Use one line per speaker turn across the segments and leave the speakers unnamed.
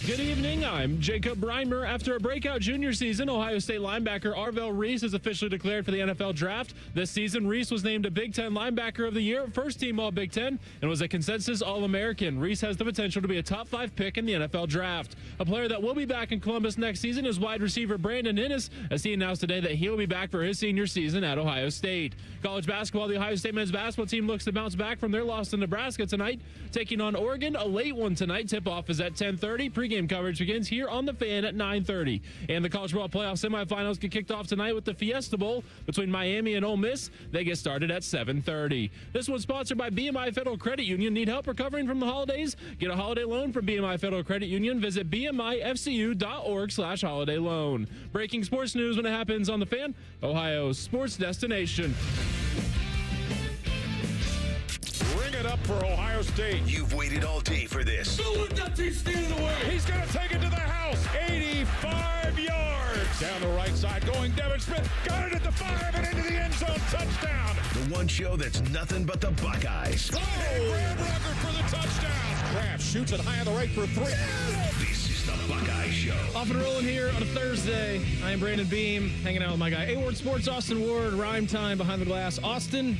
Good evening, I'm Jacob Reimer. After a breakout junior season, Ohio State linebacker Arvell Reese is officially declared for the NFL Draft. This season, Reese was named a Big Ten Linebacker of the Year, first team All-Big Ten, and was a consensus All-American. Reese has the potential to be a top 5 pick in the NFL Draft. A player that will be back in Columbus next season is wide receiver Brandon Inniss, as he announced today that he'll be back for his senior season at Ohio State. College basketball, the Ohio State men's basketball team looks to bounce back from their loss to Nebraska tonight, taking on Oregon. A late one tonight. Tip-off is at 10:30. Pre-game coverage begins here on The Fan at 9:30. And the college football playoff semifinals get kicked off tonight with the Fiesta Bowl between Miami and Ole Miss. They get started at 7:30. This one's sponsored by BMI Federal Credit Union. Need help recovering from the holidays? Get a holiday loan from BMI Federal Credit Union. Visit bmifcu.org/holiday loan. Breaking sports news when it happens on The Fan, Ohio's sports destination.
Bring it up for Ohio State.
You've waited all day for this.
He's going to take it to the house. 85 yards. Down the right side going Devin Smith. Got it at the 5 and into the end zone. Touchdown.
The one show that's nothing but the Buckeyes.
Oh! Graham Rucker for the touchdown. Kraft shoots it high on the right for 3.
This is the Buckeye Show.
Off and rolling here on a Thursday. I am Brandon Beam, hanging out with my guy, A-Ward Sports, Austin Ward, Rhyme Time behind the glass. Austin,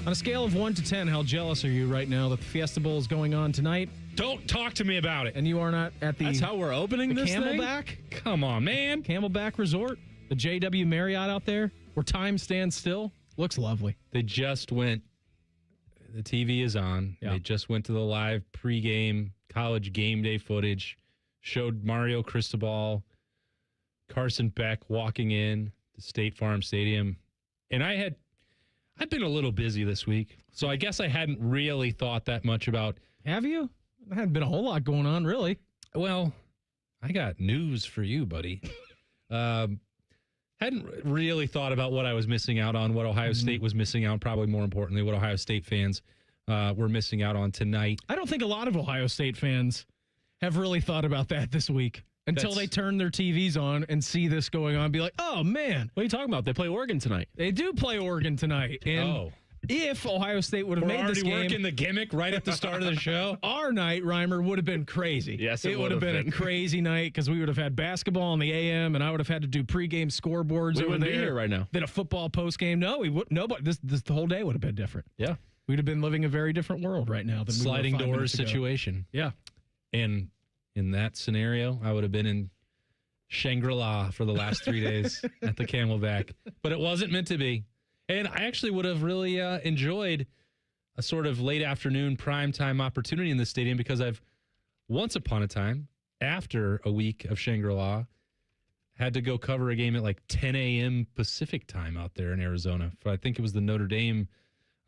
on a scale of 1 to 10, how jealous are you right now that the Fiesta Bowl is going on tonight?
Don't talk to me about it.
And you are not at the
That's how we're opening this
Camelback?
thing? Come on, man.
Camelback Resort, the JW Marriott out there, where time stands still. Looks lovely.
They just went, the TV is on.
Yeah.
They just went to the live pregame college game day footage, showed Mario Cristobal, Carson Beck walking in to State Farm Stadium. And I've been a little busy this week, so I guess I hadn't really thought that much about.
Have you? There hadn't been a whole lot going on, really.
Well, I got news for you, buddy. Hadn't really thought about what I was missing out on, what Ohio State was missing out, probably more importantly, what Ohio State fans were missing out on tonight.
I don't think a lot of Ohio State fans have really thought about that this week until they turn their TVs on and see this going on and be like, oh, man.
What are you talking about? They play Oregon tonight.
They do play Oregon tonight. And if Ohio State would have made this game,
working the gimmick right at the start of the show.
Our night, Reimer, would have been crazy.
Yes,
it would have been a crazy night because we would have had basketball on the AM, and I would have had to do pregame scoreboards
We
over
wouldn't
there.
be here right now.
Then a football postgame. No, we would. Nobody. This the whole day would have been different.
Yeah.
We'd have been living a very different world right now than
Sliding
we were 5
doors
minutes ago.
situation.
Yeah.
And in that scenario, I would have been in Shangri-La for the last 3 days at the Camelback. But it wasn't meant to be. And I actually would have really enjoyed a sort of late afternoon primetime opportunity in the stadium because I've once upon a time, after a week of Shangri-La, had to go cover a game at like 10 a.m. Pacific time out there in Arizona. I think it was the Notre Dame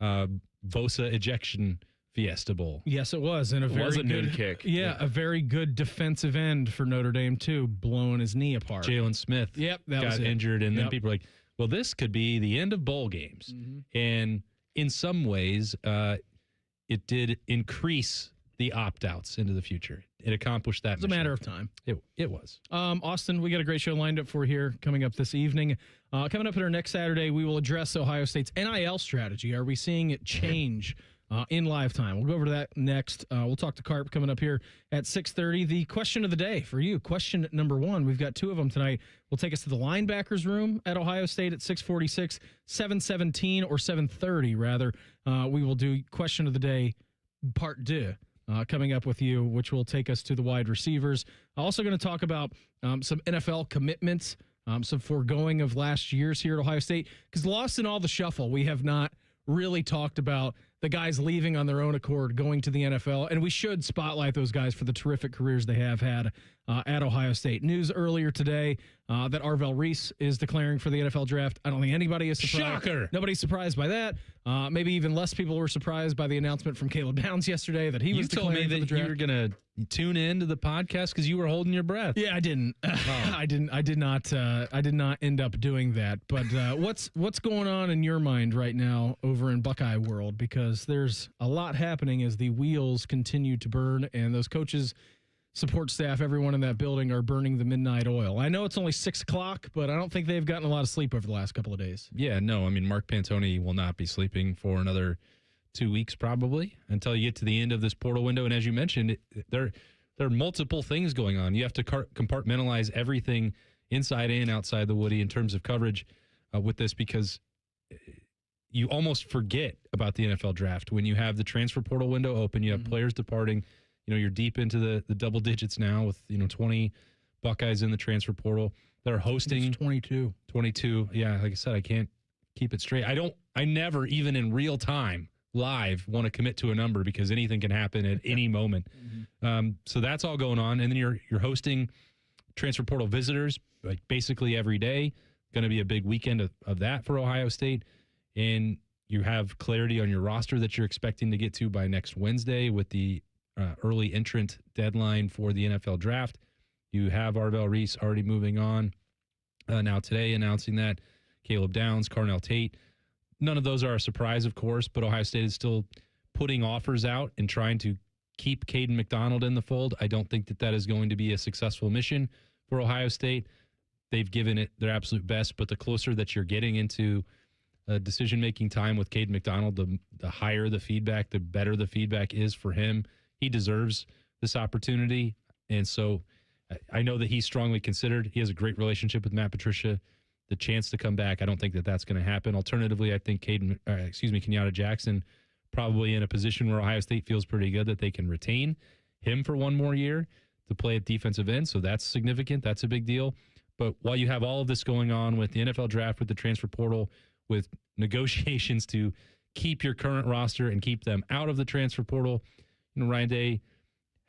Bosa ejection Fiesta Bowl.
Yes, it was. And a very good
noon kick.
Yeah, a very good defensive end for Notre Dame, too, blowing his knee apart.
Jalen Smith
Yep, that
got
was it.
injured, and then
Yep.
people were like, well, this could be the end of bowl games. And in some ways, it did increase the opt-outs into the future. It accomplished that.
It's a matter of time.
It was.
Austin, we got a great show lined up for here coming up this evening. Coming up at our next Saturday, we will address Ohio State's NIL strategy. Are we seeing it change in live time? We'll go over to that next. We'll talk to Carp coming up here at 6:30. The question of the day for you, question number 1. We've got 2 of them tonight. Will take us to the linebackers room at Ohio State at 6:46, 7:17, or 7:30, rather. We will do question of the day part 2. Coming up with you, which will take us to the wide receivers. Also going to talk about some NFL commitments, some foregoing of last year's here at Ohio State, because lost in all the shuffle, we have not really talked about the guys leaving on their own accord, going to the NFL, and we should spotlight those guys for the terrific careers they have had at Ohio State. News earlier today that Arvell Reese is declaring for the NFL draft. I don't think anybody is surprised.
Shocker.
Nobody's surprised by that. Maybe even less people were surprised by the announcement from Caleb Downs yesterday that he was
You told me
declaring for the
that
draft.
you were going to tune in to the podcast because you were holding your breath.
Yeah, I didn't. I did not end up doing that. But what's going on in your mind right now over in Buckeye world? Because there's a lot happening as the wheels continue to burn, and those coaches, support staff, everyone in that building are burning the midnight oil. I know it's only 6 o'clock, but I don't think they've gotten a lot of sleep over the last couple of days.
Yeah, no, I mean, Mark Pantoni will not be sleeping for another 2 weeks probably until you get to the end of this portal window. And as you mentioned, there are multiple things going on. You have to compartmentalize everything inside and outside the Woody in terms of coverage with this, because you almost forget about the NFL draft when you have the transfer portal window open. You have players departing. You're deep into the double digits now with 20 Buckeyes in the transfer portal. They're hosting 22. Yeah, like I said, I can't keep it straight. I never, even in real time, live, want to commit to a number because anything can happen at any moment. So that's all going on. And then you're hosting transfer portal visitors like basically every day. Going to be a big weekend of that for Ohio State. And you have clarity on your roster that you're expecting to get to by next Wednesday with the early entrant deadline for the NFL draft. You have Arvell Reese already moving on now today, announcing that. Caleb Downs, Carnell Tate. None of those are a surprise, of course, but Ohio State is still putting offers out and trying to keep Caden McDonald in the fold. I don't think that is going to be a successful mission for Ohio State. They've given it their absolute best, but the closer that you're getting into decision-making time with Caden McDonald, the higher the feedback, the better the feedback is for him. He deserves this opportunity, and so I know that he's strongly considered. He has a great relationship with Matt Patricia. The chance to come back, I don't think that that's going to happen. Alternatively, I think Kenyatta Jackson probably in a position where Ohio State feels pretty good that they can retain him for one more year to play at defensive end. So that's significant. That's a big deal. But while you have all of this going on with the NFL draft, with the transfer portal, with negotiations to keep your current roster and keep them out of the transfer portal, Ryan Day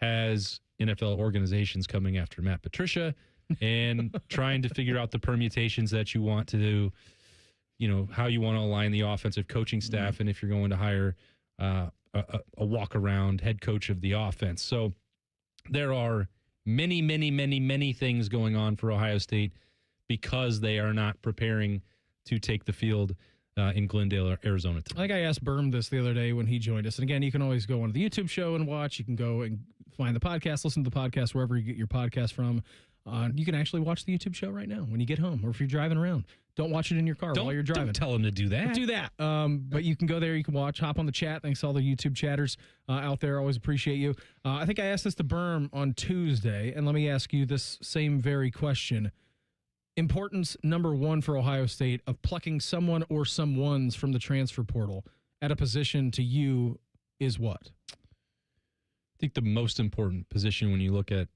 has NFL organizations coming after Matt Patricia and trying to figure out the permutations that you want to do, how you want to align the offensive coaching staff, and if you're going to hire a walk-around head coach of the offense. So there are many, many, many, many things going on for Ohio State because they are not preparing to take the field in Glendale, Arizona tonight.
I think I asked Berm this the other day when he joined us. And again, you can always go on the YouTube show and watch. You can go and find the podcast, listen to the podcast wherever you get your podcast from. You can actually watch the YouTube show right now when you get home or if you're driving around. Don't watch it in your car while you're driving.
Don't tell them to do that.
Don't do that. But you can go there. You can watch. Hop on the chat. Thanks to all the YouTube chatters out there. Always appreciate you. I think I asked this to Berm on Tuesday, and let me ask you this same very question. Importance number one for Ohio State of plucking someone or someones from the transfer portal at a position to you is what?
I think the most important position when you look at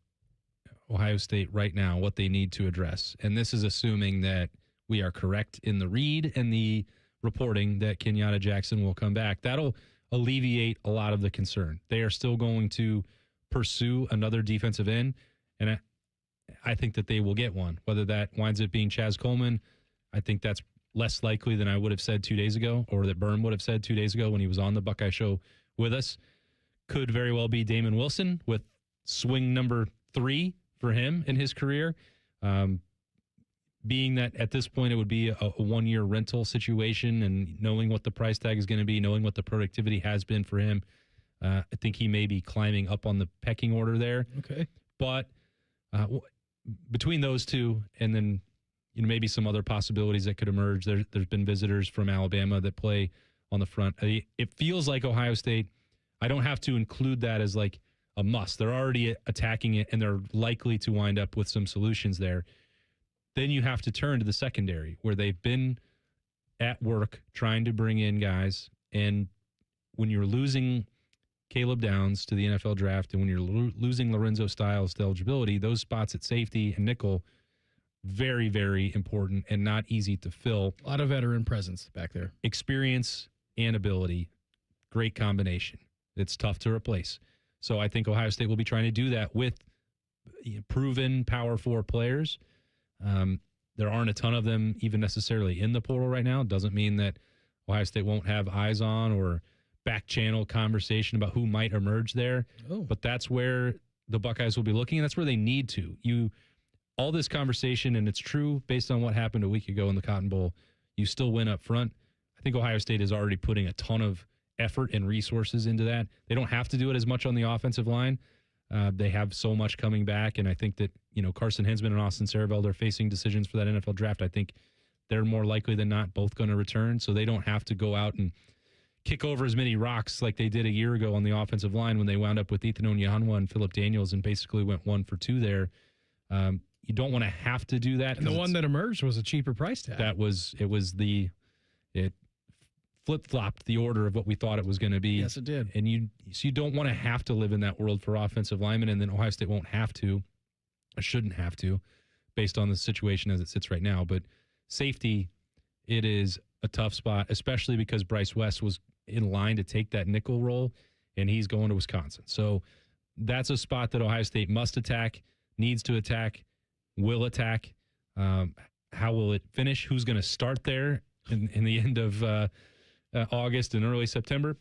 Ohio State right now, what they need to address, and this is assuming that we are correct in the read and the reporting that Kenyatta Jackson will come back. That'll alleviate a lot of the concern. They are still going to pursue another defensive end, and I think that they will get one. Whether that winds up being Chaz Coleman, I think that's less likely than I would have said 2 days ago, or that Berm would have said 2 days ago when he was on the Buckeye Show with us. Could very well be Damon Wilson with swing number 3 for him in his career. Being that at this point it would be a 1-year rental situation, and knowing what the price tag is going to be, knowing what the productivity has been for him, I think he may be climbing up on the pecking order there.
Okay.
But between those two, and then maybe some other possibilities that could emerge. There's been visitors from Alabama that play on the front. It feels like Ohio State, I don't have to include that as like a must. They're already attacking it, and they're likely to wind up with some solutions there. Then you have to turn to the secondary, where they've been at work trying to bring in guys. And when you're losing Caleb Downs to the NFL draft, and when you're losing Lorenzo Styles to eligibility, those spots at safety and nickel, very, very important and not easy to fill.
A lot of veteran presence back there.
Experience and ability, great combination. It's tough to replace. So I think Ohio State will be trying to do that with proven Power 4 players. There aren't a ton of them even necessarily in the portal right now. Doesn't mean that Ohio State won't have eyes on or back channel conversation about who might emerge there.
Oh.
But that's where the Buckeyes will be looking, and that's where they need to. All this conversation, and it's true based on what happened a week ago in the Cotton Bowl, you still win up front. I think Ohio State is already putting a ton of effort and resources into that. They don't have to do it as much on the offensive line. They have so much coming back, and I think that Carson Hinsman and Austin Sareveld are facing decisions for that NFL draft. I think they're more likely than not both going to return, so they don't have to go out and kick over as many rocks like they did a year ago on the offensive line when they wound up with Ethan Onyanwa and Phillip Daniels and basically went 1 for 2 there. You don't want to have to do that.
And the one that emerged was a cheaper price tag.
It flip-flopped the order of what we thought it was going to be.
Yes, it did.
And you don't want to have to live in that world for offensive linemen, and then Ohio State won't have to, or shouldn't have to, based on the situation as it sits right now. But safety, it is a tough spot, especially because Bryce West was in line to take that nickel role, and he's going to Wisconsin. So that's a spot that Ohio State must attack, needs to attack, will attack. How will it finish? Who's going to start there in the end of August and early September?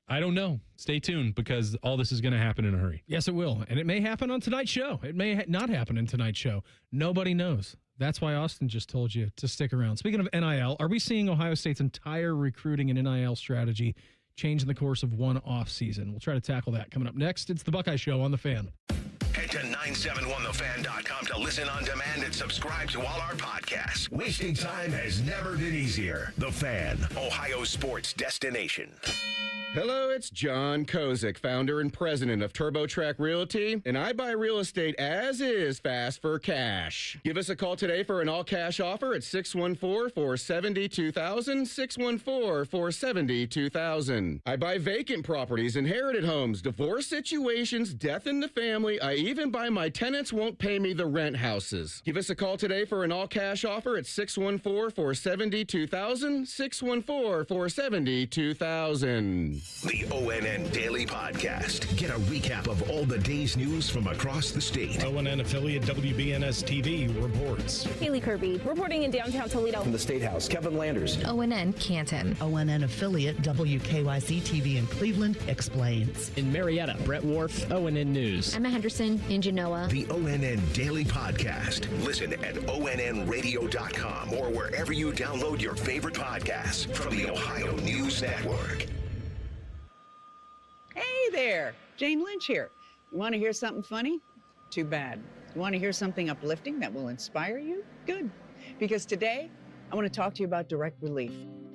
I don't know. Stay tuned, because all this is going to happen in a hurry.
Yes, it will. And it may happen on tonight's show. It may not happen in tonight's show. Nobody knows. That's why Austin just told you to stick around. Speaking of NIL, are we seeing Ohio State's entire recruiting and NIL strategy change in the course of one offseason? We'll try to tackle that coming up next. It's the Buckeye Show on The Fan.
Head to 971thefan.com to listen on demand and subscribe to all our podcasts. Wasting time has never been easier. The Fan, Ohio sports destination.
Hello, it's John Kozik, founder and president of TurboTrack Realty, and I buy real estate as is fast for cash. Give us a call today for an all-cash offer at 614-470-2000, 614-470-2000. I buy vacant properties, inherited homes, divorce situations, death in the family. I even buy my tenants won't pay me the rent houses. Give us a call today for an all-cash offer at 614-470-2000, 614-470-2000.
The ONN Daily Podcast. Get a recap of all the day's news from across the state.
ONN affiliate WBNS TV reports.
Haley Kirby reporting in downtown Toledo.
From the State House, Kevin Landers.
ONN Canton.
ONN affiliate WKYC TV in Cleveland explains.
In Marietta, Brett Wharf, ONN News.
Emma Henderson in Genoa.
The ONN Daily Podcast. Listen at onnradio.com or wherever you download your favorite podcasts from the Ohio News Network.
Hey there, Jane Lynch here. You want to hear something funny? Too bad. You want to hear something uplifting that will inspire you? Good. Because today, I want to talk to you about Direct Relief,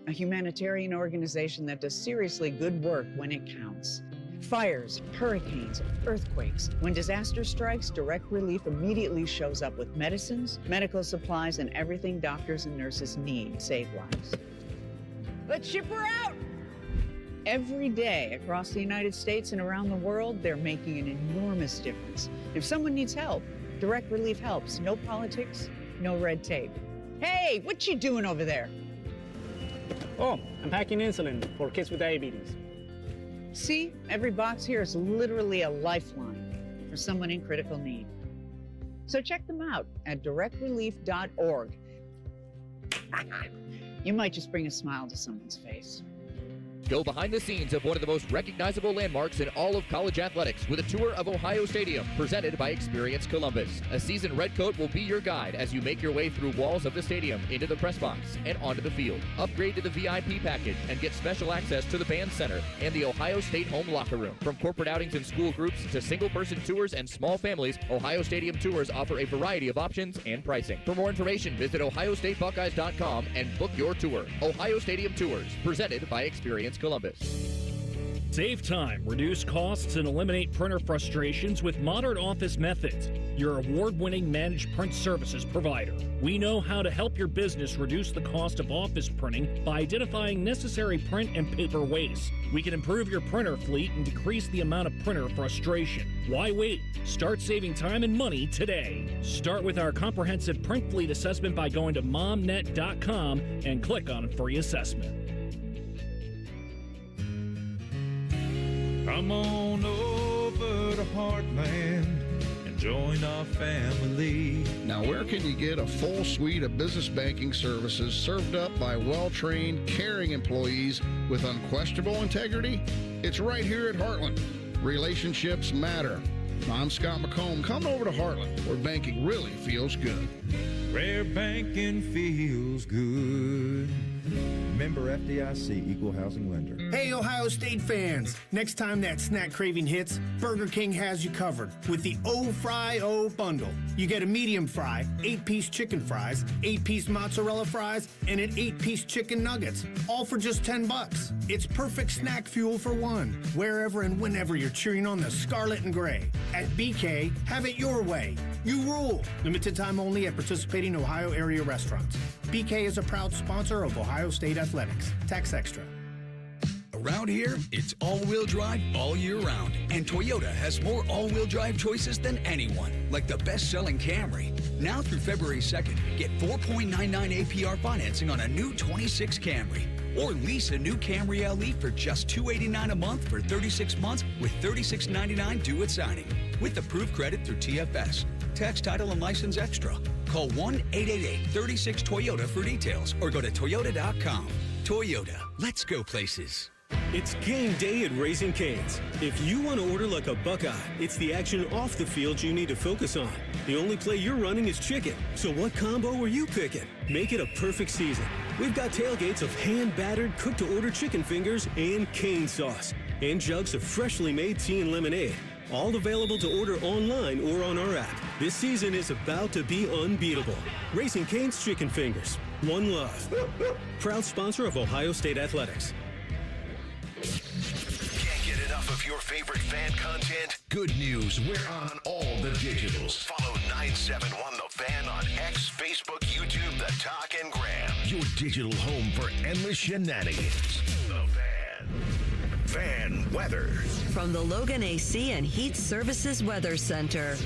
a humanitarian organization that does seriously good work when it counts. Fires, hurricanes, earthquakes. When disaster strikes, Direct Relief immediately shows up with medicines, medical supplies, and everything doctors and nurses need to save lives. Let's ship her out! Every day across the United States and around the world, they're making an enormous difference. If someone needs help, Direct Relief helps. No politics, no red tape. Hey, what you doing over there?
Oh, I'm packing insulin for kids with diabetes.
See, every box here is literally a lifeline for someone in critical need. So check them out at directrelief.org. You might just bring a smile to someone's face.
Go behind the scenes of one of the most recognizable landmarks in all of college athletics with a tour of Ohio Stadium, presented by Experience Columbus. A seasoned redcoat will be your guide as you make your way through walls of the stadium, into the press box, and onto the field. Upgrade to the VIP package and get special access to the band center and the Ohio State home locker room. From corporate outings and school groups to single-person tours and small families, Ohio Stadium tours offer a variety of options and pricing. For more information, visit ohiostatebuckeyes.com and book your tour. Ohio Stadium Tours, presented by Experience Columbus.
Save time, reduce costs, and eliminate printer frustrations with Modern Office Methods, your award-winning managed print services provider. We know how to help your business reduce the cost of office printing by identifying necessary print and paper waste. We can improve your printer fleet and decrease the amount of printer frustration. Why wait? Start saving time and money today. Start with our comprehensive print fleet assessment by going to momnet.com and click on Free Assessment.
Come on over to Heartland and join our family.
Now, where can you get a full suite of business banking services served up by well-trained, caring employees with unquestionable integrity? It's right here at Heartland. Relationships matter. I'm Scott McComb. Come over to Heartland, where banking really feels good.
Where banking feels good.
Member FDIC, Equal Housing Lender.
Hey, Ohio State fans. Next time that snack craving hits, Burger King has you covered with the O-Fry-O bundle. You get a medium fry, 8-piece chicken fries, 8-piece mozzarella fries, and an 8-piece chicken nuggets, all for just $10. It's perfect snack fuel for one, wherever and whenever you're cheering on the scarlet and gray. At BK, have it your way. You rule. Limited time only at participating Ohio area restaurants. BK is a proud sponsor of Ohio State Athletics. Tax extra.
Around here, it's all-wheel drive all year round. And Toyota has more all-wheel drive choices than anyone, like the best-selling Camry. Now through February 2nd, get 4.99 APR financing on a new 26 Camry. Or lease a new Camry LE for just $289 a month for 36 months with $36.99 due at signing. With approved credit through TFS. Tax, title, and license extra. Call 1-888-36-TOYOTA for details or go to Toyota.com. Toyota, let's go places.
It's game day at Raising Cane's. If you want to order like a Buckeye, it's the action off the field you need to focus on. The only play you're running is chicken. So what combo are you picking? Make it a perfect season. We've got tailgates of hand-battered, cooked-to-order chicken fingers and cane sauce. And jugs of freshly made tea and lemonade. All available to order online or on our app. This season is about to be unbeatable. Raising Cane's Chicken Fingers. One love. Proud sponsor of Ohio State Athletics.
Can't get enough of your favorite fan content? Good news, we're on all the digitals. Follow 971 The Fan on X, Facebook, YouTube, The Talk, and Gram. Your digital home for endless shenanigans. The Fan. Fan weather.
From the Logan AC and Heat Services Weather Center.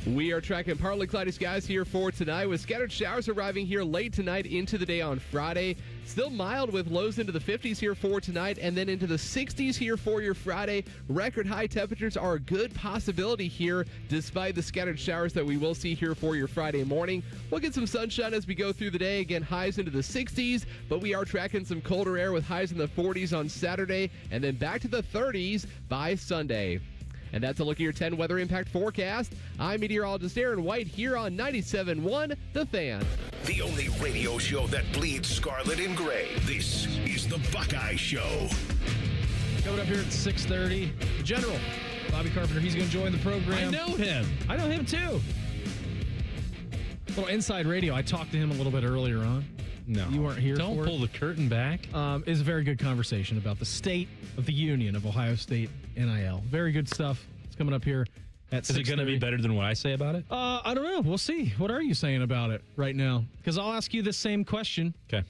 We are tracking partly cloudy skies here for tonight with scattered showers arriving here late tonight into the day on Friday. Still mild with lows into the 50s here for tonight and then into the 60s here for your Friday. Record high temperatures are a good possibility here despite the scattered showers that we will see here for your Friday morning. We'll get some sunshine as we go through the day. Again, highs into the 60s, but we are tracking some colder air with highs in the 40s on Saturday and then back to the 30s by Sunday. And that's a look at your 10 weather impact forecast. I'm meteorologist Aaron White here on 97.1 The Fan.
The only radio show that bleeds scarlet and gray. This is the Buckeye Show.
Coming up here at 6:30, General Bobby Carpenter. He's going to join the program.
I know him.
I know him too. Little inside radio. I talked to him a little bit earlier on.
No.
You weren't here
Don't
for
pull the curtain back.
It's a very good conversation about the state of the union of Ohio State NIL. Very good stuff. It's coming up here at 6:30.
Is it going to be better than what I say about it?
I don't know. We'll see. What are you saying about it right now? Because I'll ask you the same question.
Okay.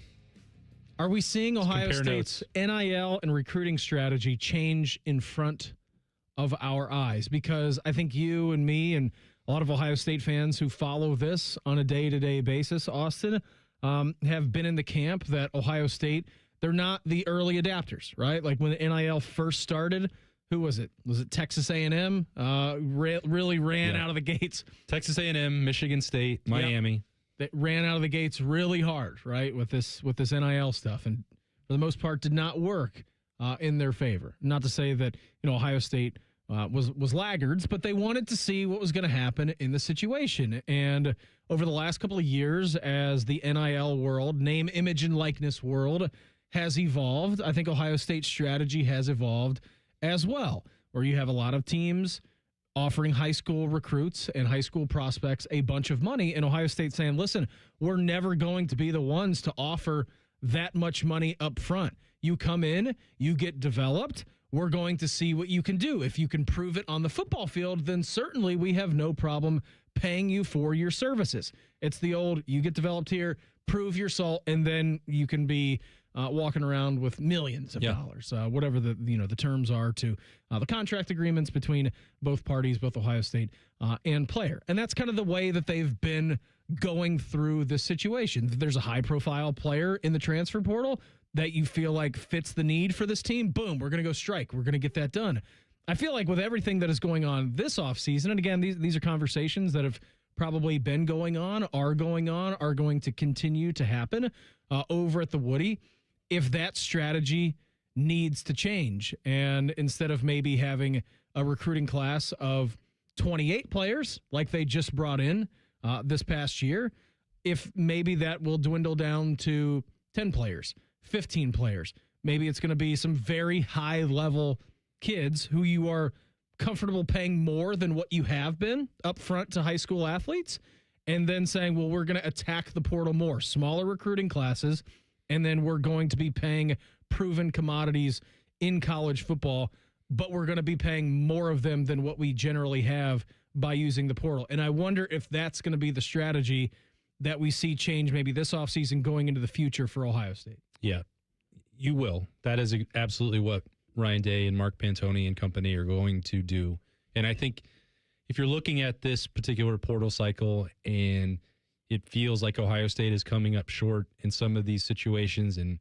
Are we seeing Ohio State's NIL and recruiting strategy change in front of our eyes? Because I think you and me and a lot of Ohio State fans who follow this on a day-to-day basis, Austin, have been in the camp that Ohio State, they're not the early adapters, right? Like when the NIL first started, who was it? Was it Texas A&M? Really ran out of the gates.
Texas A&M, Michigan State, Miami.
Yep. They ran out of the gates really hard, right, with this NIL stuff, and for the most part did not work in their favor. Not to say that Ohio State was laggards, but they wanted to see what was going to happen in the situation. And over the last couple of years, as the NIL world, name, image, and likeness world has evolved, I think Ohio State's strategy has evolved as well, where you have a lot of teams offering high school recruits and high school prospects a bunch of money, and Ohio State saying, listen, we're never going to be the ones to offer that much money up front. You come in, you get developed, we're going to see what you can do. If you can prove it on the football field, then certainly we have no problem paying you for your services. It's the old, you get developed here, prove your salt, and then you can be walking around with millions of dollars, whatever the terms are to the contract agreements between both parties, both Ohio State and player. And that's kind of the way that they've been going through this situation. There's a high-profile player in the transfer portal that you feel like fits the need for this team. Boom, we're going to go strike. We're going to get that done. I feel like with everything that is going on this offseason, and again, these are conversations that have probably been going on, are going to continue to happen over at the Woody. If that strategy needs to change, and instead of maybe having a recruiting class of 28 players like they just brought in this past year, if maybe that will dwindle down to 10 players, 15 players. Maybe it's going to be some very high-level kids who you are comfortable paying more than what you have been up front to high school athletes, and then saying, well, we're going to attack the portal more, smaller recruiting classes, and then we're going to be paying proven commodities in college football, but we're going to be paying more of them than what we generally have by using the portal. And I wonder if that's going to be the strategy that we see change maybe this offseason going into the future for Ohio State.
Yeah, you will. That is absolutely what Ryan Day and Mark Pantoni and company are going to do. And I think if you're looking at this particular portal cycle and it feels like Ohio State is coming up short in some of these situations, and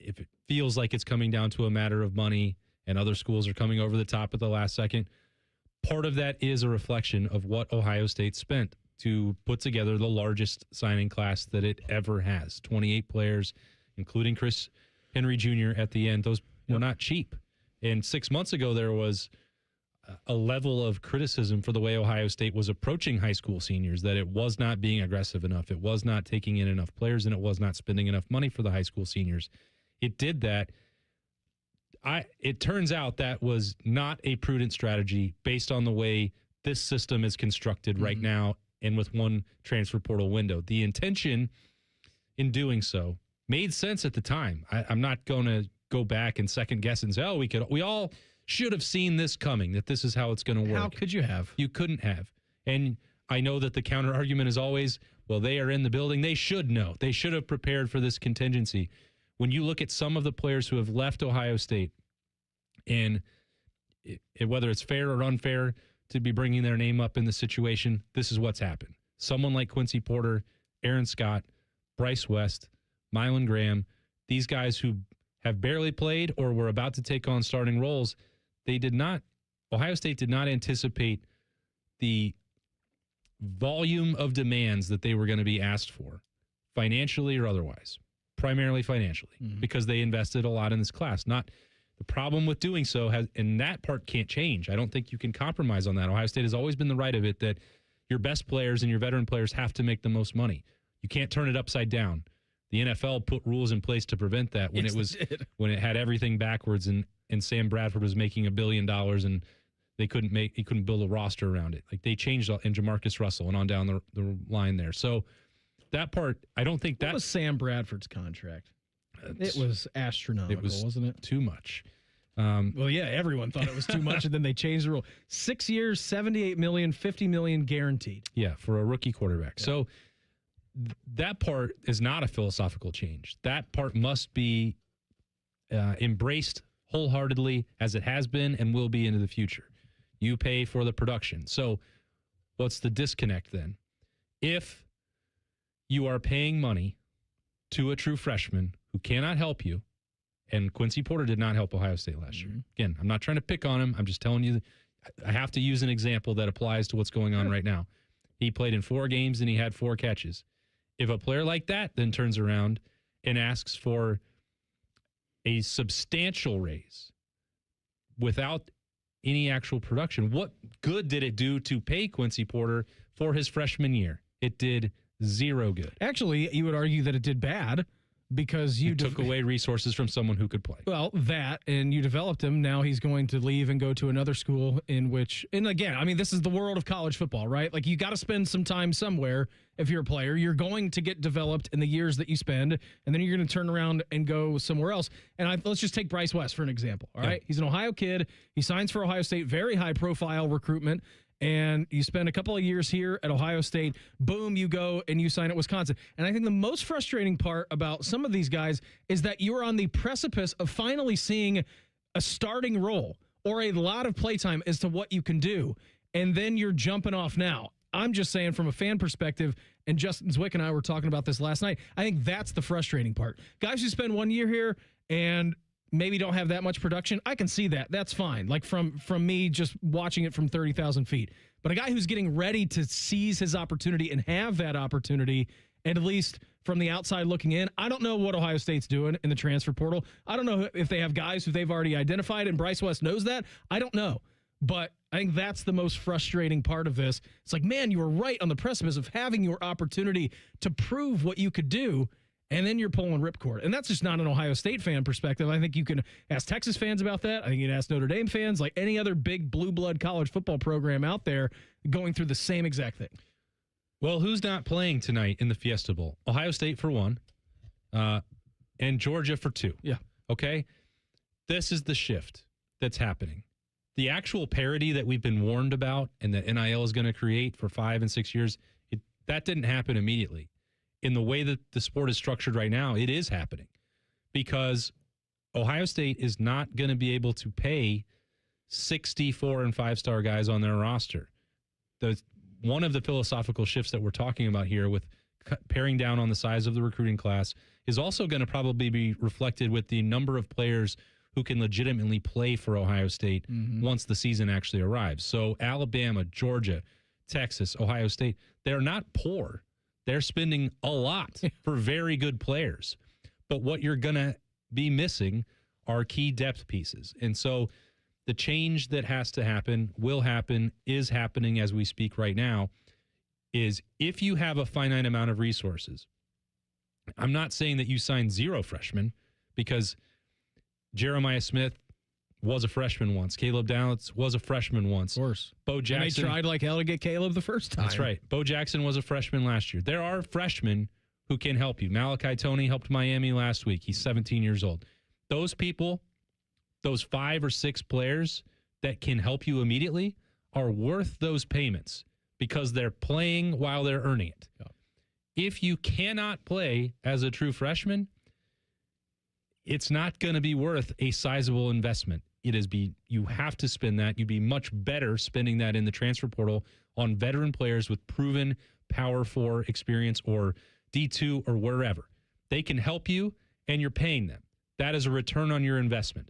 if it feels like it's coming down to a matter of money and other schools are coming over the top at the last second, part of that is a reflection of what Ohio State spent to put together the largest signing class that it ever has. 28 players, including Chris Henry Jr. at the end. Those were not cheap. And 6 months ago, there was a level of criticism for the way Ohio State was approaching high school seniors, that it was not being aggressive enough, it was not taking in enough players, and it was not spending enough money for the high school seniors. It did that. It turns out that was not a prudent strategy based on the way this system is constructed right now and with one transfer portal window. The intention in doing so made sense at the time. I'm not going to go back and second guess and say, we all should have seen this coming, that this is how it's going to work.
How could you have?
You couldn't have. And I know that the counter argument is always, well, they are in the building. They should know. They should have prepared for this contingency. When you look at some of the players who have left Ohio State, and whether it's fair or unfair to be bringing their name up in the situation, this is what's happened. Someone like Quincy Porter, Aaron Scott, Bryce West, Mylan Graham, these guys who have barely played or were about to take on starting roles, Ohio State did not anticipate the volume of demands that they were going to be asked for, financially or otherwise, primarily financially, because they invested a lot in this class. Not the problem with doing so and that part can't change. I don't think you can compromise on that. Ohio State has always been the right of it that your best players and your veteran players have to make the most money. You can't turn it upside down. The NFL put rules in place to prevent that when it had everything backwards and Sam Bradford was making $1 billion and he couldn't build a roster around it. Like they changed, and Jamarcus Russell and on down the line there. So that part, I don't think that
was Sam Bradford's contract. It was astronomical, wasn't it?
Too much.
Well, yeah, everyone thought it was too much, and then they changed the rule. 6 years, $78 million, $50 million guaranteed.
Yeah, for a rookie quarterback. Yeah. So that part is not a philosophical change. That part must be embraced wholeheartedly, as it has been and will be into the future. You pay for the production. So what's the disconnect then? If you are paying money to a true freshman who cannot help you, and Quincy Porter did not help Ohio State last year. Again, I'm not trying to pick on him. I'm just telling you, I have to use an example that applies to what's going on right now. He played in 4 games and he had 4 catches. If a player like that then turns around and asks for a substantial raise without any actual production, what good did it do to pay Quincy Porter for his freshman year? It did 0 good.
Actually, you would argue that it did bad because you
took away resources from someone who could play.
Well, and you developed him. Now he's going to leave and go to another school in which, and again, I mean, this is the world of college football, right? Like you got to spend some time somewhere. If you're a player, you're going to get developed in the years that you spend, and then you're going to turn around and go somewhere else. And let's just take Bryce West for an example. All right. He's an Ohio kid. He signs for Ohio State, very high profile recruitment. And you spend a couple of years here at Ohio State, boom, you go and you sign at Wisconsin. And I think the most frustrating part about some of these guys is that you're on the precipice of finally seeing a starting role or a lot of playtime as to what you can do. And then you're jumping off now. I'm just saying from a fan perspective, and Justin Zwick and I were talking about this last night, I think that's the frustrating part. Guys who spend 1 year here and maybe don't have that much production, I can see that. That's fine. Like from me just watching it from 30,000 feet. But a guy who's getting ready to seize his opportunity and have that opportunity, and at least from the outside looking in, I don't know what Ohio State's doing in the transfer portal. I don't know if they have guys who they've already identified, and Bryce West knows that. I don't know. But I think that's the most frustrating part of this. It's like, man, you were right on the precipice of having your opportunity to prove what you could do, and then you're pulling ripcord. And that's just not an Ohio State fan perspective. I think you can ask Texas fans about that. I think you can ask Notre Dame fans, like any other big blue blood college football program out there going through the same exact thing.
Well, who's not playing tonight in the Fiesta Bowl? Ohio State for one, and Georgia for two.
Yeah.
Okay? This is the shift that's happening. The actual parity that we've been warned about and that NIL is going to create for 5 and 6 years, that didn't happen immediately. In the way that the sport is structured right now, it is happening because Ohio State is not going to be able to pay 60 4- and 5-star guys on their roster. One of the philosophical shifts that we're talking about here with paring down on the size of the recruiting class is also going to probably be reflected with the number of players who can legitimately play for Ohio State once the season actually arrives. So Alabama, Georgia, Texas, Ohio State, they're not poor. They're spending a lot for very good players. But what you're going to be missing are key depth pieces. And so the change that has to happen, will happen, is happening as we speak right now, is if you have a finite amount of resources, I'm not saying that you sign 0 freshmen because Jeremiah Smith was a freshman once. Caleb Downs was a freshman once.
Of course.
Bo Jackson.
And they tried like hell to get Caleb the first time.
That's right. Bo Jackson was a freshman last year. There are freshmen who can help you. Malachi Toney helped Miami last week. He's 17 years old. Those people, those 5 or 6 players that can help you immediately are worth those payments because they're playing while they're earning it. Yeah. If you cannot play as a true freshman, it's not going to be worth a sizable investment. You have to spend that. You'd be much better spending that in the transfer portal on veteran players with proven Power 4 experience or D2 or wherever. They can help you, and you're paying them. That is a return on your investment.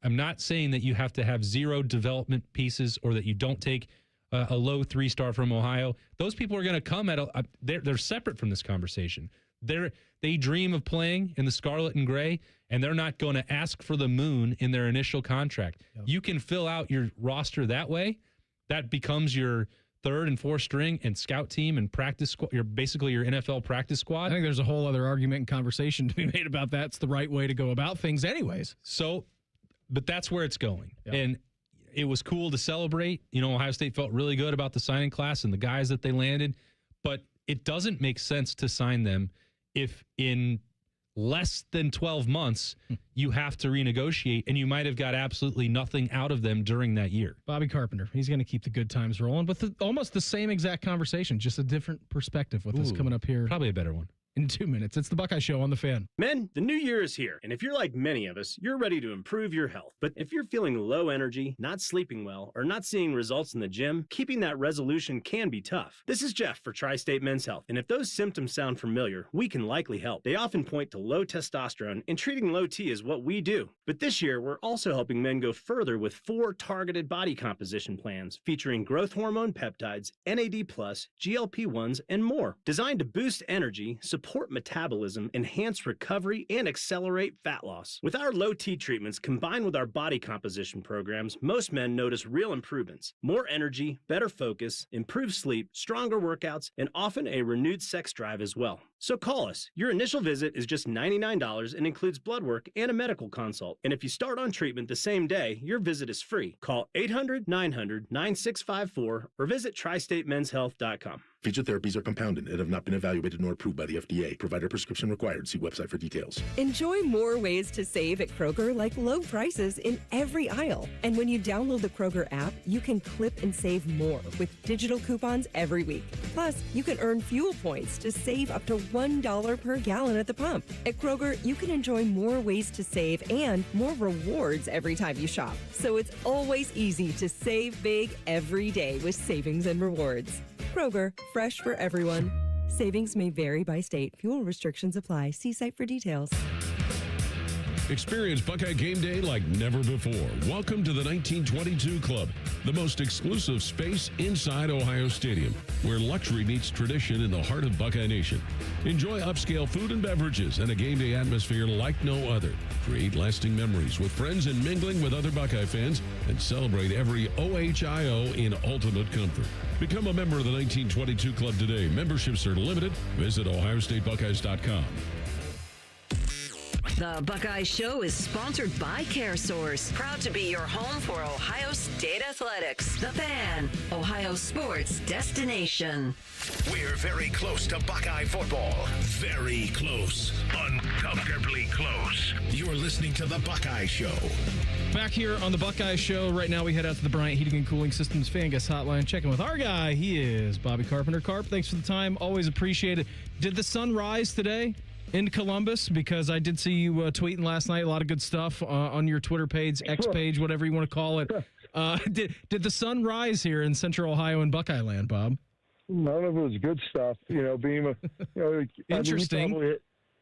I'm not saying that you have to have 0 development pieces or that you don't take a low 3-star from Ohio. Those people are going to come at they're separate from this conversation. They dream of playing in the scarlet and gray, and they're not going to ask for the moon in their initial contract. Yep. You can fill out your roster that way. That becomes your 3rd and 4th string and scout team and practice squad. You're basically your NFL practice squad.
I think there's a whole other argument and conversation to be made about that. It's the right way to go about things anyways.
So, but that's where it's going.
Yep.
And it was cool to celebrate. Ohio State felt really good about the signing class and the guys that they landed, but it doesn't make sense to sign them if in less than 12 months you have to renegotiate and you might have got absolutely nothing out of them during that year.
Bobby Carpenter, he's going to keep the good times rolling with almost the same exact conversation, just a different perspective with us coming up here.
Probably a better one.
In 2 minutes. It's the Buckeye Show on The Fan.
Men, the new year is here, and if you're like many of us, you're ready to improve your health. But if you're feeling low energy, not sleeping well, or not seeing results in the gym, keeping that resolution can be tough. This is Jeff for Tri-State Men's Health, and if those symptoms sound familiar, we can likely help. They often point to low testosterone, and treating low T is what we do. But this year, we're also helping men go further with 4 targeted body composition plans featuring growth hormone peptides, NAD+, GLP-1s, and more. Designed to boost energy, support metabolism, enhance recovery, and accelerate fat loss. With our low T treatments combined with our body composition programs, most men notice real improvements. More energy, better focus, improved sleep, stronger workouts, and often a renewed sex drive as well. So call us. Your initial visit is just $99 and includes blood work and a medical consult. And if you start on treatment the same day, your visit is free. Call 800-900-9654 or visit tristatemenshealth.com.
Featured therapies are compounded and have not been evaluated nor approved by the FDA. Provider prescription required. See website for details.
Enjoy more ways to save at Kroger, like low prices in every aisle. And when you download the Kroger app, you can clip and save more with digital coupons every week. Plus, you can earn fuel points to save up to $1 per gallon at the pump. At Kroger, you can enjoy more ways to save and more rewards every time you shop. So it's always easy to save big every day with savings and rewards. Kroger, fresh for everyone. Savings may vary by state. Fuel restrictions apply. See site for details.
Experience Buckeye Game Day like never before. Welcome to the 1922 Club, the most exclusive space inside Ohio Stadium, where luxury meets tradition in the heart of Buckeye Nation. Enjoy upscale food and beverages and a game day atmosphere like no other. Create lasting memories with friends and mingling with other Buckeye fans, and celebrate every OHIO in ultimate comfort. Become a member of the 1922 Club today. Memberships are limited. Visit OhioStateBuckeyes.com.
The Buckeye Show is sponsored by CareSource, proud to be your home for Ohio State athletics. The Fan, Ohio sports destination.
We're very close to Buckeye football. Very close. Uncomfortably close. You're listening to The Buckeye Show.
Back here on The Buckeye Show. Right now we head out to the Bryant Heating and Cooling Systems Fan Guest Hotline. Checking with our guy. He is Bobby Carpenter. Carp, thanks for the time. Always appreciate it. Did the sun rise today in Columbus? Because I did see you tweeting last night. A lot of good stuff on your Twitter page, X page, whatever you want to call it. Did the sun rise here in Central Ohio and Buckeye land, Bob?
None of it was good stuff. Being
interesting.
I mean,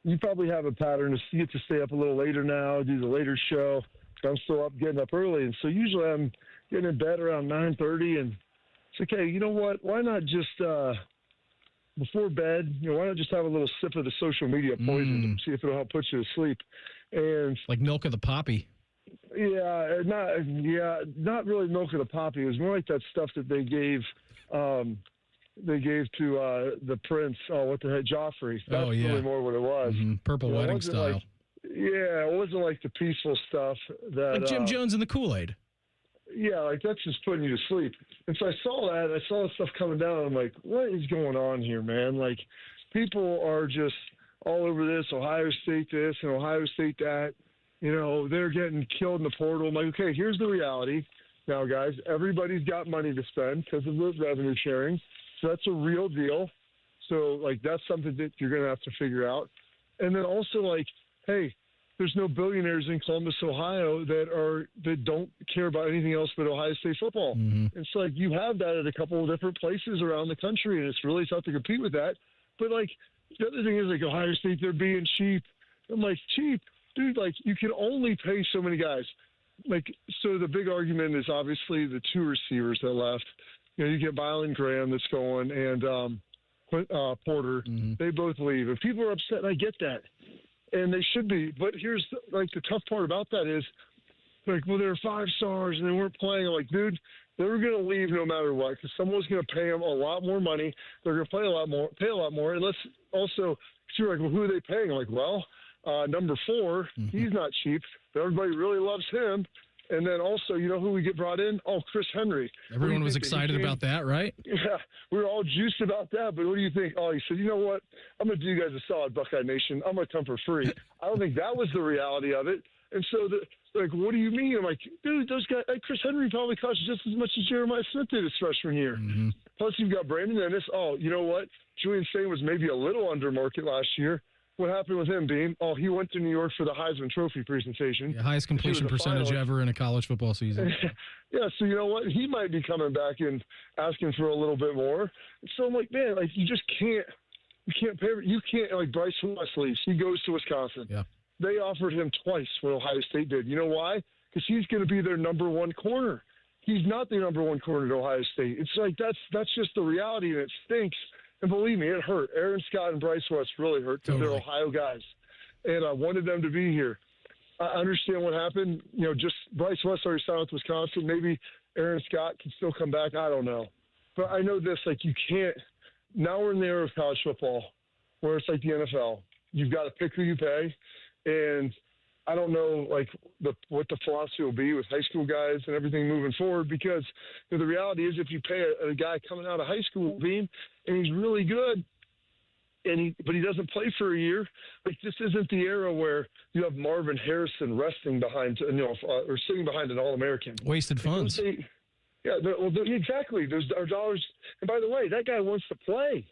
you probably have a pattern. You get to stay up a little later now, do the later show. I'm still up, getting up early, and so usually I'm getting in bed around 9:30. And it's okay. You know what? Why not just before bed? Why not just have a little sip of the social media poison and see if it'll help put you to sleep? And
like milk of the poppy.
Yeah, not really milk of the poppy. It was more like that stuff that they gave. They gave to the prince. Oh, what the heck, Joffrey. That's really more what it was.
Purple wedding style.
Like, it wasn't like the peaceful stuff that
like Jim Jones and the Kool-Aid.
Yeah, like that's just putting you to sleep. And so I saw that. I saw the stuff coming down. And I'm like, what is going on here, man? Like, people are just all over this. Ohio State this and Ohio State that. They're getting killed in the portal. I'm like, okay, here's the reality. Now, guys, everybody's got money to spend because of the revenue sharing. So that's a real deal. So, like, that's something that you're going to have to figure out. And then also, like, hey, there's no billionaires in Columbus, Ohio that don't care about anything else but Ohio State football. It's like you have that at a couple of different places around the country, and it's really tough to compete with that. But, like, the other thing is, like, Ohio State, they're being cheap. I'm like, cheap? Dude, like, you can only pay so many guys. Like, so the big argument is obviously the two receivers that left. You get Byron Graham that's going and Porter. They both leave. And people are upset, and I get that. And they should be. But here's, the tough part about that is, like, well, they're 5 stars, and they weren't playing. I'm like, dude, they were going to leave no matter what because someone's going to pay them a lot more money. They're going to pay a lot more. And let's also, you're like, well, who are they paying? I'm like, well, number 4, he's not cheap, but everybody really loves him. And then also, you know who we get brought in? Oh, Chris Henry.
Everyone was excited about that, right?
Yeah, we were all juiced about that. But what do you think? Oh, he said, you know what? I'm going to do you guys a solid, Buckeye Nation. I'm going to come for free. I don't think that was the reality of it. And so, like, what do you mean? I'm like, dude, those guys, Chris Henry probably cost just as much as Jeremiah Smith did his freshman year. Plus, you've got Brandon Ennis. Oh, you know what? Julian Sayin was maybe a little under market last year. What happened with him, Beam? Oh, he went to New York for the Heisman Trophy presentation.
Yeah, highest completion percentage ever in a college football season.
Yeah, so you know what? He might be coming back and asking for a little bit more. So I'm like, man, like you just can't. You can't pay. You can't like Bryce Wesley. He goes to Wisconsin.
Yeah.
They offered him twice what Ohio State did. You know why? Because he's going to be their number 1 corner. He's not the number 1 corner at Ohio State. It's like that's just the reality, and it stinks. And believe me, it hurt. Aaron Scott and Bryce West really hurt because they're Ohio guys. And I wanted them to be here. I understand what happened. Just Bryce West already signed with Wisconsin. Maybe Aaron Scott can still come back. I don't know. But I know this, like you can't – now we're in the era of college football where it's like the NFL. You've got to pick who you pay. And I don't know, like, what the philosophy will be with high school guys and everything moving forward because the reality is if you pay a guy coming out of high school, Beam, and he's really good, but he doesn't play for a year. Like this isn't the era where you have Marvin Harrison resting behind, or sitting behind an All-American.
Wasted funds.
Exactly. Those are dollars. And by the way, that guy wants to play.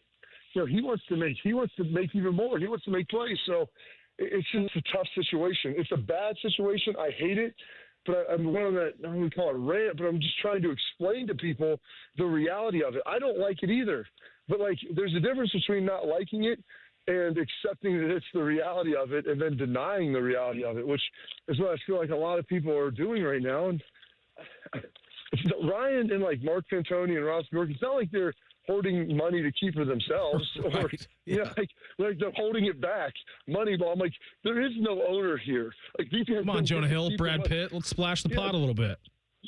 He wants to make even more. He wants to make plays. So it's just a tough situation. It's a bad situation. I hate it. But I'm one of that, I don't want to call it rant, but I'm just trying to explain to people the reality of it. I don't like it either. But, like, there's a difference between not liking it and accepting that it's the reality of it and then denying the reality of it, which is what I feel like a lot of people are doing right now. And Ryan and, like, Mark Pantoni and Ross Bjork, it's not like they're hoarding money to keep for themselves or, like they're holding it back. Moneyball. I'm like, there is no owner here. Like,
come on, Jonah Hill, Brad Pitt. Let's splash the pot a little bit.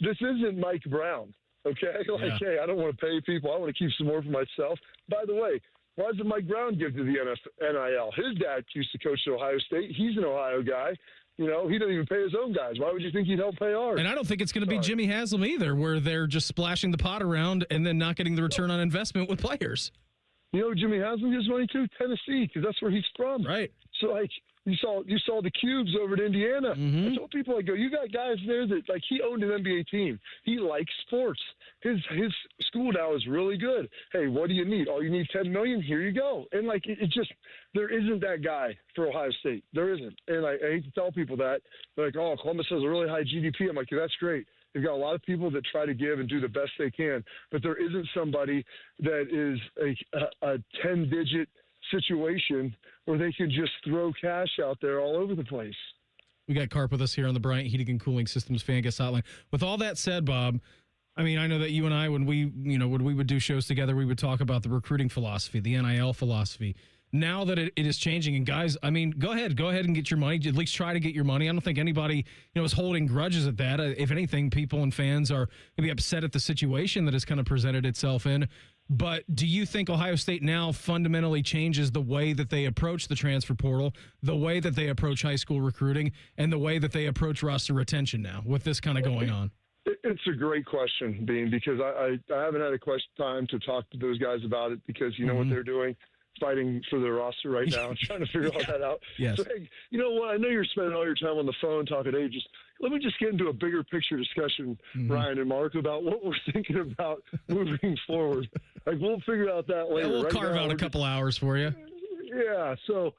This isn't Mike Brown. Okay, hey, I don't want to pay people. I want to keep some more for myself. By the way, Why doesn't Mike Brown give to the NIL? His dad used to coach at Ohio State. He's an Ohio guy. You know, he doesn't even pay his own guys. Why would you think he'd help pay ours?
And I don't think it's going to be Jimmy Haslam either, where they're just splashing the pot around and then not getting the return on investment with players.
You know, Jimmy Haslam gives money to Tennessee because that's where he's from.
Right.
So, like, you saw the Cubes over at Indiana.
Mm-hmm.
I told people, I go, you got guys there that, like, he owned an NBA team. He likes sports. His school now is really good. Hey, what do you need? Oh, you need $10 million? Here you go. And, like, it just – there isn't that guy for Ohio State. There isn't. And I hate to tell people that. They're like, oh, Columbus has a really high GDP. I'm like, yeah, that's great. They've got a lot of people that try to give and do the best they can. But there isn't somebody that is a 10-digit situation where they can just throw cash out there all over the place.
We got Carp with us here on the Bryant Heating and Cooling Systems Fan Guest Hotline. With all that said, Bob, I mean, I know that you and I, when we would do shows together, we would talk about the recruiting philosophy, the NIL philosophy. Now that it is changing, and guys, I mean, go ahead and get your money. At least try to get your money. I don't think anybody, is holding grudges at that. If anything, people and fans are maybe upset at the situation that has kind of presented itself in. But do you think Ohio State now fundamentally changes the way that they approach the transfer portal, the way that they approach high school recruiting, and the way that they approach roster retention now with this kind of going on?
It's a great question, Bean, because I haven't had time to talk to those guys about it because you know what they're doing, fighting for their roster right now and trying to figure all that out.
Yes.
So, hey, you know what? I know you're spending all your time on the phone talking, hey, let me just get into a bigger picture discussion, Brian and Mark, about what we're thinking about moving forward. Like, we'll figure out that later.
Yeah, we'll carve out a couple hours for you.
Yeah, so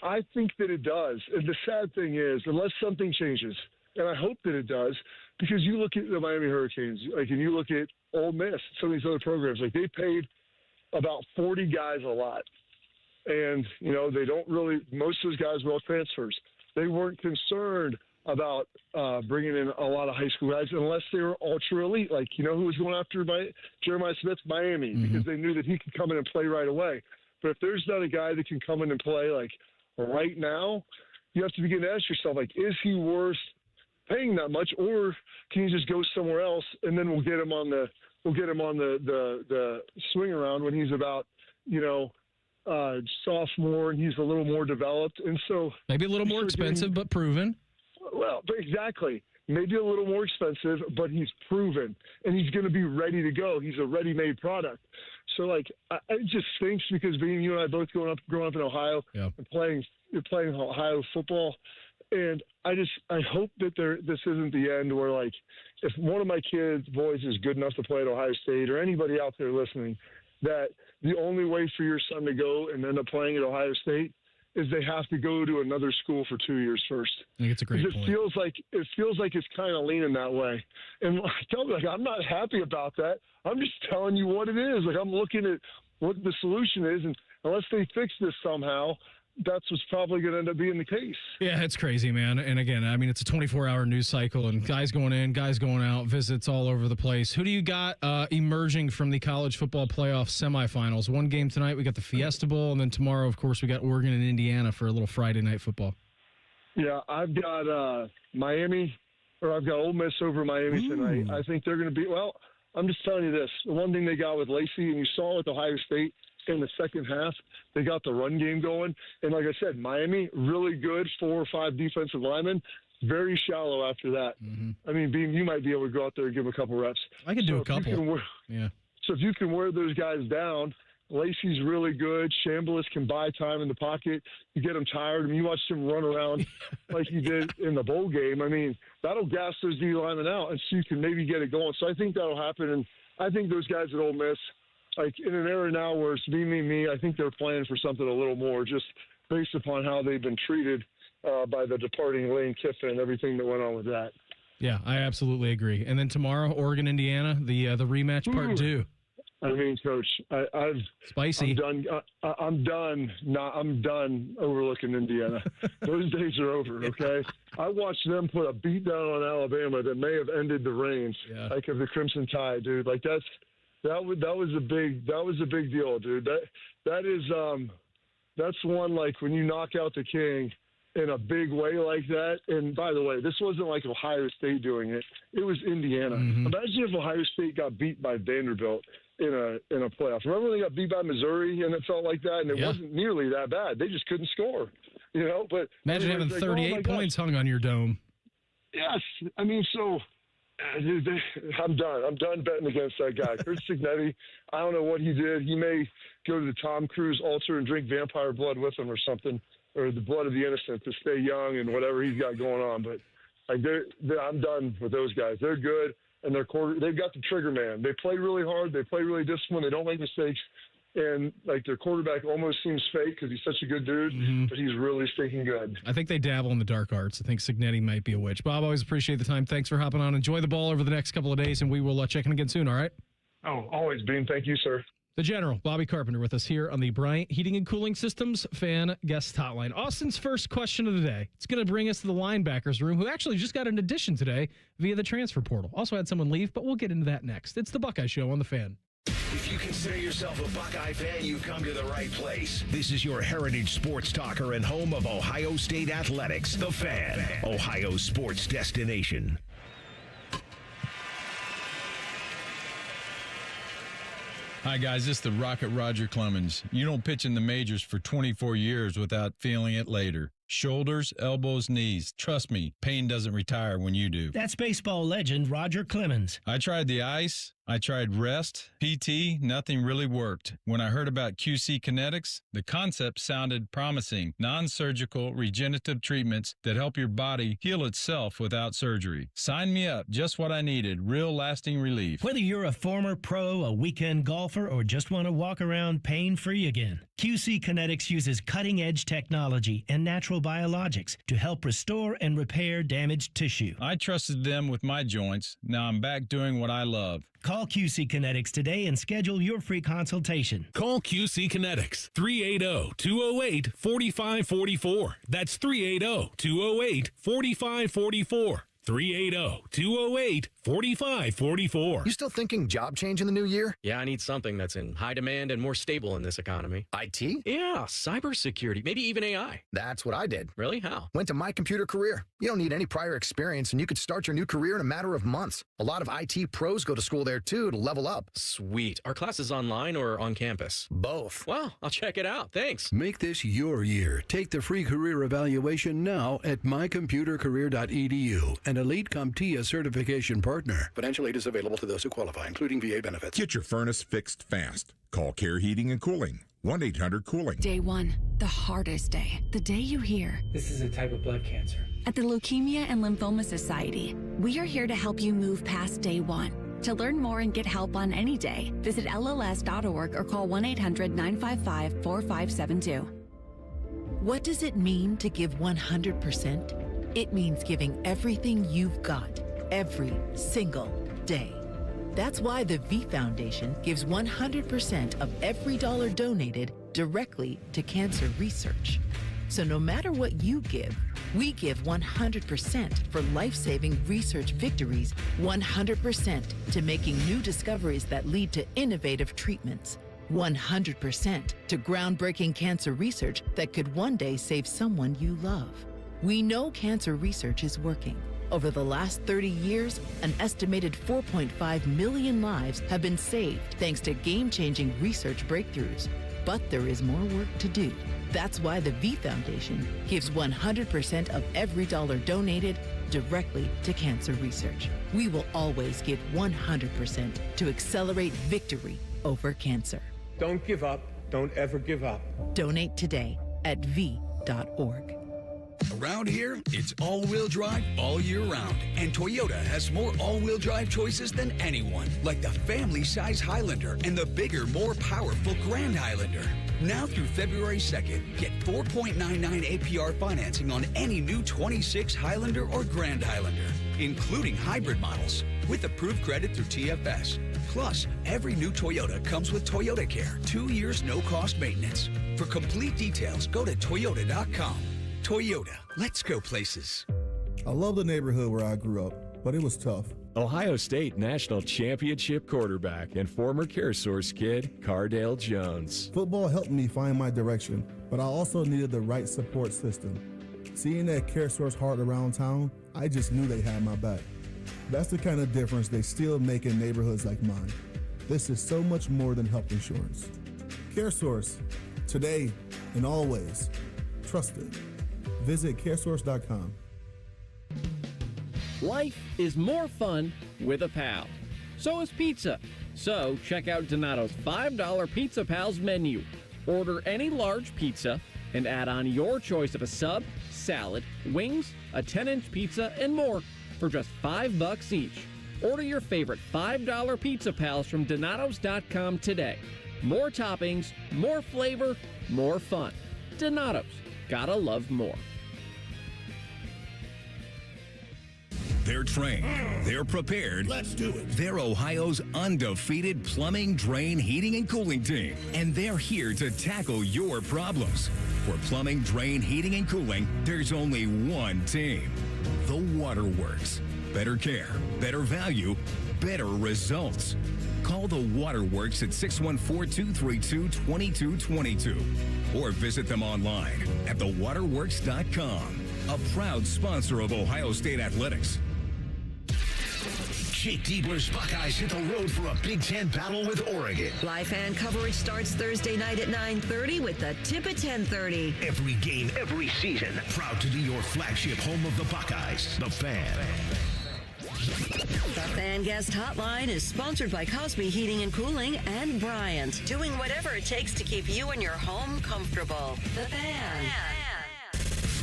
I think that it does. And the sad thing is, unless something changes, and I hope that it does, because you look at the Miami Hurricanes, like, and you look at Ole Miss, some of these other programs, like, they paid about 40 guys a lot. And, they don't really – most of those guys were all transfers. They weren't concerned about bringing in a lot of high school guys unless they were ultra elite. Like, who was going after Jeremiah Smith? Miami, because they knew that he could come in and play right away. But if there's not a guy that can come in and play, like, right now, you have to begin to ask yourself, like, is he worth paying that much, or can you just go somewhere else and then we'll get him on the swing around when he's about, sophomore and he's a little more developed. And so
maybe a little more expensive, but proven.
Well, exactly. Maybe a little more expensive, but he's proven and he's going to be ready to go. He's a ready-made product. So, like, it just stinks because being you and I both growing up in Ohio and playing Ohio football. And I hope that this isn't the end where, like, if one of my boys is good enough to play at Ohio State, or anybody out there listening, that the only way for your son to go and end up playing at Ohio State is they have to go to another school for 2 years first.
I think it's a great point.
It feels like it's kind of leaning that way. And I tell me, like, I'm not happy about that. I'm just telling you what it is. Like, I'm looking at what the solution is, and unless they fix this somehow, that's what's probably going to end up being the case.
Yeah, it's crazy, man. And again, I mean, it's a 24-hour news cycle, and guys going in, guys going out, visits all over the place. Who do you got emerging from the college football playoff semifinals? One game tonight, we got the Fiesta Bowl, and then tomorrow, of course, we got Oregon and Indiana for a little Friday night football.
Yeah, I've got I've got Ole Miss over Miami tonight. I think they're going to be, well, I'm just telling you this. The one thing they got with Lacey, and you saw with Ohio State, in the second half, they got the run game going. And like I said, Miami, really good 4 or 5 defensive linemen, very shallow after that. I mean, Beam, you might be able to go out there and give them a couple reps.
I can do a couple.
So if you can wear those guys down, Lacey's really good. Chambliss can buy time in the pocket. You get them tired. I mean, you watch him run around like he did in the bowl game. I mean, that'll gas those D linemen out, and so you can maybe get it going. So I think that'll happen. And I think those guys at Ole Miss, like, in an era now where it's me, I think they're playing for something a little more just based upon how they've been treated by the departing Lane Kiffin and everything that went on with that.
Yeah, I absolutely agree. And then tomorrow, Oregon, Indiana, the rematch part 2.
I mean, Coach,
spicy.
I'm done overlooking Indiana. Those days are over. Okay, I watched them put a beat down on Alabama that may have ended the reign, like of the Crimson Tide, dude. Like that was a big deal, dude. That's one, like, when you knock out the king in a big way like that. And by the way, this wasn't like Ohio State doing it. It was Indiana. Imagine if Ohio State got beat by Vanderbilt in a playoff. Remember when they got beat by Missouri and it felt like that, and it wasn't nearly that bad. They just couldn't score, But
imagine having 38 points hung on your dome.
Yes, I mean, so dude, I'm done. I'm done betting against that guy, Chris Signetti. I don't know what he did. He may go to the Tom Cruise altar and drink vampire blood with him or something, or the blood of the innocent to stay young and whatever he's got going on. But I'm done with those guys. They're good. And they've got the trigger man. They play really hard. They play really disciplined. They don't make mistakes. And, their quarterback almost seems fake because he's such a good dude, but he's really stinking good.
I think they dabble in the dark arts. I think Signetti might be a witch. Bob, always appreciate the time. Thanks for hopping on. Enjoy the ball over the next couple of days, and we will check in again soon, all right?
Oh, always, Bean. Thank you, sir.
The General, Bobby Carpenter, with us here on the Bryant Heating and Cooling Systems Fan Guest Hotline. Austin's first question of the day. It's going to bring us to the linebackers room, who actually just got an addition today via the transfer portal. Also had someone leave, but we'll get into that next. It's the Buckeye Show on the Fan.
If you consider yourself a Buckeye fan, you've come to the right place. This is your heritage sports talker and home of Ohio State athletics, the Fan, Ohio sports destination.
Hi, guys. This is the Rocket Roger Clemens. You don't pitch in the majors for 24 years without feeling it later. Shoulders, elbows, knees. Trust me, pain doesn't retire when you do.
That's baseball legend Roger Clemens.
I tried the ice. I tried rest, PT, nothing really worked. When I heard about QC Kinetics, the concept sounded promising. Non-surgical regenerative treatments that help your body heal itself without surgery. Sign me up, just what I needed, real lasting relief.
Whether you're a former pro, a weekend golfer, or just want to walk around pain-free again, QC Kinetics uses cutting-edge technology and natural biologics to help restore and repair damaged tissue.
I trusted them with my joints. Now I'm back doing what I love.
Call QC Kinetics today and schedule your free consultation.
Call QC Kinetics, 380-208-4544. That's 380-208-4544. 380-208-4544.
You still thinking job change in the new year?
Yeah, I need something that's in high demand and more stable in this economy.
IT?
Yeah, cybersecurity, maybe even AI.
That's what I did.
Really? How?
Went to My Computer Career. You don't need any prior experience, and you could start your new career in a matter of months. A lot of IT pros go to school there, too, to level up.
Sweet. Are classes online or on campus?
Both.
Well, I'll check it out. Thanks.
Make this your year. Take the free career evaluation now at mycomputercareer.edu. An Elite CompTIA certification partner.
Financial aid is available to those who qualify, including VA benefits.
Get your furnace fixed fast. Call Care Heating and Cooling. 1-800-COOLING.
Day one, the hardest day. The day you hear,
this is a type of blood cancer.
At the Leukemia and Lymphoma Society, we are here to help you move past day one. To learn more and get help on any day, visit LLS.org or call 1-800-955-4572.
What does it mean to give 100%? It means giving everything you've got, every single day. That's why the V Foundation gives 100% of every dollar donated directly to cancer research. So no matter what you give, we give 100% for life-saving research victories, 100% to making new discoveries that lead to innovative treatments, 100% to groundbreaking cancer research that could one day save someone you love. We know cancer research is working. Over the last 30 years, an estimated 4.5 million lives have been saved thanks to game-changing research breakthroughs. But there is more work to do. That's why the V Foundation gives 100% of every dollar donated directly to cancer research. We will always give 100% to accelerate victory over cancer.
Don't give up. Don't ever give up.
Donate today at v.org.
Around here, it's all-wheel drive all year round. And Toyota has more all-wheel drive choices than anyone, like the family-size Highlander and the bigger, more powerful Grand Highlander. Now through February 2nd, get 4.99 APR financing on any new 26 Highlander or Grand Highlander, including hybrid models, with approved credit through TFS. Plus, every new Toyota comes with Toyota Care, 2 years no-cost maintenance. For complete details, go to Toyota.com. Toyota, let's go places.
I love the neighborhood where I grew up, but it was tough.
Ohio State National Championship quarterback and former CareSource kid, Cardale Jones.
Football helped me find my direction, but I also needed the right support system. Seeing that CareSource heart around town, I just knew they had my back. That's the kind of difference they still make in neighborhoods like mine. This is so much more than health insurance. CareSource, today and always. Trusted. Visit caresource.com.
Life is more fun with a pal. So is pizza. So check out Donato's $5 Pizza Pals menu. Order any large pizza and add on your choice of a sub, salad, wings, a 10-inch pizza, and more for just $5 each. Order your favorite $5 Pizza Pals from Donatos.com today. More toppings, more flavor, more fun. Donatos. Gotta love more.
They're trained. They're prepared.
Let's do it.
They're Ohio's undefeated plumbing, drain, heating, and cooling team. And they're here to tackle your problems. For plumbing, drain, heating, and cooling, there's only one team. The Waterworks. Better care, better value, better results. Call the Waterworks at 614-232-2222 or visit them online at thewaterworks.com. A proud sponsor of Ohio State Athletics.
Jake Diebler's Buckeyes hit the road for a Big Ten battle with Oregon.
Live fan coverage starts Thursday night at 9:30 with the tip at 10:30.
Every game, every season. Proud to be your flagship home of the Buckeyes, The Fan.
The Fan Guest Hotline is sponsored by Cosby Heating and Cooling and Bryant, doing whatever it takes to keep you and your home comfortable. The Fan.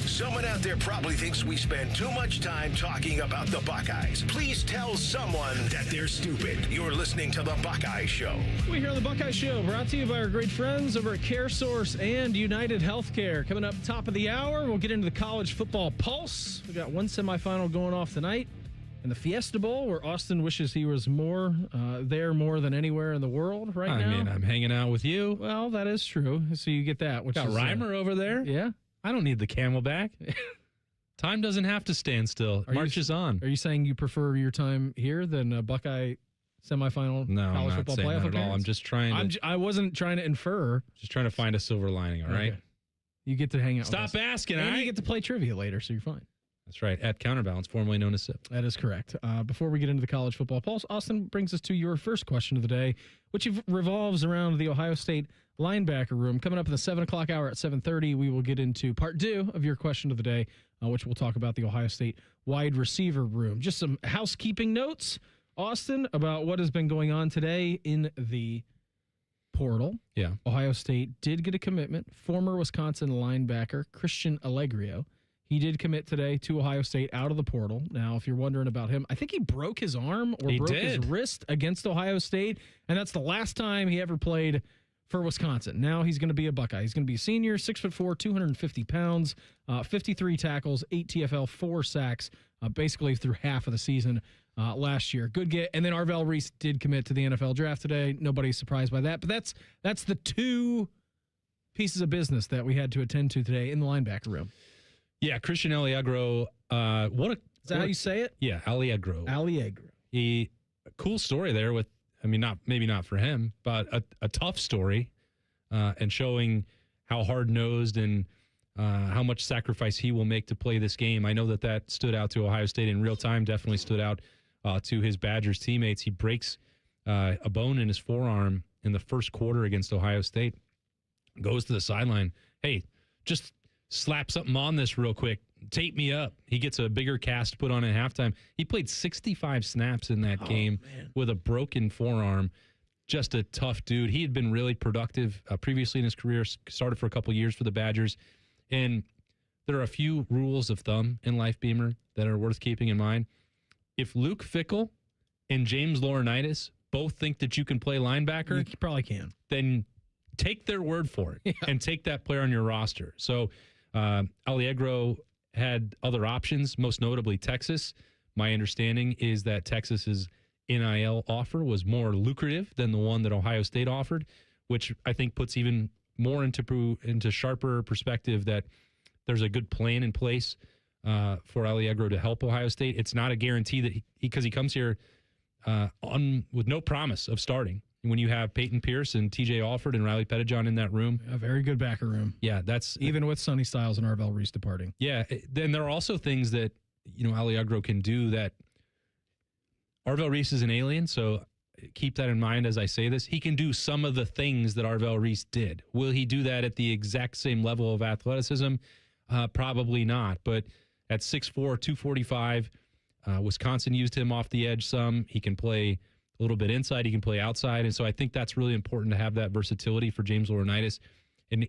Someone out there probably thinks we spend too much time talking about the Buckeyes. Please tell someone that they're stupid. You're listening to The Buckeye Show.
We here on The Buckeye Show, brought to you by our great friends over at CareSource and United Healthcare. Coming up top of the hour, we'll get into the college football pulse. We got one semifinal going off tonight in the Fiesta Bowl, where Austin wishes he was there more than anywhere in the world now.
I mean, I'm hanging out with you.
Well, that is true. So you get that. Which
got
is,
Reimer over there.
Yeah.
I don't need the Camelback. Time doesn't have to stand still. Marches on.
Are you saying you prefer your time here than a Buckeye semifinal college football playoff
at all. I'm just trying to.
I wasn't trying to infer.
Just trying to find a silver lining. All right.
You get to hang out.
Stop
with us.
asking.
And you get to play trivia later, so you're fine.
That's right. At Counterbalance, formerly known as SIP.
That is correct. Before we get into the college football pulse, Austin brings us to your first question of the day, which revolves around the Ohio State linebacker room. Coming up in the 7 o'clock hour at 7:30, we will get into part 2 of your question of the day, which we'll talk about the Ohio State wide receiver room. Just some housekeeping notes, Austin, about what has been going on today in the portal.
Yeah.
Ohio State did get a commitment. Former Wisconsin linebacker Christian Allegrio. He did commit today to Ohio State out of the portal. Now, if you're wondering about him, I think he broke his arm or broke his wrist against Ohio State, and that's the last time he ever played for Wisconsin. Now he's going to be a Buckeye. He's going to be a senior, 6'4", 250 pounds, 53 tackles, 8 TFL, 4 sacks, basically through half of the season last year. Good get. And then Arvell Reese did commit to the NFL draft today. Nobody's surprised by that. But that's the 2 pieces of business that we had to attend to today in the linebacker room.
Yeah, Christian Allegro.
Is that how you say it?
Yeah, Allegro. A cool story there with, I mean, maybe not for him, but a tough story and showing how hard-nosed and how much sacrifice he will make to play this game. I know that stood out to Ohio State in real time, definitely stood out to his Badgers teammates. He breaks a bone in his forearm in the first quarter against Ohio State, goes to the sideline. Hey, just slap something on this real quick. Tape me up. He gets a bigger cast put on at halftime. He played 65 snaps in that game with a broken forearm. Just a tough dude. He had been really productive previously in his career, started for a couple years for the Badgers. And there are a few rules of thumb in life, Beamer, that are worth keeping in mind. If Luke Fickell and James Laurinaitis both think that you can play linebacker,
you probably can.
Then take their word for it and take that player on your roster. So Allegro had other options, most notably Texas. My understanding is that Texas's NIL offer was more lucrative than the one that Ohio State offered, which I think puts even more into sharper perspective that there's a good plan in place for Allegro to help Ohio State. It's not a guarantee that because he comes here with no promise of starting. When you have Peyton Pierce and TJ Alford and Riley Pettijohn in that room.
A very good backer room.
Yeah, that's...
Even with Sonny Styles and Arvell Reese departing.
Yeah, then there are also things that, Allegro can do that... Arvell Reese is an alien, so keep that in mind as I say this. He can do some of the things that Arvell Reese did. Will he do that at the exact same level of athleticism? Probably not. But at 6'4", 245, Wisconsin used him off the edge some. He can play a little bit inside. He can play outside. And so I think that's really important to have that versatility for James Laurinaitis. And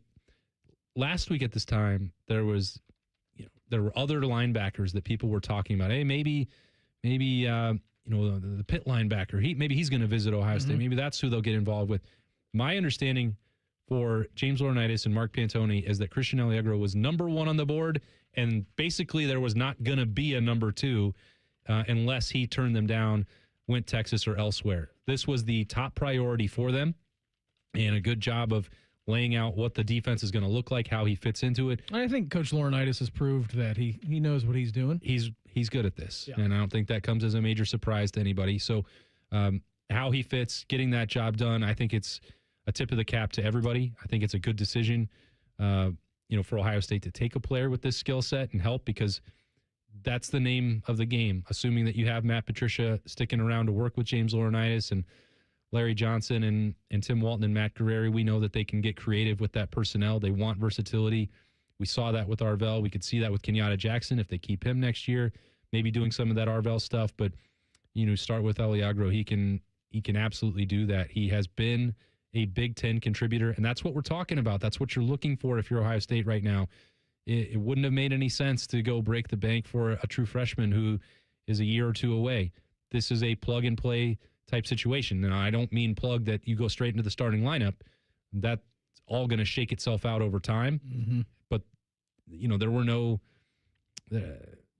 last week at this time, there were other linebackers that people were talking about. Hey, maybe the Pitt linebacker, maybe he's going to visit Ohio State. Maybe that's who they'll get involved with. My understanding for James Laurinaitis and Mark Pantoni is that Christian Allegro was number 1 on the board, and basically there was not going to be a number 2 unless he turned them down, went Texas or elsewhere. This was the top priority for them, and a good job of laying out what the defense is going to look like, how he fits into it.
I think Coach Laurinaitis has proved that he knows what he's doing.
He's good at this, and I don't think that comes as a major surprise to anybody. So how he fits, getting that job done, I think it's a tip of the cap to everybody. I think it's a good decision, for Ohio State to take a player with this skill set and help, because that's the name of the game, assuming that you have Matt Patricia sticking around to work with James Laurinaitis and Larry Johnson and Tim Walton and Matt Guerreri. We know that they can get creative with that personnel. They want versatility. We saw that with Arvell. We could see that with Kenyatta Jackson if they keep him next year, maybe doing some of that Arvell stuff. But, start with Allegro. He can absolutely do that. He has been a Big Ten contributor, and that's what we're talking about. That's what you're looking for if you're Ohio State right now. It wouldn't have made any sense to go break the bank for a true freshman who is a year or two away. This is a plug-and-play type situation. Now, I don't mean plug that you go straight into the starting lineup. That's all going to shake itself out over time.
Mm-hmm.
But, there were no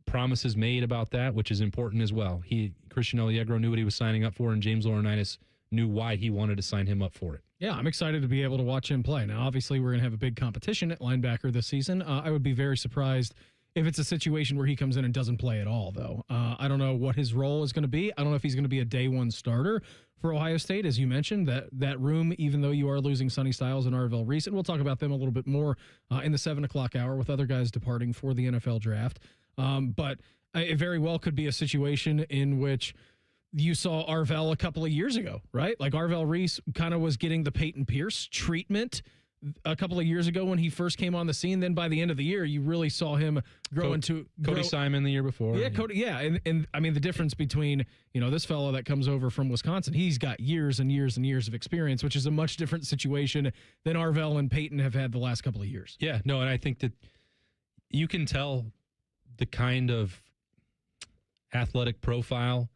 promises made about that, which is important as well. Christian Allegro knew what he was signing up for, and James Laurinaitis knew why he wanted to sign him up for it.
Yeah, I'm excited to be able to watch him play. Now, obviously, we're going to have a big competition at linebacker this season. I would be very surprised if it's a situation where he comes in and doesn't play at all, though. I don't know what his role is going to be. I don't know if he's going to be a day one starter for Ohio State. As you mentioned, that room, even though you are losing Sonny Styles and Arvell Reese, and we'll talk about them a little bit more in the 7 o'clock hour with other guys departing for the NFL draft. But it very well could be a situation in which you saw Arvell a couple of years ago, right? Like Arvell Reese kind of was getting the Peyton Pierce treatment a couple of years ago when he first came on the scene. Then by the end of the year, you really saw him grow into
Cody Simon the year before.
Yeah, Cody. Yeah, and I mean the difference between this fellow that comes over from Wisconsin, he's got years and years and years of experience, which is a much different situation than Arvell and Peyton have had the last couple of years.
Yeah, no, and I think that you can tell the kind of athletic profile,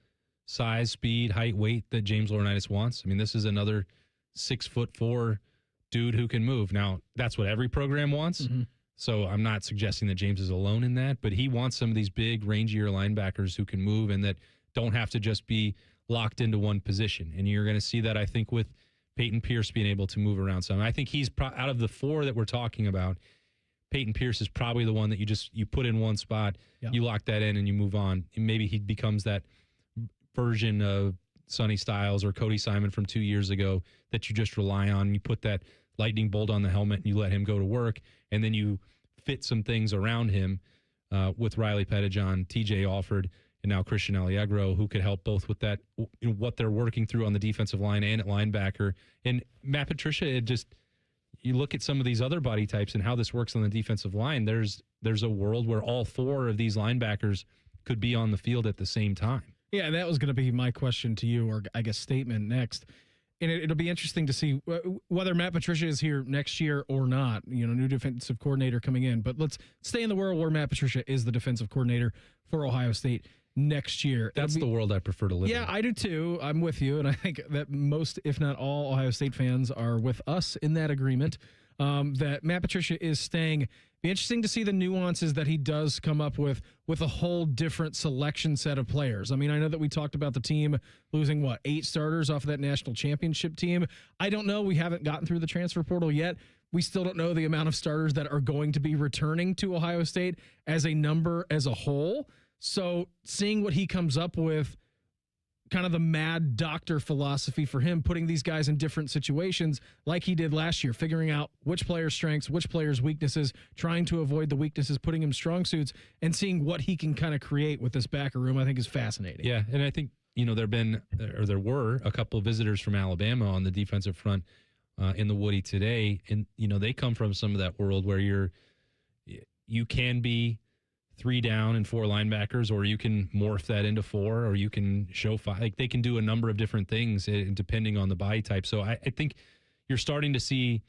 size, speed, height, weight that James Laurinaitis wants. I mean, this is another 6'4" dude who can move. Now, that's what every program wants.
Mm-hmm.
So I'm not suggesting that James is alone in that, but he wants some of these big, rangier linebackers who can move and that don't have to just be locked into one position. And you're going to see that, I think, with Peyton Pierce being able to move around some. I think he's out of the 4 that we're talking about, Peyton Pierce is probably the one that you put in one spot, you lock that in, and you move on. And maybe he becomes that version of Sonny Styles or Cody Simon from 2 years ago that you just rely on. You put that lightning bolt on the helmet and you let him go to work, and then you fit some things around him with Riley Pettijohn, TJ Alford, and now Christian Allegro, who could help both with that, what they're working through on the defensive line and at linebacker. And Matt Patricia, you look at some of these other body types and how this works on the defensive line, there's a world where all 4 of these linebackers could be on the field at the same time.
Yeah, that was going to be my question to you, or I guess statement next. And it'll be interesting to see whether Matt Patricia is here next year or not. New defensive coordinator coming in. But let's stay in the world where Matt Patricia is the defensive coordinator for Ohio State next year.
That's the world I prefer to live in.
Yeah, I do too. I'm with you. And I think that most, if not all, Ohio State fans are with us in that agreement that Matt Patricia is staying. Be interesting to see the nuances that he does come up with a whole different selection set of players. I mean, I know that we talked about the team losing, 8 starters off of that national championship team. I don't know. We haven't gotten through the transfer portal yet. We still don't know the amount of starters that are going to be returning to Ohio State as a number as a whole. So seeing what he comes up with, kind of the mad doctor philosophy for him, putting these guys in different situations like he did last year, figuring out which players' strengths, which players' weaknesses, trying to avoid the weaknesses, putting him strong suits, and seeing what he can kind of create with this backer room, I think is fascinating.
Yeah, and I think there were a couple of visitors from Alabama on the defensive front in the Woody today, and they come from some of that world where you can be 3 down and 4 linebackers, or you can morph that into 4, or you can show 5. Like, they can do a number of different things depending on the body type. So I think you're starting to see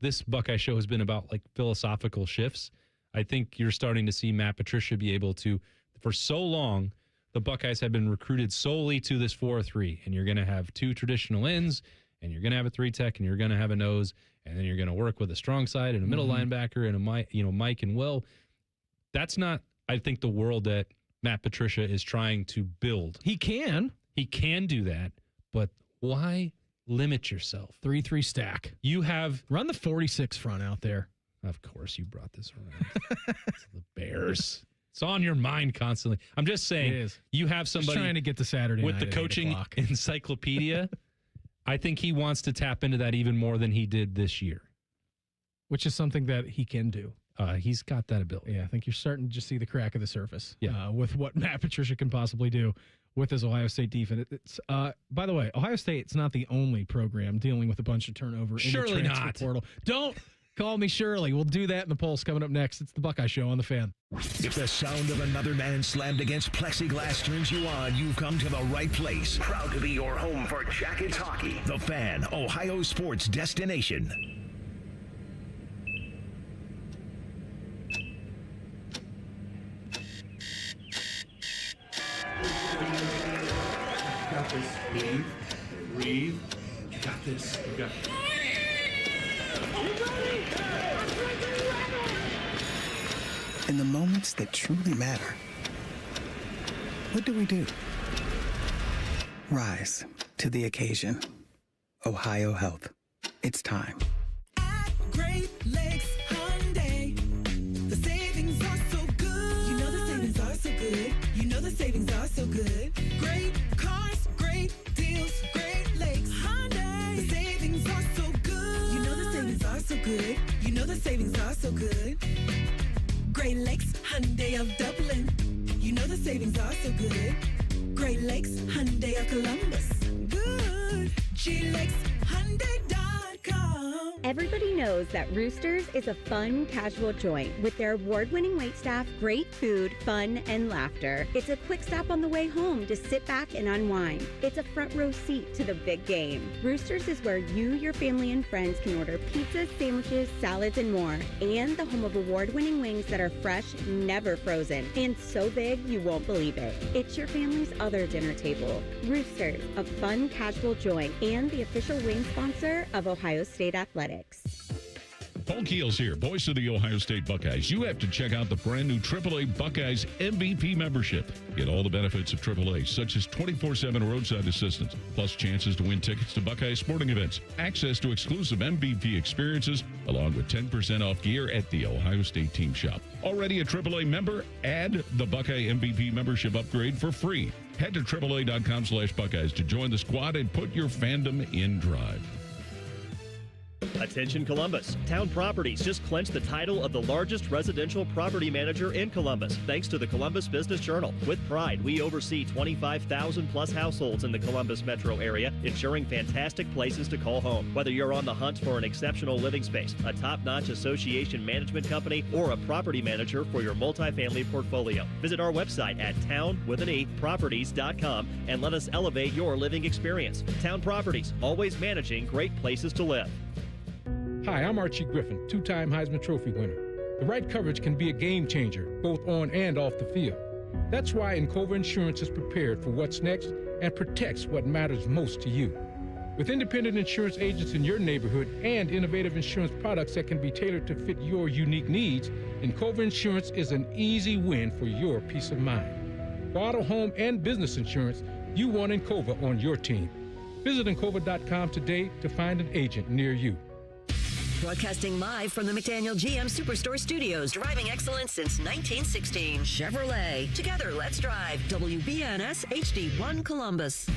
this Buckeye Show has been about like philosophical shifts. I think you're starting to see Matt Patricia be able to, for so long, the Buckeyes have been recruited solely to this 4-3, and you're going to have 2 traditional ends, and you're going to have a 3-tech, and you're going to have a nose, and then you're going to work with a strong side and a middle linebacker and Mike and Will. That's not, I think, the world that Matt Patricia is trying to build.
He can
do that, but why limit yourself?
3-3 stack.
You have
run the 46 front out there.
Of course, you brought this around. It's the Bears. It's on your mind constantly. I'm just saying,
it is.
You have somebody
just trying to get to Saturday
with
night
the
at
coaching
8 o'clock.
encyclopedia. I think he wants to tap into that even more than he did this year,
which is something that he can do.
He's got that ability.
Yeah, I think you're starting to just see the crack of the surface.
Yeah.
With what Matt Patricia can possibly do with his Ohio State defense. It's by the way, Ohio State's not the only program dealing with a bunch of turnover
Surely
in the transfer portal. Don't call me Shirley. We'll do that in the Pulse coming up next. It's the Buckeye Show on the Fan.
If the sound of another man slammed against plexiglass turns you on, you've come to the right place. Proud to be your home for Jackets hockey. The Fan, Ohio sports destination.
Got this. Breathe. You got this. You got this.
In the moments that truly matter, what do? Rise to the occasion. Ohio Health. It's time.
At Great Lakes Hyundai, the savings are so good. You know the savings are so good. You know the savings are so good. Great cars, great deals, Great Lakes Hyundai. The savings are so good. You know the savings are so good. You know the savings are so good. Great Lakes Hyundai of Dublin. You know the savings are so good. Great Lakes Hyundai of Columbus. Good. GLakesHyundai.com.
Everybody knows that Roosters is a fun, casual joint with their award-winning waitstaff, great food, fun, and laughter. It's a quick stop on the way home to sit back and unwind. It's a front row seat to the big game. Roosters is where you, your family, and friends can order pizzas, sandwiches, salads, and more. And the home of award-winning wings that are fresh, never frozen, and so big you won't believe it. It's your family's other dinner table. Roosters, a fun, casual joint, and the official wing sponsor of Ohio State Athletics.
Paul Keels here, voice of the Ohio State Buckeyes. You have to check out the brand new AAA Buckeyes MVP membership. Get all the benefits of AAA, such as 24/7 roadside assistance, plus chances to win tickets to Buckeye sporting events, access to exclusive MVP experiences, along with 10% off gear at the Ohio State team shop. Already a AAA member? Add the Buckeye MVP membership upgrade for free. Head to AAA.com/Buckeyes to join the squad and put your fandom in drive.
Attention Columbus. Town Properties just clinched the title of the largest residential property manager in Columbus, thanks to the Columbus Business Journal. With pride, we oversee 25,000 plus households in the Columbus metro area, ensuring fantastic places to call home. Whether you're on the hunt for an exceptional living space, a top-notch association management company, or a property manager for your multifamily portfolio, visit our website at town.properties.com and let us elevate your living experience. Town Properties, always managing great places to live.
Hi, I'm Archie Griffin, two-time Heisman Trophy winner. The right coverage can be a game changer, both on and off the field. That's why Encova Insurance is prepared for what's next and protects what matters most to you. With independent insurance agents in your neighborhood and innovative insurance products that can be tailored to fit your unique needs, Encova Insurance is an easy win for your peace of mind. For auto, home, and business insurance, you want Encova on your team. Visit Encova.com today to find an agent near you.
Broadcasting live from the McDaniel GM Superstore Studios. Driving excellence since 1916. Chevrolet. Together, let's drive. WBNS HD1 Columbus.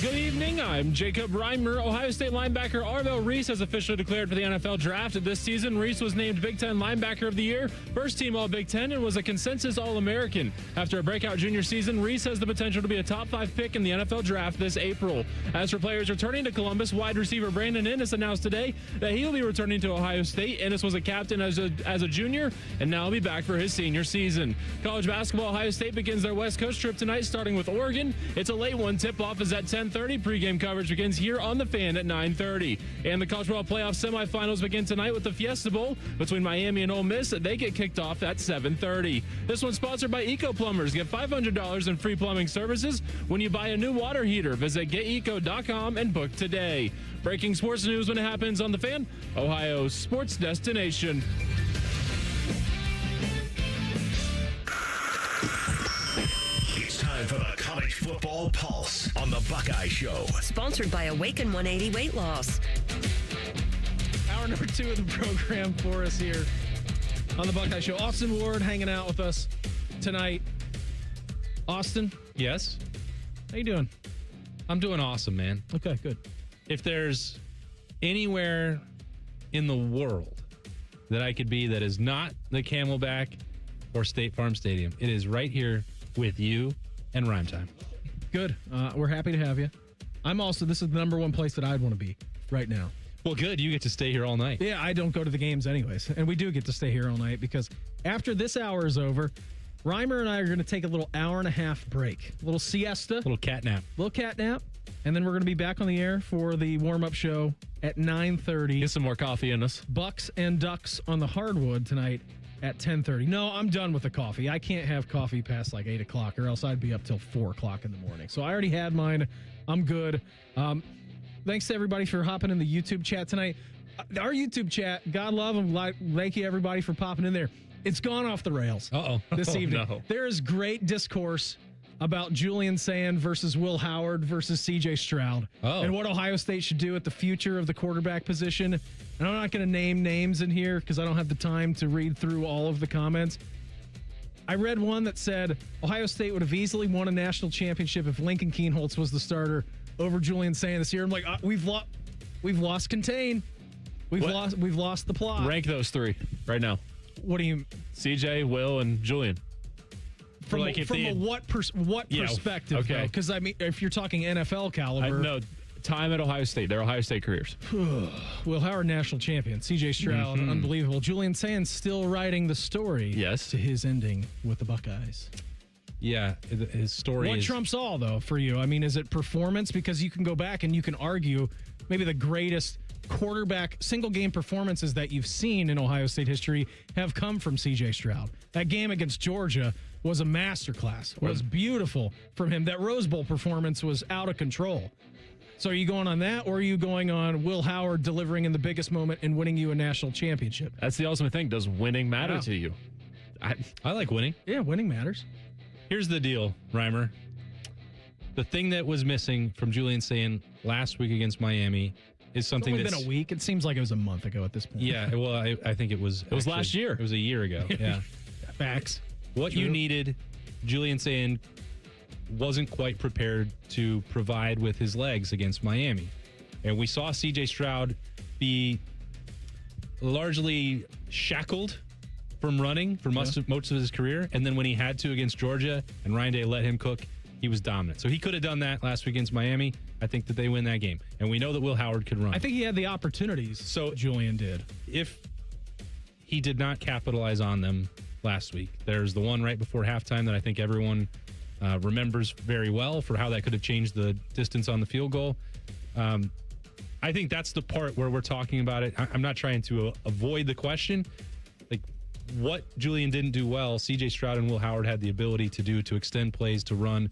Good evening. I'm Jacob Reimer. Ohio State linebacker Arvell Reese has officially declared for the NFL draft. This season, Reese was named Big Ten Linebacker of the Year, first team All-Big Ten, and was a consensus All-American. After a breakout junior season, Reese has the potential to be a top 5 pick in the NFL draft this April. As for players returning to Columbus, wide receiver Brandon Ennis announced today that he will be returning to Ohio State. Ennis was a captain as a junior, and now will be back for his senior season. College basketball, Ohio State begins their West Coast trip tonight, starting with Oregon. It's a late one. Tip-off is at 10:30. Pre-game coverage begins here on The Fan at 9:30. And the College Football Playoff semifinals begin tonight with the Fiesta Bowl between Miami and Ole Miss. They get kicked off at 7:30. This one's sponsored by Eco Plumbers. Get $500 in free plumbing services when you buy a new water heater. Visit geteco.com and book today. Breaking sports news when it happens on The Fan, Ohio's sports destination.
Time for the College Football Pulse on the Buckeye Show.
Sponsored by Awaken 180 Weight Loss.
Hour number 2 of the program for us here on the Buckeye Show. Austin Ward hanging out with us tonight. Austin?
Yes?
How you doing?
I'm doing awesome, man.
Okay, good.
If there's anywhere in the world that I could be that is not the Camelback or State Farm Stadium, it is right here with you and Rhyme Time.
Good. We're happy to have you. This is the number one place that I'd want to be right now.
Well, good. You get to stay here all night.
Yeah, I don't go to the games anyways. And we do get to stay here all night because after this hour is over, Reimer and I are going to take a little hour and a half break. A little siesta.
Little cat nap.
And then we're going to be back on the air for the warm-up show at 9:30.
Get some more coffee in us.
Bucks and Ducks on the hardwood tonight at 10:30. No, I'm done with the coffee. I can't have coffee past like 8 o'clock or else I'd be up till 4 o'clock in the morning. So I already had mine. I'm good. Thanks to everybody for hopping in the YouTube chat tonight. Our YouTube chat, God love them. Thank you, everybody, for popping in there. It's gone off the rails this evening.
No.
There is great discourse about Julian Sayin versus Will Howard versus CJ Stroud and what Ohio State should do at the future of the quarterback position. And I'm not going to name names in here because I don't have the time to read through all of the comments. I read one that said Ohio State would have easily won a national championship if Lincoln Kienholz was the starter over Julian Sayin this year. I'm like, we've lost contain. We've lost the plot.
Rank those 3 right now.
What do you?
CJ, Will, and Julian.
What perspective?
Okay.
Because I mean, if you're talking NFL caliber,
no time at Ohio State. Their Ohio State careers.
Will Howard, national champion. CJ Stroud, unbelievable. Julian Sayin still writing the story.
Yes.
To his ending with the Buckeyes.
Yeah, his story.
What trumps all, though, for you? I mean, is it performance? Because you can go back and you can argue maybe the greatest quarterback single game performances that you've seen in Ohio State history have come from CJ Stroud. That game against Georgia was a masterclass. It was beautiful from him. That Rose Bowl performance was out of control. So are you going on that, or are you going on Will Howard delivering in the biggest moment and winning you a national championship?
That's the ultimate thing. Does winning matter to you? I like winning.
Yeah, winning matters.
Here's the deal, Reimer. The thing that was missing from Julian Sayin last week against Miami is something that's
been a week. It seems like it was a month ago at this point.
Yeah, well, I think it was. It was last year. It was a year ago. Yeah.
Facts.
What you needed, Julian Sayin wasn't quite prepared to provide with his legs against Miami. And we saw CJ Stroud be largely shackled from running for most of his career. And then when he had to against Georgia and Ryan Day let him cook, he was dominant. So he could have done that last week against Miami. I think that they win that game. And we know that Will Howard could run.
I think he had the opportunities. So Julian did.
If he did not capitalize on them last week, there's the one right before halftime that I think everyone remembers very well for how that could have changed the distance on the field goal. I think that's the part where we're talking about it. I'm not trying to avoid the question. Like, what Julian didn't do well, CJ Stroud and Will Howard had the ability to do, to extend plays, to run,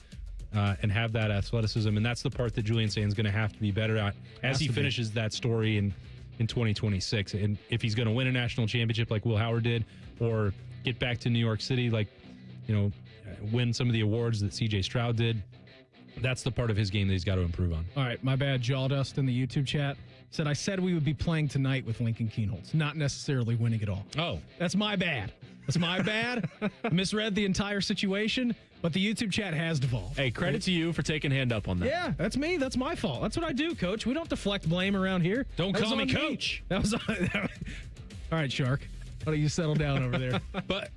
and have that athleticism. And that's the part that Julian Sayin's going to have to be better at as he finishes that story in 2026. And if he's going to win a national championship like Will Howard did, or get back to New York City like, win some of the awards that CJ Stroud did, that's the part of his game that he's got to improve on.
All right, my bad. Jawdust in the YouTube chat said, I said we would be playing tonight with Lincoln Kienholz, not necessarily winning it all.
Oh.
That's my bad. That's my bad. I misread the entire situation. But the YouTube chat has devolved.
Hey, credit to you for taking hand up on that.
Yeah, that's me. That's my fault. That's what I do, Coach. We don't deflect blame around here.
Don't
That was
call me
on
Coach.
That was on. All right, Shark. Why don't you settle down over there?
But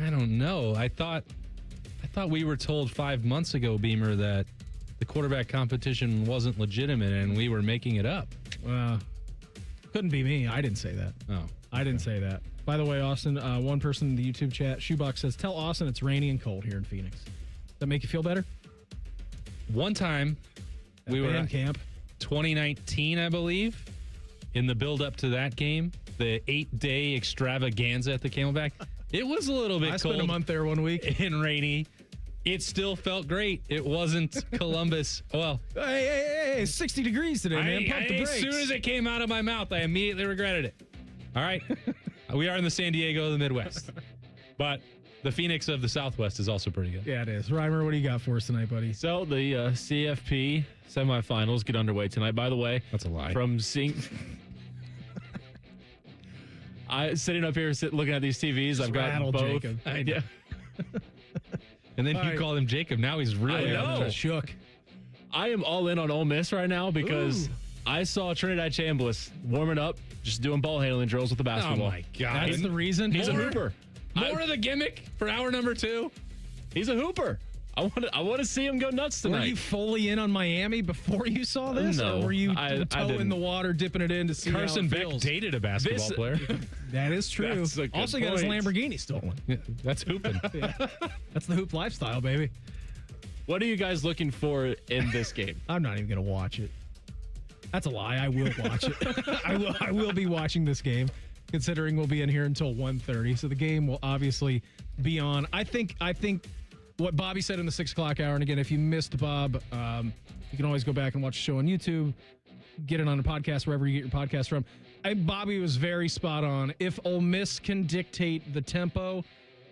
I don't know. I thought we were told 5 months ago, Beamer, that the quarterback competition wasn't legitimate and we were making it up.
Couldn't be me. I didn't say that.
Oh,
I didn't say that. By the way, Austin, one person in the YouTube chat, Shoebox, says, tell Austin it's rainy and cold here in Phoenix. Does that make you feel better?
One time, we were
at camp.
2019, I believe, in the build-up to that game, the 8-day extravaganza at the Camelback. It was a little bit
I
cold.
spent a month there one week.
And rainy. It still felt great. It wasn't Columbus. Well,
hey, 60 degrees today, man. Pump the brakes.
As soon as it came out of my mouth, I immediately regretted it. All right. We are in the San Diego of the Midwest. But the Phoenix of the Southwest is also pretty good.
Yeah, it is. Reimer, what do you got for us tonight, buddy?
So the CFP Semifinals get underway tonight. By the way,
that's a lie.
From seeing... sitting up here looking at these TVs, I've got both.
Jacob.
Yeah.
And then you call him Jacob. Now he's really
shook.
I am all in on Ole Miss right now because I saw Trinidad Chambliss warming up, just doing ball handling drills with the basketball.
Oh, my God.
That's the reason?
He's a hooper.
More of the gimmick for hour number 2.
He's a hooper. I want to see him go nuts tonight.
Were you fully in on Miami before you saw this?
No,
Or were you
I
toe in
didn't.
the water, dipping it in to see
Carson
how it
Beck
feels?
dated a basketball player.
That is true.
That's a good
Also got his
point.
Lamborghini stolen.
Yeah, that's hooping.
Yeah. That's the hoop lifestyle, baby.
What are you guys looking for in this game?
I'm not even going to watch it. That's a lie. I will watch it. I will be watching this game, considering we'll be in here until 1:30. So the game will obviously be on. I think what Bobby said in the 6 o'clock hour, and again, if you missed Bob, you can always go back and watch the show on YouTube, get it on a podcast, wherever you get your podcast from. Bobby was very spot on. If Ole Miss can dictate the tempo,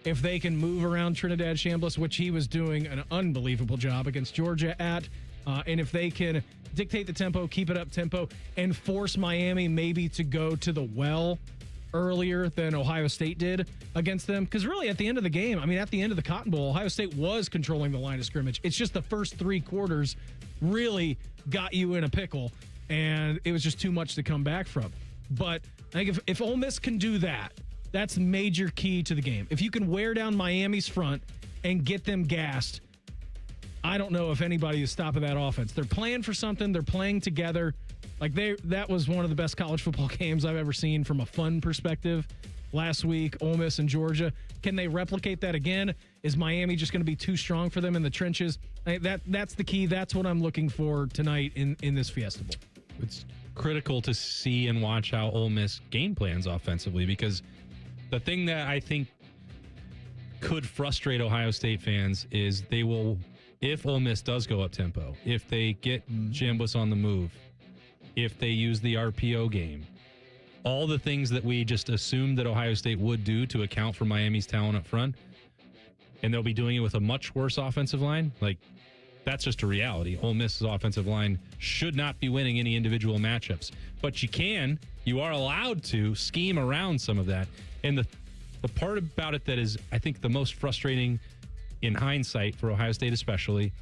if they can move around Trinidad Chambliss, which he was doing an unbelievable job against Georgia at, and if they can dictate the tempo, keep it up tempo, and force Miami maybe to go to the well earlier than Ohio State did against them. Because really, at the end of the game, at the end of the Cotton Bowl, Ohio State was controlling the line of scrimmage. It's just the first 3 quarters really got you in a pickle, and it was just too much to come back from. But I think if Ole Miss can do that, that's major key to the game. If you can wear down Miami's front and get them gassed, I don't know if anybody is stopping that offense. They're playing for something. They're playing together. That was one of the best college football games I've ever seen from a fun perspective last week, Ole Miss and Georgia. Can they replicate that again? Is Miami just going to be too strong for them in the trenches? That's the key. That's what I'm looking for tonight in this Fiesta Bowl.
It's critical to see and watch how Ole Miss game plans offensively, because the thing that I think could frustrate Ohio State fans is they will, if Ole Miss does go up tempo, if they get Chambliss on the move, if they use the RPO game, all the things that we just assumed that Ohio State would do to account for Miami's talent up front, and they'll be doing it with a much worse offensive line. That's just a reality. Ole Miss's offensive line should not be winning any individual matchups, but you are allowed to scheme around some of that. And the part about it that is, I think, the most frustrating in hindsight for Ohio State especially,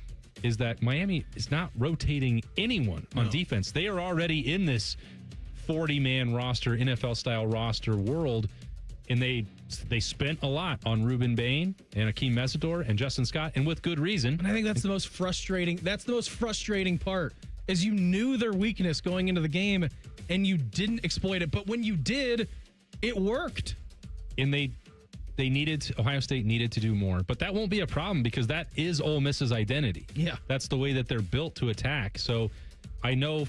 is that Miami is not rotating anyone on defense. They are already in this 40-man roster, NFL-style roster world, and they spent a lot on Ruben Bain and Akeem Mesidor and Justin Scott, and with good reason.
And I think that's the most frustrating. That's the most frustrating part, is you knew their weakness going into the game, and you didn't exploit it. But when you did, it worked.
And Ohio State needed to do more, but that won't be a problem because that is Ole Miss's identity.
Yeah.
That's the way that they're built to attack. So I know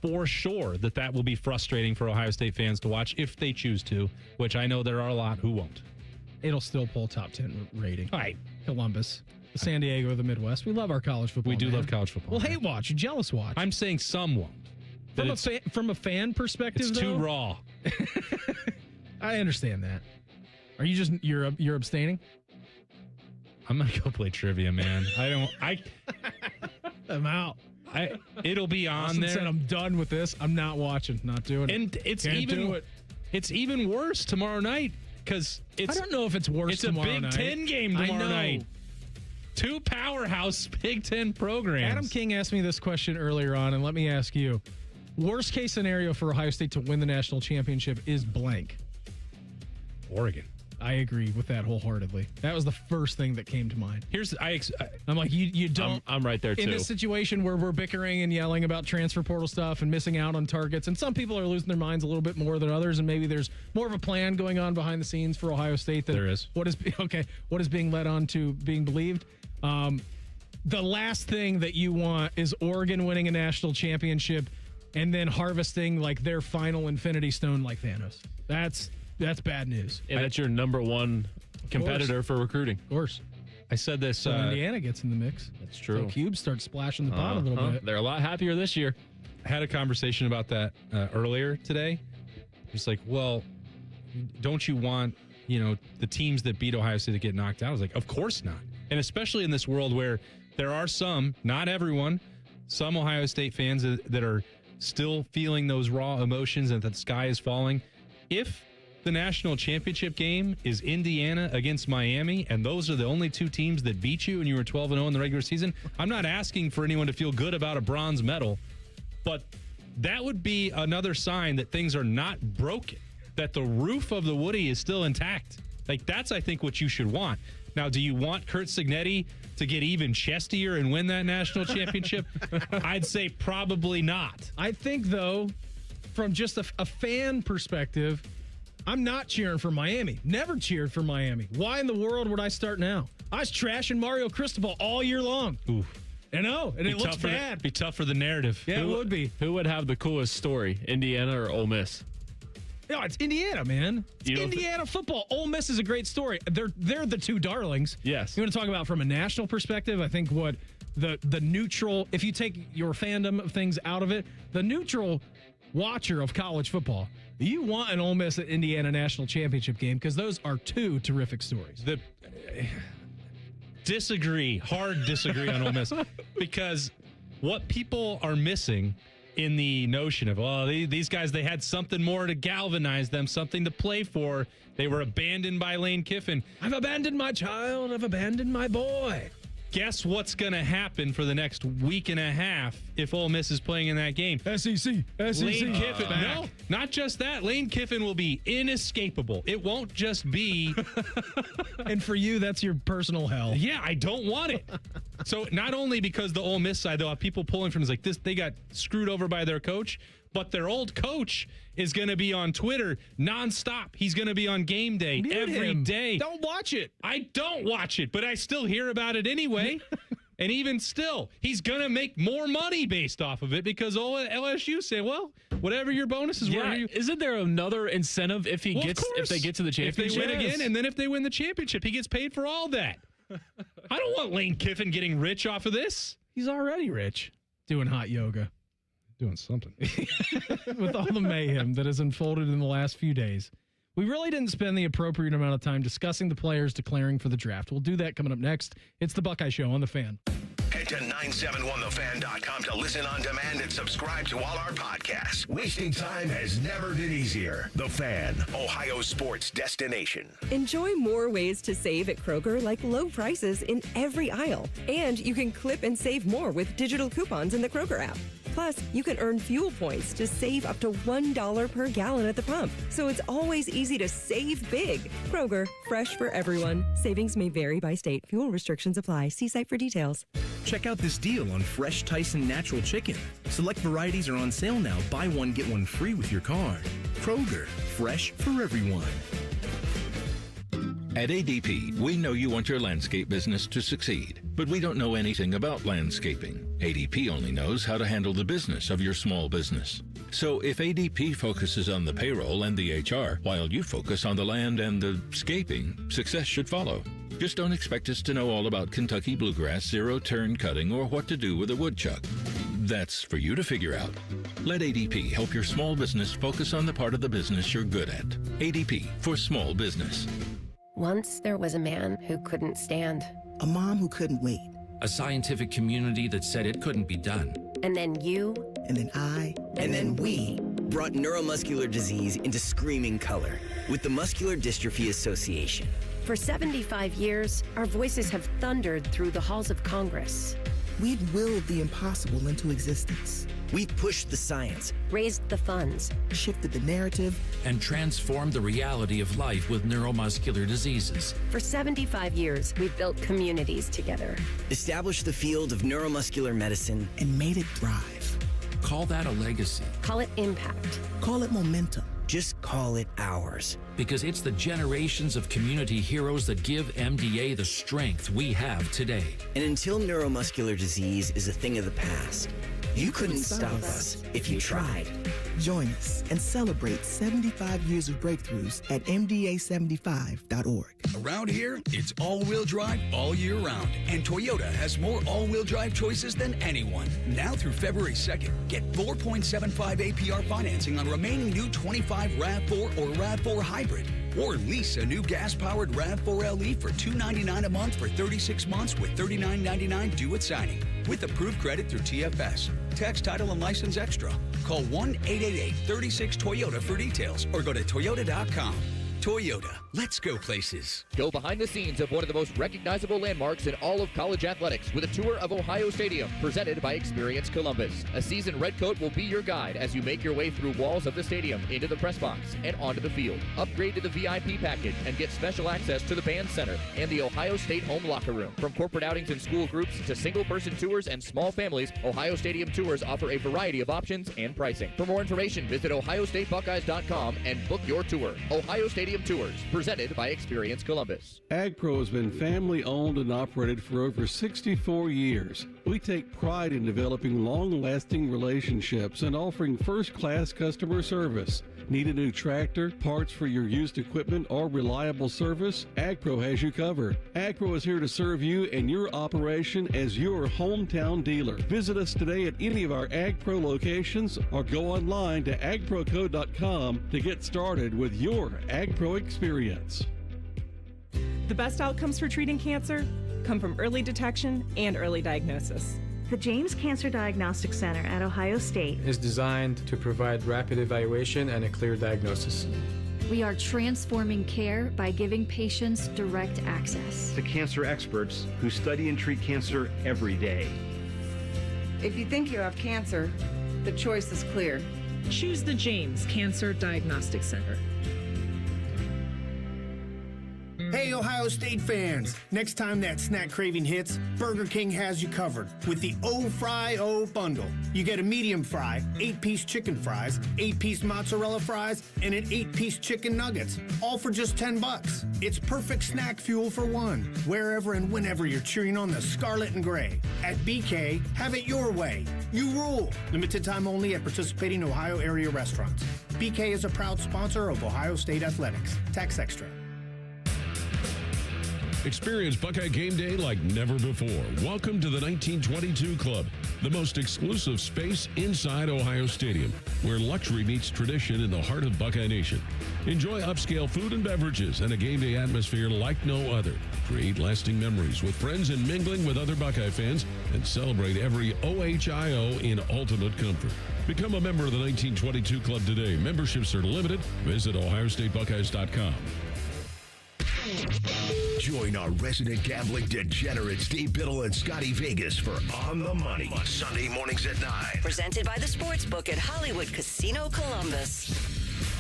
for sure that will be frustrating for Ohio State fans to watch if they choose to, which I know there are a lot who won't.
It'll still pull top 10 rating.
All right.
Columbus, the San Diego, the Midwest. We love our college football.
We do love college football.
Well, hate watch, jealous watch.
I'm saying some won't.
From a fan perspective,
it's too raw.
I understand that. Are you just you're abstaining?
I'm gonna go play trivia, man.
I'm out.
It'll be on
Austin
there.
Said I'm done with this. I'm not watching. Not doing it.
And it's
Can't do it.
It's even worse tomorrow night. because
I don't know if it's worse.
It's a
tomorrow
Big
night.
Ten game
I
tomorrow
know.
night. Two powerhouse Big Ten programs.
Adam King asked me this question earlier on, and let me ask you. Worst case scenario for Ohio State to win the national championship is blank.
Oregon.
I agree with that wholeheartedly. That was the first thing that came to mind. I'm like, you don't.
I'm right there, too.
In this situation where we're bickering and yelling about transfer portal stuff and missing out on targets, and some people are losing their minds a little bit more than others, and maybe there's more of a plan going on behind the scenes for Ohio State than
there is.
what is being led on to being believed. The last thing that you want is Oregon winning a national championship and then harvesting like their final Infinity Stone like Thanos. That's bad news.
And that's your number one competitor for recruiting.
Of course.
I said this.
So Indiana gets in the mix.
That's true.
So Cubes start splashing the pot a little bit.
They're a lot happier this year.
I had a conversation about that earlier today. It's like, well, don't you want, the teams that beat Ohio State to get knocked out? I was like, of course not. And especially in this world where there are some, not everyone, some Ohio State fans that are still feeling those raw emotions and that the sky is falling. If the national championship game is Indiana against Miami, and those are the only two teams that beat you and you were 12-0 in the regular season, I'm not asking for anyone to feel good about a bronze medal, but that would be another sign that things are not broken, that the roof of the Woody is still intact. Like, that's, I think, what you should want. Now, do you want Kurt Signetti to get even chestier and win that national championship? I'd say probably not.
I think, though, from just a fan perspective, I'm not cheering for Miami. Never cheered for Miami. Why in the world would I start now? I was trashing Mario Cristobal all year long.
Ooh.
I know, and it looks bad.
Be tough for the narrative.
Yeah, it would be.
Who would have the coolest story, Indiana or Ole Miss?
No, it's Indiana, man. It's Indiana football. Ole Miss is a great story. They're the two darlings.
Yes.
You want to talk about from a national perspective? I think what the neutral, if you take your fandom of things out of it, the neutral watcher of college football, you want an Ole Miss at Indiana national championship game because those are two terrific stories.
Hard disagree on Ole Miss because what people are missing in the notion of, these guys, they had something more to galvanize them, something to play for. They were abandoned by Lane Kiffin.
I've abandoned my child. I've abandoned my boy.
Guess what's going to happen for the next week and a half if Ole Miss is playing in that game?
SEC.
Lane Kiffin. No, not just that. Lane Kiffin will be inescapable. It won't just be.
And for you, that's your personal hell.
Yeah, I don't want it. So not only because the Ole Miss side, they'll have people pulling from like this, they got screwed over by their coach, but their old coach is going to be on Twitter nonstop. He's going to be on game day every day.
Don't watch it.
I don't watch it, but I still hear about it anyway. And even still, he's going to make more money based off of it because LSU say, well, whatever your bonuses were.
Isn't there another incentive if they get to the championship?
If they win again, and then if they win the championship, he gets paid for all that. I don't want Lane Kiffin getting rich off of this.
He's already rich. Doing hot yoga.
Doing something.
With all the mayhem that has unfolded in the last few days, we really didn't spend the appropriate amount of time discussing the players declaring for the draft. We'll do that coming up next. It's the Buckeye Show on The Fan.
Head to 971thefan.com to listen on demand and subscribe to all our podcasts. Wasting time has never been easier. The Fan, Ohio sports destination.
Enjoy more ways to save at Kroger, like low prices in every aisle. And you can clip and save more with digital coupons in the Kroger app. Plus, you can earn fuel points to save up to $1 per gallon at the pump. So it's always easy to save big. Kroger, fresh for everyone. Savings may vary by state. Fuel restrictions apply. See site for details.
Check out this deal on fresh Tyson natural chicken. Select varieties are on sale now. Buy one, get one free with your card. Kroger, fresh for everyone.
At ADP, we know you want your landscape business to succeed, but we don't know anything about landscaping. ADP only knows how to handle the business of your small business. So if ADP focuses on the payroll and the HR, while you focus on the land and the scaping, success should follow. Just don't expect us to know all about Kentucky bluegrass, zero-turn cutting, or what to do with a woodchuck. That's for you to figure out. Let ADP help your small business focus on the part of the business you're good at. ADP for small business.
Once there was a man who couldn't stand.
A mom who couldn't wait.
A scientific community that said it couldn't be done.
And then you.
And then I.
And then we.
brought neuromuscular disease into screaming color with the Muscular Dystrophy Association.
For 75 years, our voices have thundered through the halls of Congress.
We've willed the impossible into existence. We've pushed the science,
raised the funds,
shifted the narrative,
and transformed the reality of life with neuromuscular diseases.
For 75 years, we've built communities together,
established the field of neuromuscular medicine, and made it thrive.
Call that a legacy.
Call it impact.
Call it momentum. Just call it ours.
Because it's the generations of community heroes that give MDA the strength we have today.
And until neuromuscular disease is a thing of the past, you couldn't stop us if you tried. Join us and celebrate 75 years of breakthroughs at MDA75.org. Around here, it's all-wheel drive all year round, and Toyota has more all-wheel drive choices than anyone. Now through February 2nd, get 4.75 APR financing on remaining new 25 RAV4 or RAV4 Hybrid. Or lease a new gas-powered RAV4 LE for $299 a month for 36 months with $39.99 due at signing. With approved credit through TFS. Tax, title, and license extra. Call 1-888-36-TOYOTA for details or go to toyota.com. Toyota, let's go places.
Go behind the scenes of one of the most recognizable landmarks in all of college athletics with a tour of Ohio Stadium presented by Experience Columbus. A seasoned redcoat will be your guide as you make your way through walls of the stadium, into the press box, and onto the field. Upgrade to the VIP package and get special access to the band center and the Ohio State home locker room. From corporate outings and school groups to single-person tours and small families, Ohio Stadium tours offer a variety of options and pricing. For more information, visit ohiostatebuckeyes.com and book your tour. Ohio Stadium Tours, presented by Experience Columbus.
AgPro has been family owned and operated for over 64 years. We take pride in developing long-lasting relationships and offering first-class customer service. Need a new tractor, parts for your used equipment, or reliable service? AgPro has you covered. AgPro is here to serve you and your operation as your hometown dealer. Visit us today at any of our AgPro locations or go online to agproco.com to get started with your AgPro experience.
The best outcomes for treating cancer come from early detection and early diagnosis.
The James Cancer Diagnostic Center at Ohio State
is designed to provide rapid evaluation and a clear diagnosis.
We are transforming care by giving patients direct access
to cancer experts who study and treat cancer every day.
If you think you have cancer, the choice is clear.
Choose the James Cancer Diagnostic Center.
Hey, Ohio State fans! Next time that snack craving hits, Burger King has you covered with the O-Fry-O bundle. You get a medium fry, 8-piece chicken fries, 8-piece mozzarella fries, and an 8-piece chicken nuggets, all for just $10. It's perfect snack fuel for one, wherever and whenever you're cheering on the scarlet and gray. At BK, have it your way. You rule! Limited time only at participating Ohio area restaurants. BK is a proud sponsor of Ohio State Athletics. Tax extra.
Experience Buckeye game day like never before. Welcome to the 1922 Club, the most exclusive space inside Ohio Stadium, where luxury meets tradition in the heart of Buckeye Nation. Enjoy upscale food and beverages and a game day atmosphere like no other. Create lasting memories with friends and mingling with other Buckeye fans, and celebrate every OHIO in ultimate comfort. Become a member of the 1922 Club today. Memberships are limited. Visit ohiostatebuckeyes.com.
Join our resident gambling degenerates Steve Biddle and Scotty Vegas for On the Money, Sunday mornings at 9.
Presented by the Sportsbook at Hollywood Casino Columbus.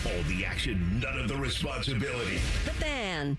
All the action, none of the responsibility.
The Fan.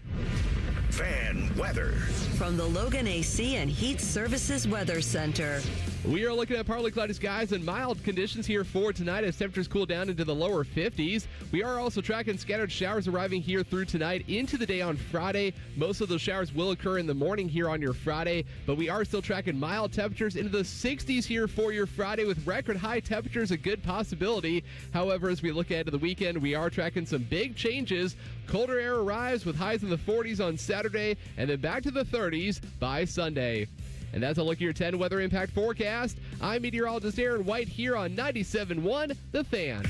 Fan weather.
From the Logan AC and Heat Services Weather Center.
We are looking at partly cloudy skies and mild conditions here for tonight as temperatures cool down into the lower 50s. We are also tracking scattered showers arriving here through tonight into the day on Friday. Most of those showers will occur in the morning here on your Friday, but we are still tracking mild temperatures into the 60s here for your Friday with record high temperatures a good possibility. However, as we look ahead to the weekend, we are tracking some big changes. Colder air arrives with highs in the 40s on Saturday and then back to the 30s by Sunday. And that's a look at your 10 weather impact forecast. I'm meteorologist Aaron White here on 97.1 The Fan.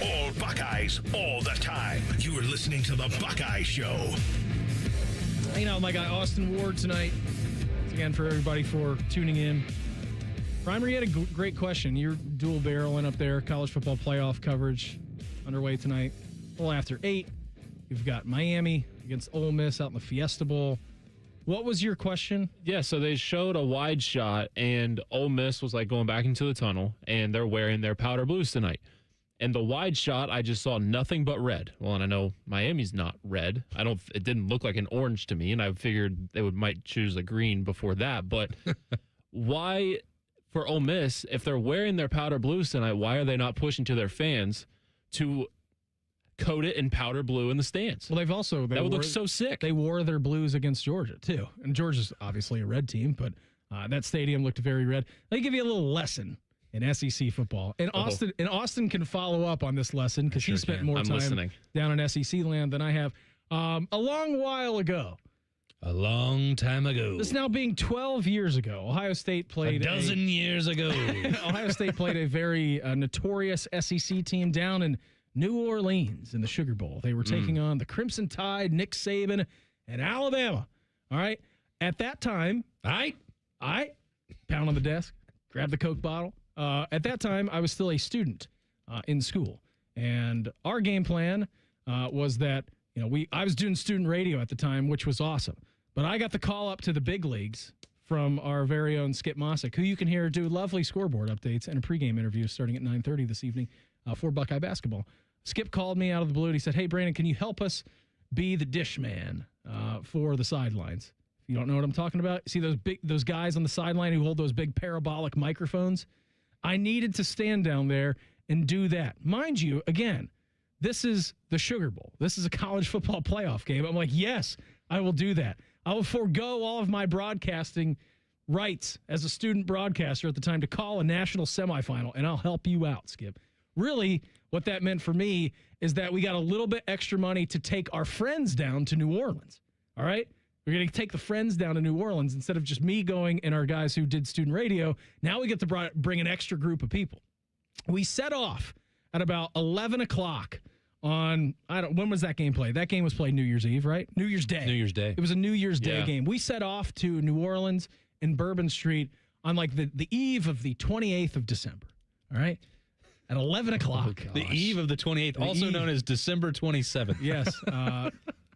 All Buckeyes, all the time. You are listening to The Buckeye Show.
Hanging out with my guy Austin Ward tonight. Thanks again for everybody for tuning in. Reimer, you had a great question. You're dual barreling up there. College football playoff coverage underway tonight. A little after 8. You've got Miami against Ole Miss out in the Fiesta Bowl. What was your question?
Yeah, so they showed a wide shot, and Ole Miss was like going back into the tunnel, and they're wearing their powder blues tonight. And the wide shot, I just saw nothing but red. Well, and I know Miami's not red. It didn't look like an orange to me, and I figured they might choose a green before that. But why, for Ole Miss, if they're wearing their powder blues tonight, why are they not pushing to their fans to coat it in powder blue in the stands?
Well, that would look so sick. They wore their blues against Georgia, too. And Georgia's obviously a red team, but that stadium looked very red. Let me give you a little lesson in SEC football. And Austin can follow up on this lesson because he spent more time down in SEC land than I have. A long while ago.
A long time ago.
This now being 12 years ago. Ohio State played
a dozen years ago.
Ohio State played a very notorious SEC team down in New Orleans in the Sugar Bowl. They were taking on the Crimson Tide, Nick Saban, and Alabama. All right. At that time, I pound on the desk, grab the Coke bottle. At that time, I was still a student in school, and our game plan was that I was doing student radio at the time, which was awesome. But I got the call up to the big leagues from our very own Skip Mossick, who you can hear do lovely scoreboard updates and a pregame interview starting at 9:30 this evening for Buckeye basketball. Skip called me out of the blue and he said, "Hey, Brandon, can you help us be the dish man for the sidelines?" If you don't know what I'm talking about, see those guys on the sideline who hold those big parabolic microphones? I needed to stand down there and do that. Mind you, again, this is the Sugar Bowl. This is a college football playoff game. I'm like, yes, I will do that. I will forego all of my broadcasting rights as a student broadcaster at the time to call a national semifinal, and I'll help you out, Skip. Really, what that meant for me is that we got a little bit extra money to take our friends down to New Orleans. All right? We're going to take the friends down to New Orleans instead of just me going and our guys who did student radio. Now we get to bring an extra group of people. We set off at about 11 o'clock on, when was that game played? That game was played New Year's Eve, right? New Year's Day.
New Year's Day.
It was a New Year's Day game. We set off to New Orleans in Bourbon Street on like the eve of the 28th of December. All right? At 11 o'clock.
The eve of the 28th, also known as December 27th.
Yes.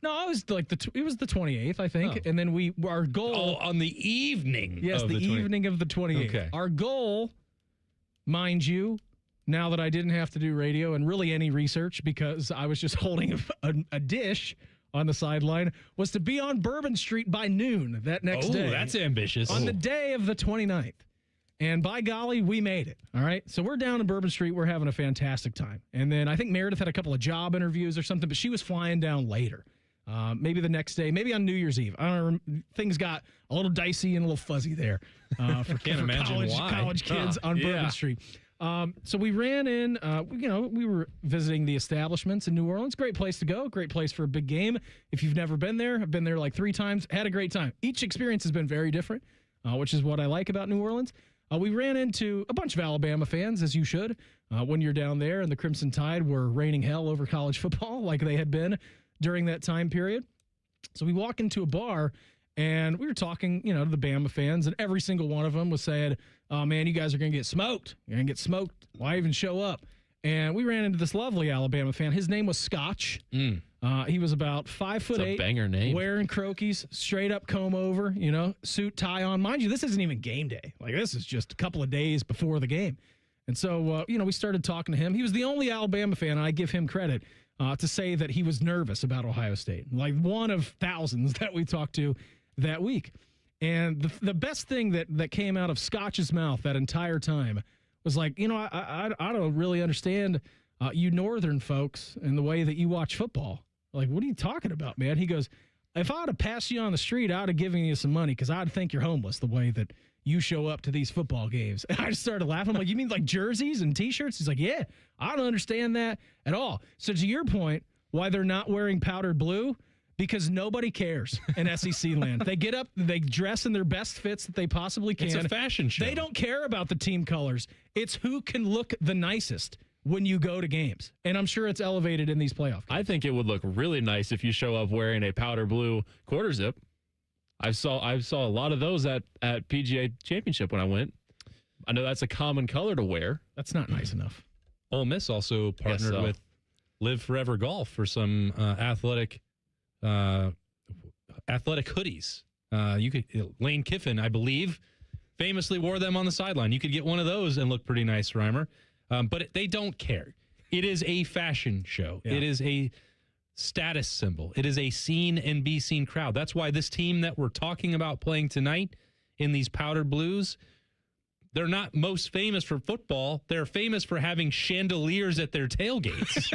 No, it was like it was the 28th, I think. And then our goal.
On the evening.
Yes,
of
the evening of the 28th.
Okay.
Our goal, mind you, now that I didn't have to do radio and really any research because I was just holding a dish on the sideline, was to be on Bourbon Street by noon that next day.
Oh, that's ambitious.
On the day of the 29th. And by golly, we made it. All right. So we're down in Bourbon Street. We're having a fantastic time. And then I think Meredith had a couple of job interviews or something, but she was flying down later. Maybe the next day, maybe on New Year's Eve. I don't know. Things got a little dicey and a little fuzzy there for college kids on Bourbon Street. So we ran in, we were visiting the establishments in New Orleans. Great place to go. Great place for a big game. If you've never been there, I've been there like 3 times. Had a great time. Each experience has been very different, which is what I like about New Orleans. We ran into a bunch of Alabama fans, as you should, when you're down there, and the Crimson Tide were raining hell over college football like they had been during that time period. So we walk into a bar, and we were talking, to the Bama fans, and every single one of them was saying, "Oh, man, you guys are going to get smoked. You're going to get smoked. Why even show up?" And we ran into this lovely Alabama fan. His name was Scotch. He was about 5'8".
That's a banger name.
Wearing Croakies, straight up comb over, suit, tie on. Mind you, this isn't even game day. Like, this is just a couple of days before the game. And so, we started talking to him. He was the only Alabama fan, and I give him credit, to say that he was nervous about Ohio State. Like, one of thousands that we talked to that week. And the best thing that came out of Scotch's mouth that entire time was like, I don't really understand you northern folks and the way that you watch football. Like, what are you talking about, man? He goes, if I would have passed you on the street, I would have given you some money because I'd think you're homeless the way that you show up to these football games. And I just started laughing. I'm like, you mean like jerseys and T-shirts? He's like, yeah, I don't understand that at all. So to your point, why they're not wearing powdered blue? Because nobody cares in SEC land. They get up, they dress in their best fits that they possibly can.
It's a fashion show.
They don't care about the team colors. It's who can look the nicest when you go to games. And I'm sure it's elevated in these playoff games.
I think it would look really nice if you show up wearing a powder blue quarter zip. I saw a lot of those at PGA Championship when I went. I know that's a common color to wear.
That's not nice enough.
Ole Miss also partnered with Live Forever Golf for some athletic hoodies. Lane Kiffin, I believe, famously wore them on the sideline. You could get one of those and look pretty nice, Reimer. But they don't care. It is a fashion show. Yeah. It is a status symbol. It is a seen and be seen crowd. That's why this team that we're talking about playing tonight in these powdered blues, they're not most famous for football. They're famous for having chandeliers at their tailgates.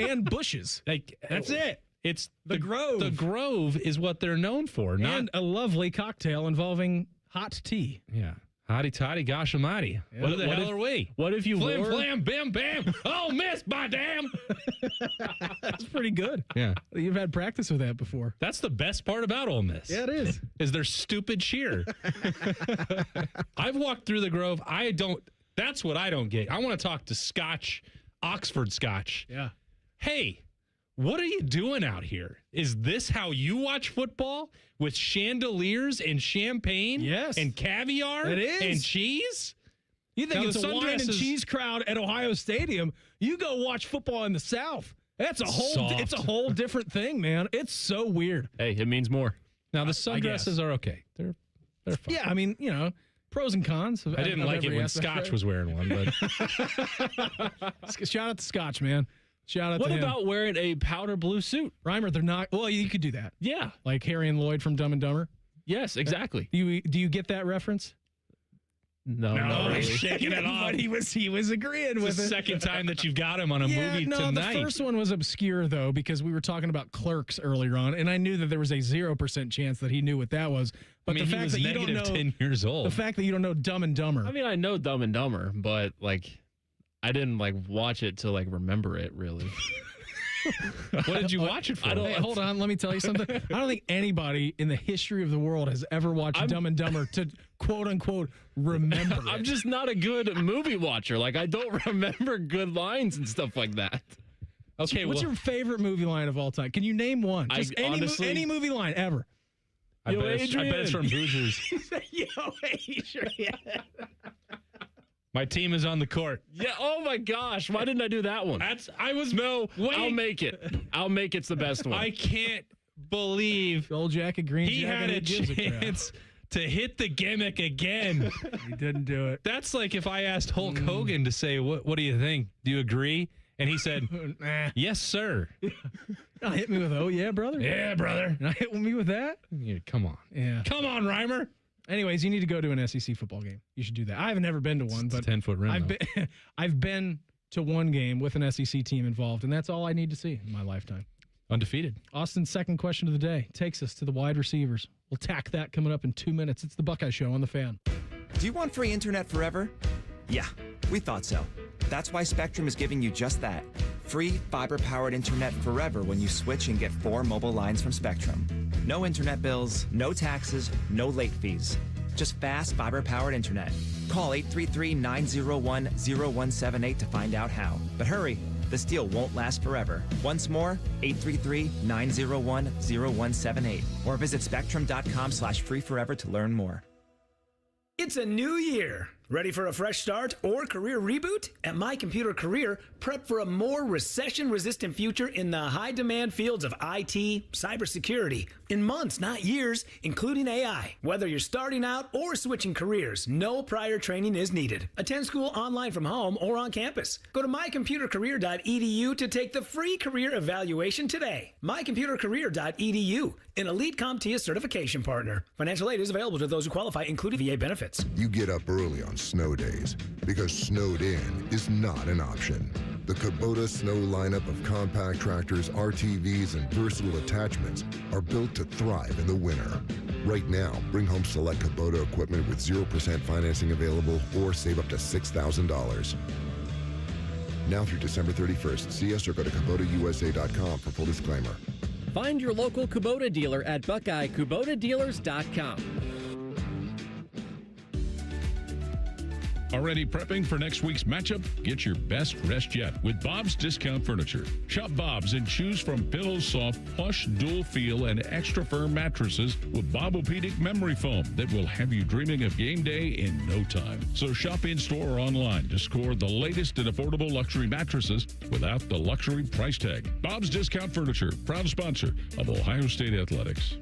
And bushes.
That's it. It's
the Grove.
The Grove is what they're known for.
And a lovely cocktail involving hot tea.
Yeah. Hotty toddy, gosh almighty.
Yeah.
What the hell are we?
What if you
Flim, flam, bam, bam. Oh, miss, by damn.
That's pretty good.
Yeah.
You've had practice with that before.
That's the best part about Ole Miss.
Yeah, it is.
Is their stupid cheer. I've walked through the Grove. That's what I don't get. I want to talk to Scotch, Oxford Scotch.
Yeah.
Hey, what are you doing out here? Is this how you watch football? With chandeliers and champagne?
Yes.
And caviar?
It is.
And cheese?
You think it's a wine and cheese crowd at Ohio Stadium? You go watch football in the South. It's a whole different thing, man. It's so weird.
Hey, it means more.
Now the sundresses are okay. They're fine.
Yeah, I mean, pros and cons.
I didn't like it when Scotch was wearing one, but
shout out to Scotch, man. Shout out to him.
What about wearing a powder blue suit?
Reimer, they're not. Well, you could do that.
Yeah.
Like Harry and Lloyd from Dumb and Dumber.
Yes, exactly.
Do you get that reference?
No, not really.
He's shaking it off.
But he was agreeing with
it. The second time that you've got him on a movie tonight.
The first one was obscure, though, because we were talking about Clerks earlier on, and I knew that there was a 0% chance that he knew what that was. But
the fact that you don't know 10 years old.
The fact that you don't know Dumb and Dumber.
I mean, I know Dumb and Dumber, but I didn't watch it to remember it really.
What did you watch it for?
Hey, hold on, let me tell you something. I don't think anybody in the history of the world has ever watched Dumb and Dumber to quote unquote remember it.
I'm just not a good movie watcher. I don't remember good lines and stuff like that.
Okay, what's your favorite movie line of all time? Can you name one? Just any movie line ever.
I bet it's from Hoosiers.
Yo, Adrian.
My team is on the court.
Yeah. Oh my gosh. Why didn't I do that one? I'll make it. I'll make it's the best one.
I can't believe
Gold jacket, green
he
jacket.
Had a chance to hit the gimmick again.
He didn't do it.
That's like if I asked Hulk Hogan to say, what do you think? Do you agree? And he said,
nah.
Yes, sir.
Hit me with, oh, yeah, brother.
Yeah, brother.
Hit me with that?
Yeah, come on.
Yeah.
Come on, Reimer.
Anyways, you need to go to an SEC football game. You should do that. I've never been to one, but
10-foot rim.
I've been to one game with an SEC team involved, and that's all I need to see in my lifetime.
Undefeated.
Austin's second question of the day takes us to the wide receivers. We'll tack that coming up in 2 minutes. It's the Buckeye Show on the Fan.
Do you want free internet forever? Yeah, we thought so. That's why Spectrum is giving you just that. Free fiber-powered internet forever when you switch and get 4 mobile lines from Spectrum. No internet bills, no taxes, no late fees. Just fast fiber-powered internet. Call 833-901-0178 to find out how. But hurry, this deal won't last forever. Once more, 833-901-0178. Or visit spectrum.com/freeforever to learn more.
It's a new year. Ready for a fresh start or career reboot? At My Computer Career, prep for a more recession-resistant future in the high-demand fields of IT, cybersecurity, in months, not years, including AI. Whether you're starting out or switching careers, no prior training is needed. Attend school online from home or on campus. Go to mycomputercareer.edu to take the free career evaluation today. mycomputercareer.edu, an elite CompTIA certification partner. Financial aid is available to those who qualify, including VA benefits.
You get up early on snow days because snowed in is not an option. The Kubota snow lineup of compact tractors, RTVs, and versatile attachments are built to thrive in the winter. Right now, bring home select Kubota equipment with 0% financing available or save up to $6,000. Now through December 31st, see us or go to KubotaUSA.com for full disclaimer.
Find your local Kubota dealer at BuckeyeKubotaDealers.com.
Already prepping for next week's matchup? Get your best rest yet with Bob's Discount Furniture. Shop Bob's and choose from pillows, soft, plush, dual feel, and extra firm mattresses with Bobopedic memory foam that will have you dreaming of game day in no time. So shop in-store or online to score the latest and affordable luxury mattresses without the luxury price tag. Bob's Discount Furniture, proud sponsor of Ohio State Athletics.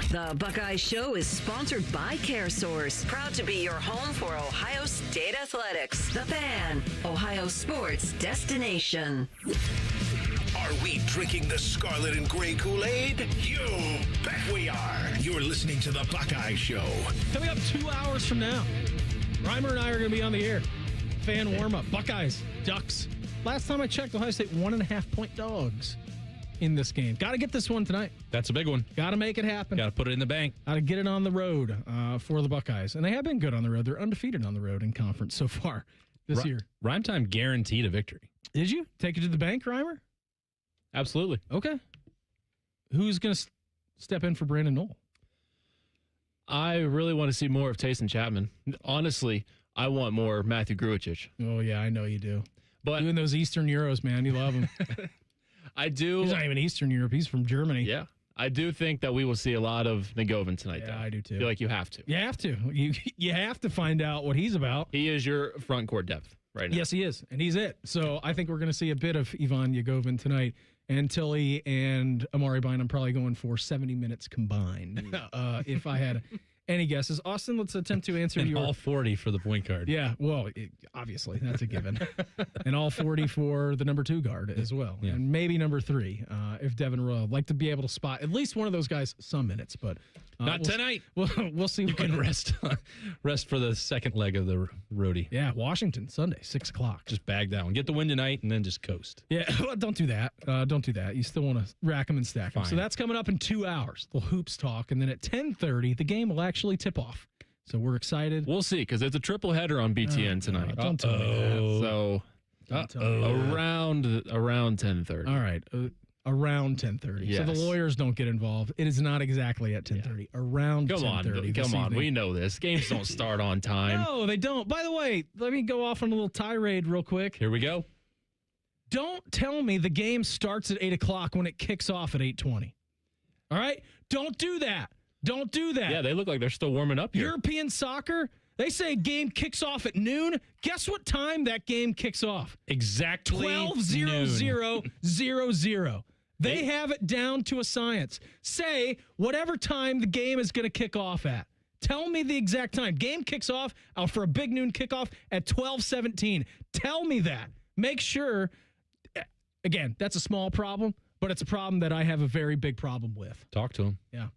The Buckeye Show is sponsored by CareSource, proud to be your home for Ohio State Athletics. The Fan, Ohio sports destination.
Are we drinking the scarlet and gray Kool-Aid? You bet we are. You're listening to the Buckeye Show.
Coming up 2 hours from now, Reimer and I are going to be on the air. Fan warm-up. Buckeyes, Ducks. Last time I checked, Ohio State 1.5-point dogs in this game. Got to get this one tonight.
That's a big one.
Got to make it happen.
Got to put it in the bank.
Got to get it on the road for the Buckeyes. And they have been good on the road. They're undefeated on the road in conference so far this year.
Rhyme Time guaranteed a victory.
Did you take it to the bank, Reimer?
Absolutely.
Okay. Who's going to step in for Brandon Knoll?
I really want to see more of Taysom Chapman. Honestly, I want more Matthew Grujic.
Oh, yeah, I know you do.
But
doing those Eastern Euros, man, you love them.
I do.
He's not even Eastern Europe. He's from Germany.
Yeah. I do think that we will see a lot of Nagovin tonight, though.
I do, too.
I feel like you have to.
You have to. You have to find out what he's about.
He is your front court depth right now.
Yes, he is, and he's it. So I think we're going to see a bit of Ivan Yagovin tonight. And Tilly and Amari Bynum probably going for 70 minutes combined, if I had any guesses. Austin, let's attempt to answer
and all 40 for the point guard.
Yeah, well, obviously, that's a given. And all 40 for the number 2 guard as well. Yeah. And maybe number 3, if Devin Royal. Like to be able to spot at least one of those guys some minutes, but
not tonight.
We'll see.
You can rest for the second leg of the roadie.
Yeah, Washington, Sunday, 6 o'clock.
Just bag that one. Get the win tonight and then just coast.
Yeah, well, don't do that. Don't do that. You still want to rack them and stack them. So that's coming up in 2 hours. The hoops talk. And then at 10:30, the game will actually tip off. So we're excited.
We'll see, because it's a triple header on BTN tonight.
Don't tell me that.
So around 10:30.
All right. Around 10:30.
Yes.
So the lawyers don't get involved. It is not exactly at 10:30. Yeah. Around 10:30.
Come on. We know this. Games don't start on time.
No, they don't. By the way, let me go off on a little tirade real quick.
Here we go.
Don't tell me the game starts at 8 o'clock when it kicks off at 8:20. All right? Don't do that. Don't do that.
Yeah, they look like they're still warming up here.
European soccer, they say game kicks off at noon. Guess what time that game kicks off?
Exactly
12:00. They have it down to a science. Say whatever time the game is going to kick off at. Tell me the exact time. Game kicks off for a big noon kickoff at 12:17. Tell me that. Make sure, again, that's a small problem, but it's a problem that I have a very big problem with.
Talk to him.
Yeah.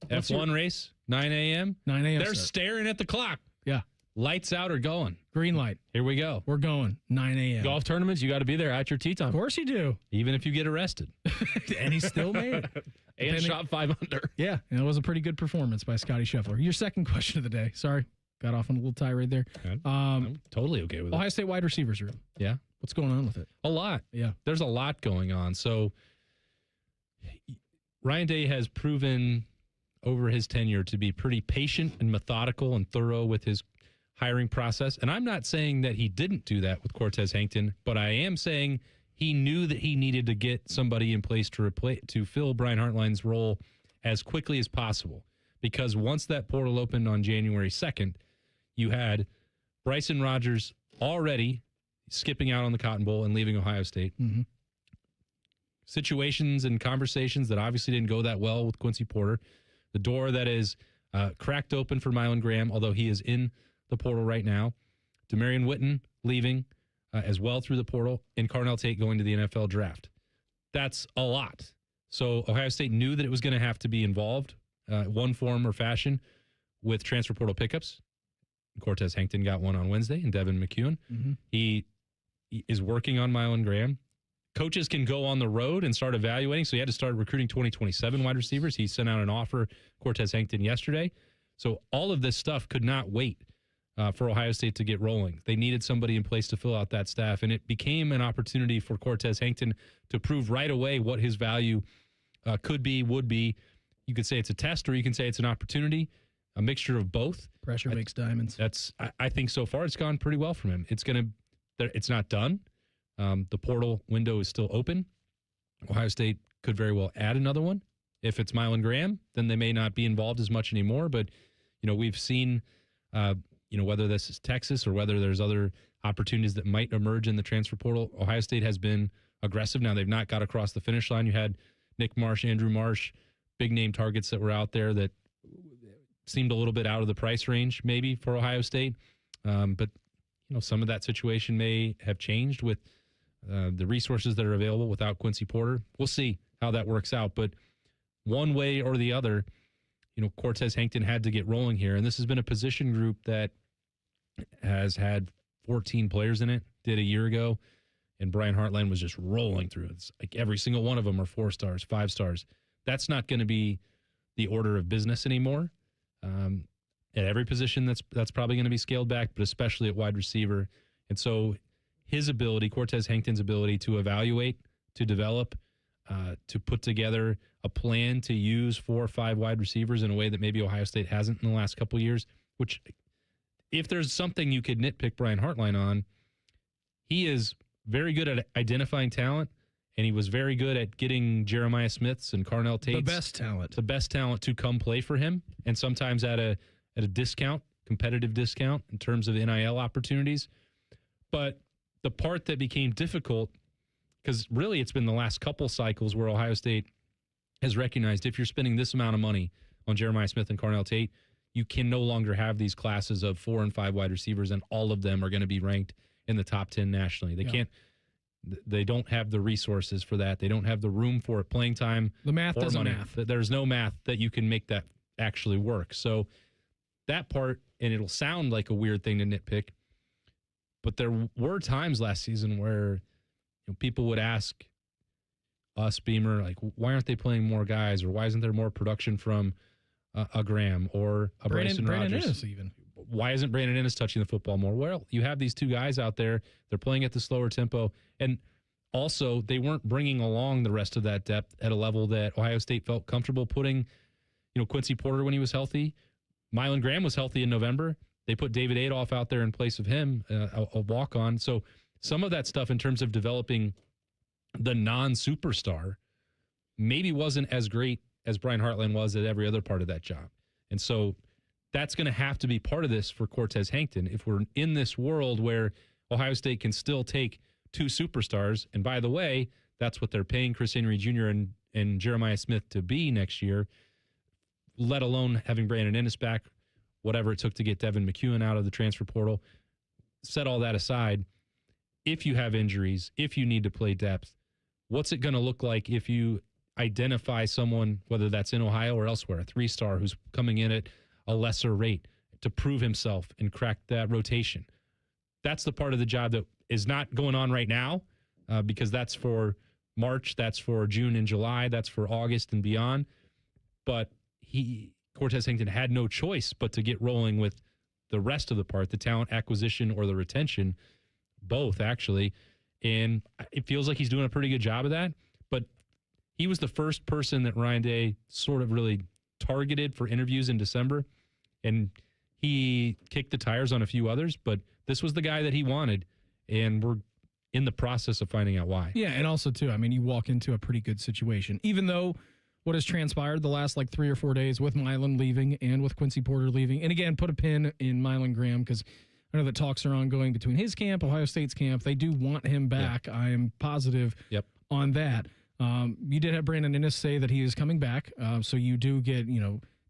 F1 race, 9 a.m.
9 a.m.
They're staring at the clock.
Yeah.
Lights out or going.
Green light.
Here we go.
We're going. 9 a.m.
Golf tournaments, you got to be there at your tee time.
Of course you do.
Even if you get arrested.
And he still made it.
And shot 5 under.
Yeah. And it was a pretty good performance by Scotty Scheffler. Your second question of the day. Sorry. Got off on a little tirade there.
I'm totally okay with it.
Ohio State wide receivers room.
Yeah.
What's going on with it?
A lot.
Yeah.
There's a lot going on. So Ryan Day has proven over his tenure to be pretty patient and methodical and thorough with his hiring process. And I'm not saying that he didn't do that with Cortez Hankton, but I am saying he knew that he needed to get somebody in place to fill Brian Hartline's role as quickly as possible. Because once that portal opened on January 2nd, you had Bryson Rodgers already skipping out on the Cotton Bowl and leaving Ohio State.
Mm-hmm.
Situations and conversations that obviously didn't go that well with Quincy Porter. The door that is cracked open for Mylan Graham, although he is in the portal right now. Demarion Witten leaving as well through the portal, and Carnell Tate going to the NFL draft. That's a lot. So Ohio State knew that it was going to have to be involved one form or fashion with transfer portal pickups. Cortez Hankton got one on Wednesday, and Devin McEwen.
Mm-hmm.
He is working on Mylan Graham. Coaches can go on the road and start evaluating. So he had to start recruiting 2027 wide receivers. He sent out an offer, Cortez Hankton, yesterday. So all of this stuff could not wait for Ohio State to get rolling. They needed somebody in place to fill out that staff. And it became an opportunity for Cortez Hankton to prove right away what his value could be, would be. You could say it's a test or you can say it's an opportunity. a mixture of both.
Pressure makes diamonds.
I think so far it's gone pretty well from him. It's not done. The portal window is still open. Ohio State could very well add another one. If it's Mylan Graham, then they may not be involved as much anymore. But, we've seen, whether this is Texas or whether there's other opportunities that might emerge in the transfer portal, Ohio State has been aggressive. Now, they've not got across the finish line. You had Nick Marsh, Andrew Marsh, big-name targets that were out there that seemed a little bit out of the price range maybe for Ohio State. But, some of that situation may have changed with the resources that are available without Quincy Porter. We'll see how that works out. But one way or the other, Cortez Hankton had to get rolling here. And this has been a position group that has had 14 players in it, did a year ago. And Brian Hartline was just rolling through it. It's like every single one of them are 4 stars, 5 stars. That's not going to be the order of business anymore. At every position, that's probably going to be scaled back, but especially at wide receiver. And so his ability, Cortez Hankton's ability to evaluate, to develop, to put together a plan to use 4 or 5 wide receivers in a way that maybe Ohio State hasn't in the last couple of years, which if there's something you could nitpick Brian Hartline on, he is very good at identifying talent, and he was very good at getting Jeremiah Smiths and Carnell Tates. The best talent to come play for him, and sometimes at a discount, competitive discount in terms of NIL opportunities. But the part that became difficult, because really it's been the last couple cycles where Ohio State has recognized if you're spending this amount of money on Jeremiah Smith and Carnell Tate, you can no longer have these classes of 4 and 5 wide receivers, and all of them are going to be ranked in the top 10 nationally. They don't have the resources for that. They don't have the room for it. Playing time.
The math doesn't math.
There's no math that you can make that actually work. So that part, and it'll sound like a weird thing to nitpick, but there were times last season where people would ask us, Beamer, like, why aren't they playing more guys, or why isn't there more production from a Graham or a Bryson Rodgers?
Ennis even.
Why isn't Brandon Ennis touching the football more? Well, you have these 2 guys out there. They're playing at the slower tempo. And also, they weren't bringing along the rest of that depth at a level that Ohio State felt comfortable putting, Quincy Porter when he was healthy. Mylan Graham was healthy in November. They put David Adolph out there in place of him, a walk-on. So some of that stuff in terms of developing the non-superstar maybe wasn't as great as Brian Hartline was at every other part of that job. And so that's going to have to be part of this for Cortez Hankton. If we're in this world where Ohio State can still take 2 superstars, and by the way, that's what they're paying Chris Henry Jr. and Jeremiah Smith to be next year, let alone having Brandon Ennis back, whatever it took to get Devin McEwen out of the transfer portal. Set all that aside. If you have injuries, if you need to play depth, what's it going to look like if you identify someone, whether that's in Ohio or elsewhere, a 3-star who's coming in at a lesser rate to prove himself and crack that rotation? That's the part of the job that is not going on right now, because that's for March, that's for June and July, that's for August and beyond. But Cortez Hankton had no choice but to get rolling with the rest of the part, the talent acquisition or the retention, both actually. And it feels like he's doing a pretty good job of that. But he was the first person that Ryan Day sort of really targeted for interviews in December, and he kicked the tires on a few others, but this was the guy that he wanted, and we're in the process of finding out why.
Yeah, and also, too, I mean, you walk into a pretty good situation, even though what has transpired the last, 3 or 4 days with Mylan leaving and with Quincy Porter leaving. And, again, put a pin in Mylan Graham, because I know that talks are ongoing between his camp, Ohio State's camp. They do want him back. Yeah. I am positive on that. You did have Brandon Ennis say that he is coming back, so you do get,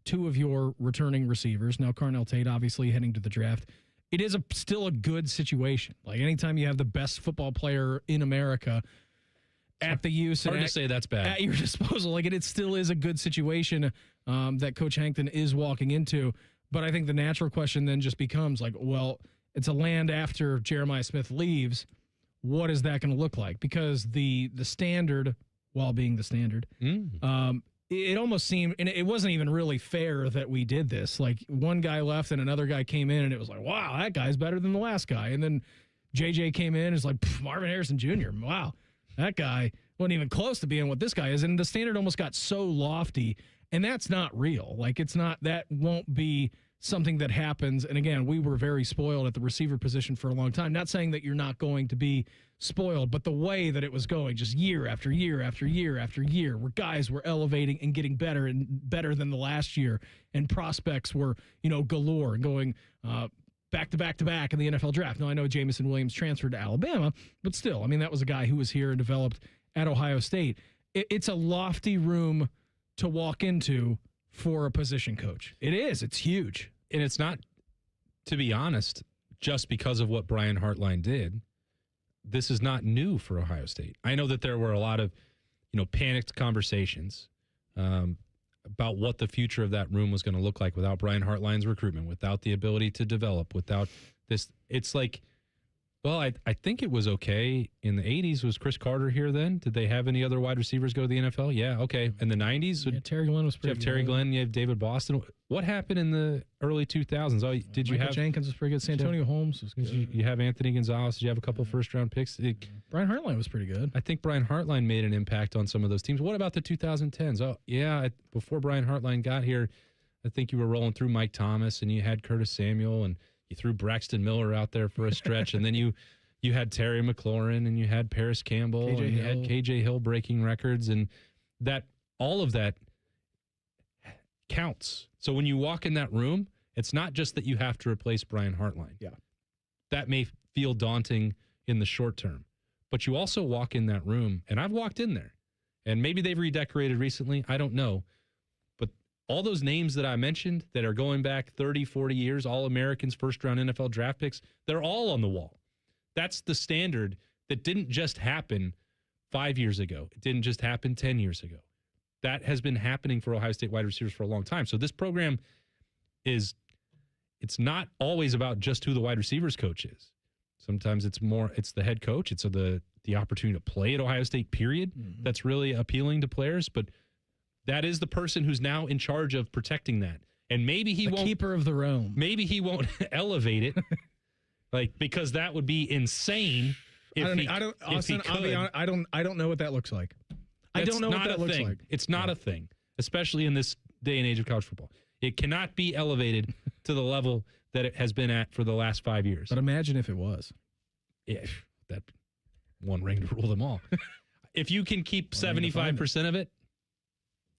2 of your returning receivers. Now, Carnell Tate obviously heading to the draft. It is still a good situation. Like, anytime you have the best football player in America at the use,
hard to say that's bad,
at your disposal, it still is a good situation that Coach Hankton is walking into. But I think the natural question then just becomes well, it's a land after Jeremiah Smith leaves. What is that going to look like? Because the standard, while being the standard, it almost seemed, and it wasn't even really fair that we did this. One guy left and another guy came in, and it was wow, that guy's better than the last guy. And then JJ came in and is Marvin Harrison Jr., wow, that guy wasn't even close to being what this guy is. And the standard almost got so lofty And that's not real. Like, that won't be something that happens. And again, we were very spoiled at the receiver position for a long time. Not saying that you're not going to be spoiled, but the way that it was going, just year after year after year after year, where guys were elevating and getting better and better than the last year, and prospects were, galore and going back to back to back in the NFL draft. Now, I know Jamison Williams transferred to Alabama, but still, I mean, that was a guy who was here and developed at Ohio State. It's a lofty room to walk into for a position coach. It is. It's huge.
And it's not, to be honest, just because of what Brian Hartline did. This is not new for Ohio State. I know that there were a lot of, panicked conversations about what the future of that room was going to look like without Brian Hartline's recruitment, without the ability to develop, without this. It's like, well, I think it was okay in the 80s. Was Chris Carter here then? Did they have any other wide receivers go to the NFL? Yeah, okay. In the 90s?
Yeah, Terry Glenn was pretty good.
Terry Glenn, you have David Boston. What happened in the early 2000s? Oh, did you
Michael
have
Jenkins was pretty good. Santonio Holmes was good.
You have Anthony Gonzalez. Did you have a couple first-round picks?
Brian Hartline was pretty good.
I think Brian Hartline made an impact on some of those teams. What about the 2010s? Oh, yeah, before Brian Hartline got here, I think you were rolling through Mike Thomas, and you had Curtis Samuel, and you threw Braxton Miller out there for a stretch, and then you had Terry McLaurin, and you had Paris Campbell, and you had KJ Hill breaking records, and that all of that counts. So when you walk in that room, it's not just that you have to replace Brian Hartline.
Yeah.
That may feel daunting in the short term, but you also walk in that room, and I've walked in there, and maybe they've redecorated recently. I don't know. But all those names that I mentioned that are going back 30, 40 years, All-Americans, first-round NFL draft picks, they're all on the wall. That's the standard that didn't just happen 5 years ago. It didn't just happen 10 years ago. That has been happening for Ohio State wide receivers for a long time. So this program it's not always about just who the wide receivers coach is. Sometimes it's the head coach. It's the opportunity to play at Ohio State, period. Mm-hmm. That's really appealing to players. But that is the person who's now in charge of protecting that. And maybe he won't.
Keeper of the room.
Maybe he won't elevate it. Because that would be insane. I don't know what that looks like. I don't know what that looks like. It's not a thing, especially in this day and age of college football. It cannot be elevated to the level that it has been at for the last 5 years.
But imagine if it was.
Yeah, that one ring to rule them all. If you can keep 75% of it,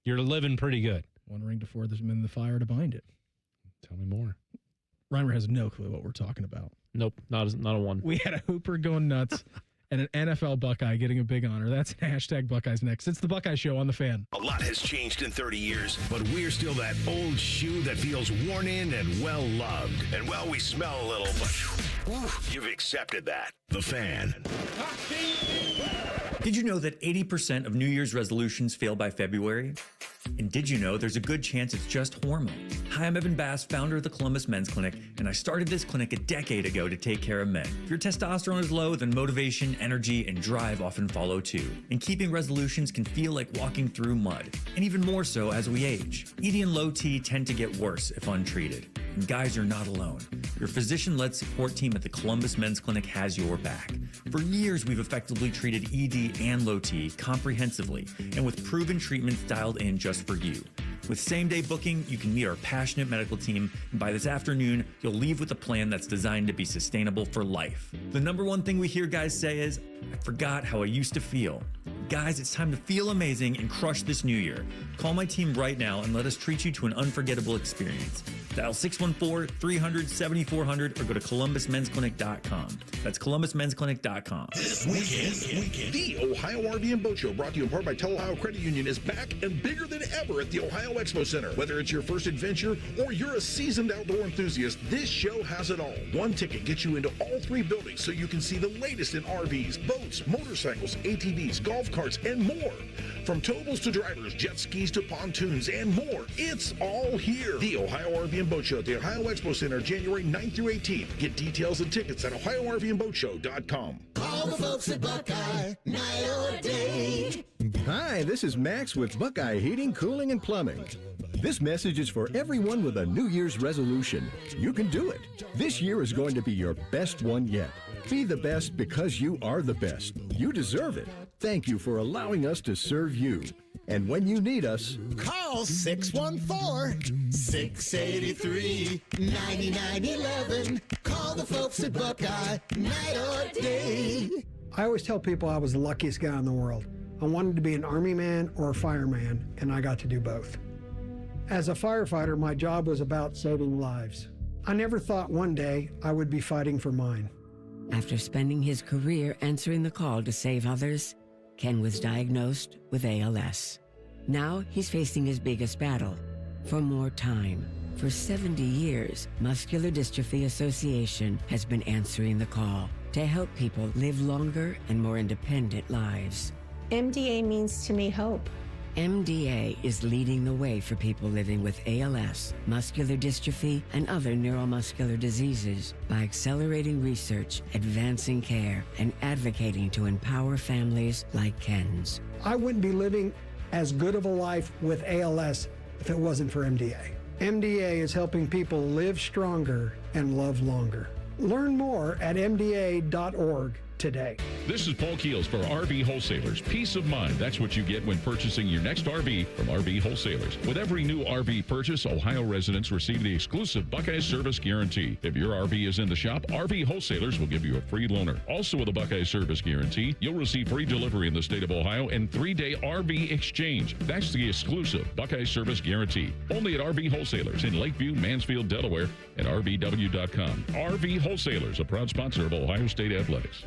you're living pretty good.
One ring to pour them in the fire to bind it.
Tell me more.
Reimer has no clue what we're talking about.
Nope, not a one.
We had a Hooper going nuts and an NFL Buckeye getting a big honor. That's hashtag Buckeyes Next. It's the Buckeye Show on the Fan.
A lot has changed in 30 years, but we're still that old shoe that feels worn in and well-loved. And well, we smell a little, but you've accepted that. The Fan.
Did you know that 80% of New Year's resolutions fail by February? And did you know there's a good chance it's just hormones? Hi, I'm Evan Bass, founder of the Columbus Men's Clinic, and I started this clinic a decade ago to take care of men. If your testosterone is low, then motivation, energy, and drive often follow too. And keeping resolutions can feel like walking through mud, and even more so as we age. ED and low T tend to get worse if untreated. And guys, you're not alone. Your physician-led support team at the Columbus Men's Clinic has your back. For years, we've effectively treated ED and low T comprehensively, and with proven treatments dialed in just for you. With same-day booking, you can meet our passionate medical team, and by this afternoon, you'll leave with a plan that's designed to be sustainable for life. The number one thing we hear guys say is, I forgot how I used to feel. Guys, it's time to feel amazing and crush this new year. Call my team right now and let us treat you to an unforgettable experience. Dial 614-300-7400 or go to columbusmensclinic.com. That's columbusmensclinic.com.
This weekend, the Ohio RV and Boat Show, brought to you in part by Ohio Credit Union, is back and bigger than ever at the Ohio Expo Center. Whether it's your first adventure or you're a seasoned outdoor enthusiast, this show has it all. One ticket gets you into all three buildings so you can see the latest in RVs, boats, motorcycles, ATVs, golf carts, and more. From towables to drivers, jet skis to pontoons, and more. It's all here. The Ohio RV and Boat Show at the Ohio Expo Center, January 9th through 18th. Get details and tickets at OhioRVandBoatShow.com.
Call the folks at Buckeye, night or day.
Hi, this is Max with Buckeye Heating, Cooling, and Plumbing. This message is for everyone with a New Year's resolution. You can do it. This year is going to be your best one yet. Be the best because you are the best. You deserve it. Thank you for allowing us to serve you. And when you need us,
call 614-683-9911. Call the folks at Buckeye, night or day.
I always tell people I was the luckiest guy in the world. I wanted to be an Army man or a fireman, and I got to do both. As a firefighter, my job was about saving lives. I never thought one day I would be fighting for mine.
After spending his career answering the call to save others, Ken was diagnosed with ALS. Now he's facing his biggest battle, for more time. For 70 years, Muscular Dystrophy Association has been answering the call to help people live longer and more independent lives.
MDA means to me hope.
MDA is leading the way for people living with ALS, muscular dystrophy, and other neuromuscular diseases by accelerating research, advancing care, and advocating to empower families like Ken's.
I wouldn't be living as good of a life with ALS if it wasn't for MDA. MDA is helping people live stronger and love longer. Learn more at mda.org today.
This is Paul Keels for RV Wholesalers. Peace of mind. That's what you get when purchasing your next RV from RV Wholesalers. With every new RV purchase, Ohio residents receive the exclusive Buckeye Service Guarantee. If your RV is in the shop, RV Wholesalers will give you a free loaner. Also with a Buckeye Service Guarantee, you'll receive free delivery in the state of Ohio and 3-day RV exchange. That's the exclusive Buckeye Service Guarantee. Only at RV Wholesalers in Lakeview, Mansfield, Delaware, and RVW.com. RV Wholesalers, a proud sponsor of Ohio State Athletics.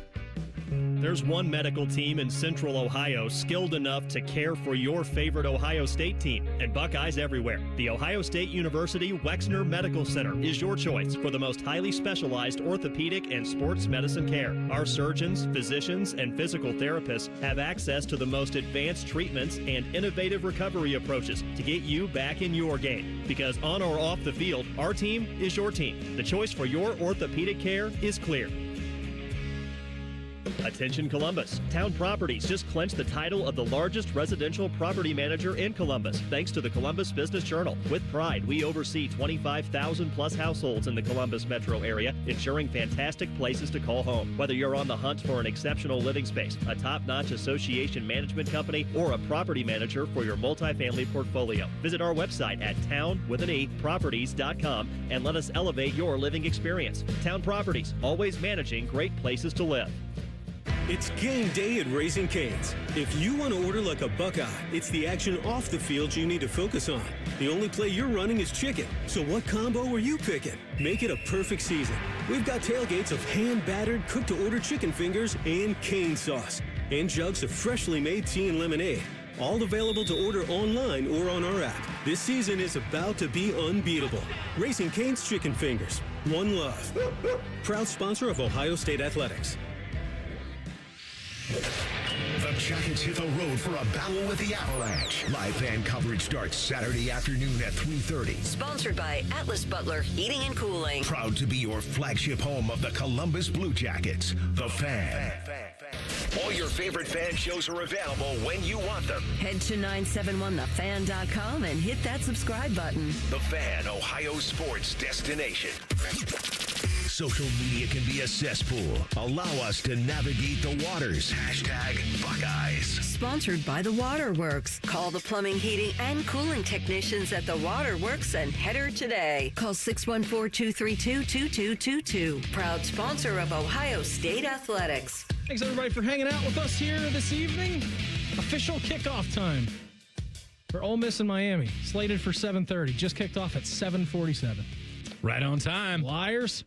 There's one medical team in Central Ohio skilled enough to care for your favorite Ohio State team, and Buckeyes everywhere. The Ohio State University Wexner Medical Center is your choice for the most highly specialized orthopedic and sports medicine care. Our surgeons, physicians, and physical therapists have access to the most advanced treatments and innovative recovery approaches to get you back in your game. Because on or off the field, our team is your team. The choice for your orthopedic care is clear. Attention Columbus. Town Properties just clinched the title of the largest residential property manager in Columbus, thanks to the Columbus Business Journal. With pride, we oversee 25,000 plus households in the Columbus metro area, ensuring fantastic places to call home. Whether you're on the hunt for an exceptional living space, a top-notch association management company, or a property manager for your multifamily portfolio, visit our website at town.properties.com and let us elevate your living experience. Town Properties, always managing great places to live.
It's game day at Raising Cane's. If you want to order like a Buckeye, it's the action off the field you need to focus on. The only play you're running is chicken, so what combo are you picking? Make it a perfect season. We've got tailgates of hand-battered, cooked-to-order chicken fingers and cane sauce, and jugs of freshly made tea and lemonade. All available to order online or on our app. This season is about to be unbeatable. Raising Cane's Chicken Fingers. One love. Proud sponsor of Ohio State Athletics.
The Jackets hit the road for a battle with the Avalanche. Live fan coverage starts Saturday afternoon at 3:30.
Sponsored by Atlas Butler Heating and Cooling.
Proud to be your flagship home of the Columbus Blue Jackets. The Fan. All your favorite fan shows are available when you want them.
Head to 971thefan.com and hit that subscribe button.
The Fan, Ohio sports destination. Social media can be a cesspool. Allow us to navigate the waters. #Buckeyes.
Sponsored by The Waterworks. Call the plumbing, heating, and cooling technicians at The Waterworks and header today. Call 614-232-2222. Proud sponsor of Ohio State Athletics.
Thanks, everybody, for hanging out with us here this evening. Official kickoff time for Ole Miss and Miami. Slated for 7:30. Just kicked off at 7:47.
Right on time.
Liars.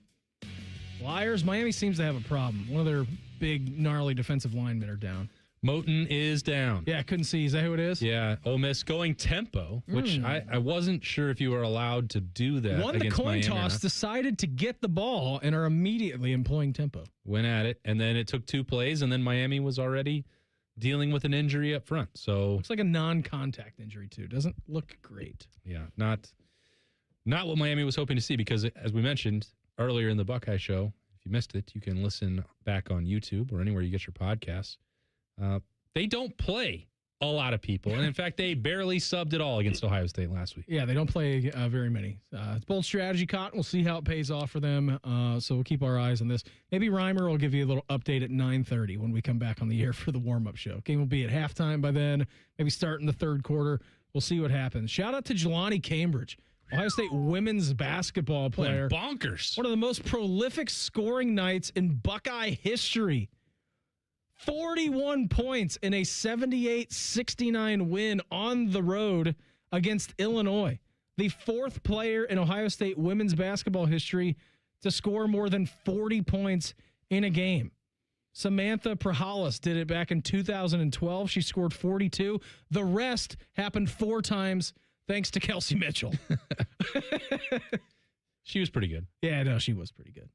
Miami seems to have a problem. One of their big, gnarly defensive linemen are down.
Moton is down.
Yeah, I couldn't see. Is that who it is?
Yeah, Ole Miss going tempo, which I wasn't sure if you were allowed to do that.
Won the coin toss, decided to get the ball, and are immediately employing tempo.
Went at it, and then it took 2 plays, and then Miami was already dealing with an injury up front. So
looks like a non-contact injury, too. Doesn't look great.
Yeah, not what Miami was hoping to see, because as we mentioned earlier in the Buckeye Show, if you missed it, you can listen back on YouTube or anywhere you get your podcasts. They don't play a lot of people. And in fact, they barely subbed at all against Ohio State last week.
Yeah, they don't play very many. It's bold strategy, Cotton. We'll see how it pays off for them. So we'll keep our eyes on this. Maybe Reimer will give you a little update at 9:30 when we come back on the air for the warm-up show. Game will be at halftime by then, maybe start in the third quarter. We'll see what happens. Shout out to Jelani Cambridge, Ohio State women's basketball player.
Bonkers.
One of the most prolific scoring nights in Buckeye history. 41 points in a 78-69 win on the road against Illinois. The fourth player in Ohio State women's basketball history to score more than 40 points in a game. Samantha Prahalis did it back in 2012. She scored 42. The rest happened 4 times thanks to Kelsey Mitchell.
She was pretty good.
Yeah, no, she was pretty good.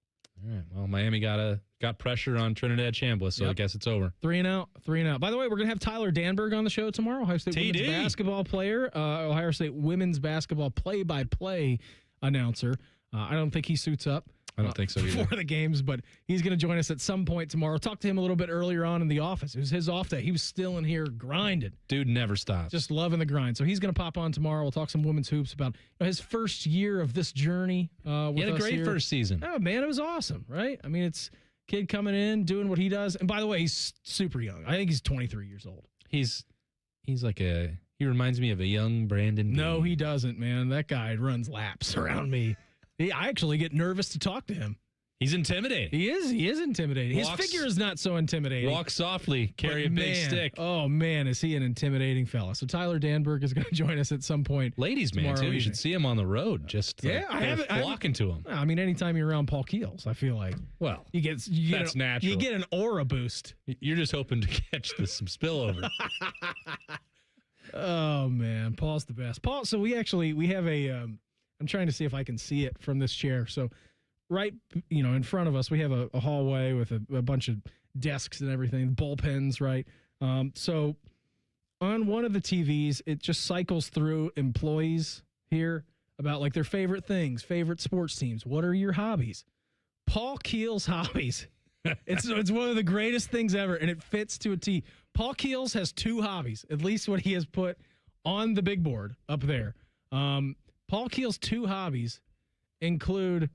All right. Well, Miami got pressure on Trinidad Chambliss, so I guess it's over.
3 and out. By the way, we're going to have Tyler Danberg on the show tomorrow, Ohio State women's basketball player, Ohio State women's basketball play-by-play announcer. I don't think he suits up.
I don't think so either.
For the games, but he's going to join us at some point tomorrow. Talked to him a little bit earlier on in the office. It was his off day. He was still in here grinding.
Dude never stops.
Just loving the grind. So he's going to pop on tomorrow. We'll talk some women's hoops about his first year of this journey.
He had a great first season.
Oh, man, it was awesome, right? I mean, it's kid coming in, doing what he does. And by the way, he's super young. I think he's 23 years old.
He's like he reminds me of a young Brandon Bean.
No, he doesn't, man. That guy runs laps around me. I actually get nervous to talk to him.
He's intimidating.
He is intimidating. His figure is not so intimidating.
Walk softly, carry a big stick.
Oh, man, is he an intimidating fella. So Tyler Danberg is going to join us at some point.
Ladies, man, too. You should see him on the road. Just
I
flocking to him.
I mean, anytime you're around Paul Keels, I feel like,
well,
that's natural. You get an aura boost.
You're just hoping to catch some spillover.
Oh, man, Paul's the best. Paul, so we have a, I'm trying to see if I can see it from this chair. So right, in front of us, we have a hallway with a bunch of desks and everything, bullpens, right? So on one of the TVs, it just cycles through employees here about like their favorite things, favorite sports teams. What are your hobbies? Paul Keels' hobbies. It's one of the greatest things ever, and it fits to a T. Paul Keels has 2 hobbies, at least what he has put on the big board up there. Paul Keels' 2 hobbies include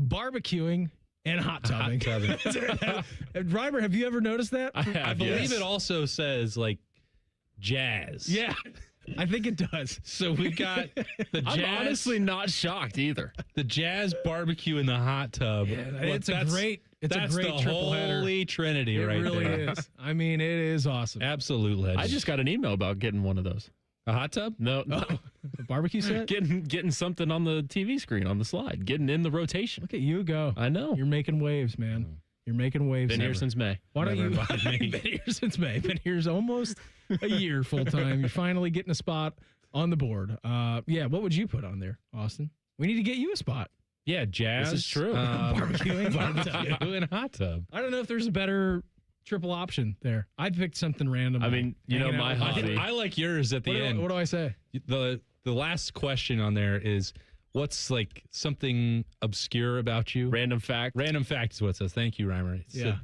barbecuing and hot tubbing. Reimer, have you ever noticed that?
I believe it also says like jazz.
Yeah, I think it does.
So we've got the jazz.
I'm honestly not shocked either.
The jazz, barbecue, and the hot tub.
Yeah, it's a great triple header.
Holy trinity right there.
It really is. I mean, it is awesome.
Absolute legend.
I just got an email about getting one of those.
A hot tub?
No.
A barbecue set?
Getting something on the TV screen on the slide. Getting in the rotation.
Look at you go.
I know.
You're making waves, man. You're making waves.
Been here since May.
Why don't you? Been here since May. Been here almost a year full time. You're finally getting a spot on the board. Yeah. What would you put on there, Austin? We need to get you a spot.
Yeah, jazz.
This is true.
Barbecuing and hot tub.
I don't know if there's a better triple option there. I picked something random.
I mean, my hobby.
I like yours at the end.
What do I say?
The last question on there is, what's like something obscure about you?
Random fact.
Random fact is what it says. Thank you, Reimer.
Yeah.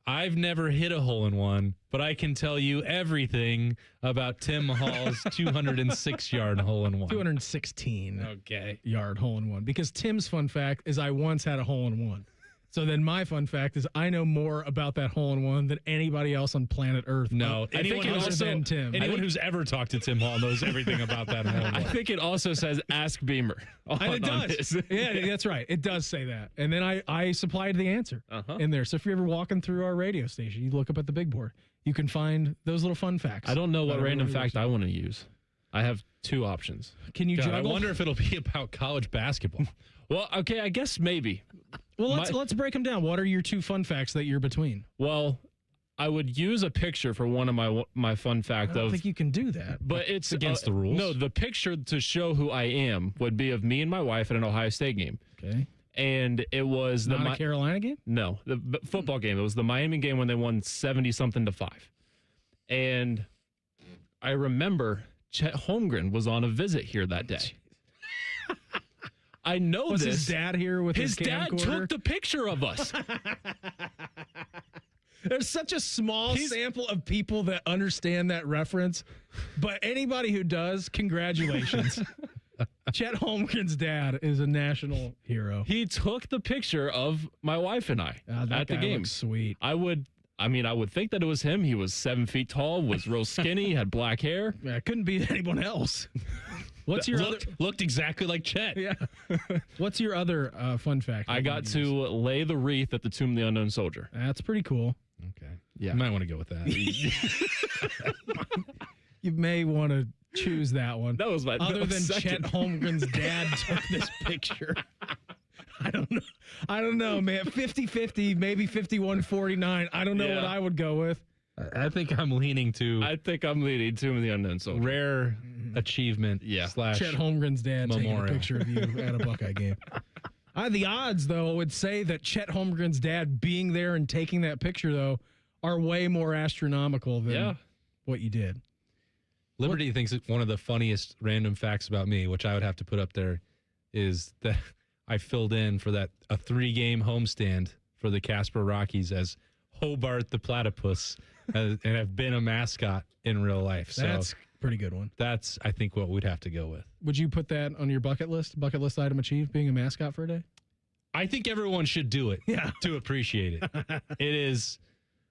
I've never hit a hole-in-one, but I can tell you everything about Tim Hall's 206-yard hole-in-one.
216 yard hole-in-one. Because Tim's fun fact is I once had a hole-in-one. So then my fun fact is I know more about that hole-in-one than anybody else on planet Earth.
No,
anyone than Tim.
Anyone who's ever talked to Tim Hall knows everything about that hole-in-one.
I think it also says Ask Beamer.
And it does. Yeah, that's right. It does say that. And then I supplied the answer in there. So if you're ever walking through our radio station, you look up at the big board, you can find those little fun facts.
I don't know what random fact I want to use. I have 2 options.
Can you juggle?
I wonder if it'll be about college basketball.
Well, okay, I guess maybe.
Well, let's break them down. What are your 2 fun facts that you're between?
Well, I would use a picture for one of my fun fact.
I don't think you can do that.
But it's
against the rules.
No, the picture to show who I am would be of me and my wife at an Ohio State game.
Okay.
And it was
the Carolina game?
No, the football game. It was the Miami game when they won 70-something to 5. And I remember Chet Holmgren was on a visit here that day. I know
was his dad here with his
dad
camcorder?
took the picture of us.
There's such a small sample of people that understand that reference, but anybody who does, congratulations. Chet Holmgren's dad is a national hero.
He took the picture of my wife and I at the game.
Sweet.
I would think that it was him. He was 7 feet tall, was real skinny, had black hair.
Yeah, couldn't be anyone else. What's your
looked exactly like Chet?
Yeah. What's your other fun fact?
I got to lay the wreath at the Tomb of the Unknown Soldier.
That's pretty cool.
Okay.
Yeah.
You might want to go with that.
You may want to choose that one.
That was my
other than Chet
second.
Holmgren's dad took this picture. I don't know, man. 50-50, maybe 51-49. I don't know what I would go with.
I think I'm leaning to
Tomb of the Unknown Soldier.
Rare achievement. Slash
Chet Holmgren's dad
memorial.
taking a picture of you at a Buckeye game. The odds, though, would say that Chet Holmgren's dad being there and taking that picture, though, are way more astronomical than what you did.
Liberty thinks that one of the funniest random facts about me, which I would have to put up there, is that I filled in for a 3-game homestand for the Casper Rockies as Hobart the Platypus, and have been a mascot in real life. So
That's a pretty good one.
That's, I think, what we'd have to go with.
Would you put that on your bucket list item achieved, being a mascot for a day?
I think everyone should do it to appreciate it. It is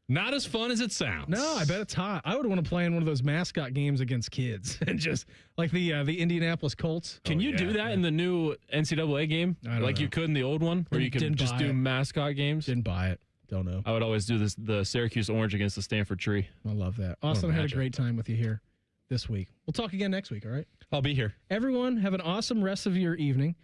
not as fun as it sounds.
No, I bet it's hot. I would want to play in one of those mascot games against kids and just like the Indianapolis Colts.
Can you do that in the new NCAA game? Like you could in the old one, where you can just do mascot games?
Didn't buy it. Don't know.
I would always do the Syracuse Orange against the Stanford Tree.
I love that. Austin, I had a great time with you here this week. We'll talk again next week, all right?
I'll be here.
Everyone, have an awesome rest of your evening.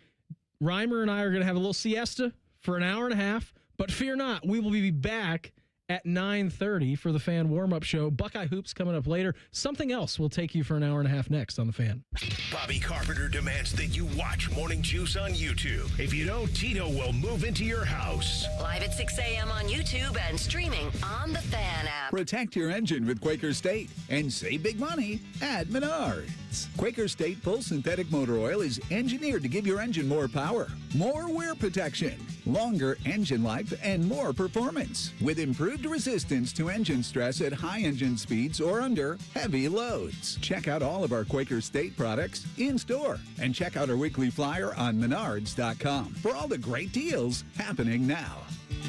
Reimer and I are going to have a little siesta for an hour and a half, but fear not, we will be back at 9:30 for the Fan warm-up show. Buckeye Hoops coming up later. Something else will take you for an hour and a half next on the Fan.
Bobby Carpenter demands that you watch Morning Juice on YouTube. If you don't, Tito will move into your house.
Live at 6 a.m. on YouTube and streaming on the Fan app.
Protect your engine with Quaker State and save big money at Menards. Quaker State Full Synthetic Motor Oil is engineered to give your engine more power, more wear protection, longer engine life, and more performance with improved resistance to engine stress at high engine speeds or under heavy loads. Check out all of our Quaker State products in store and check out our weekly flyer on menards.com for all the great deals happening now.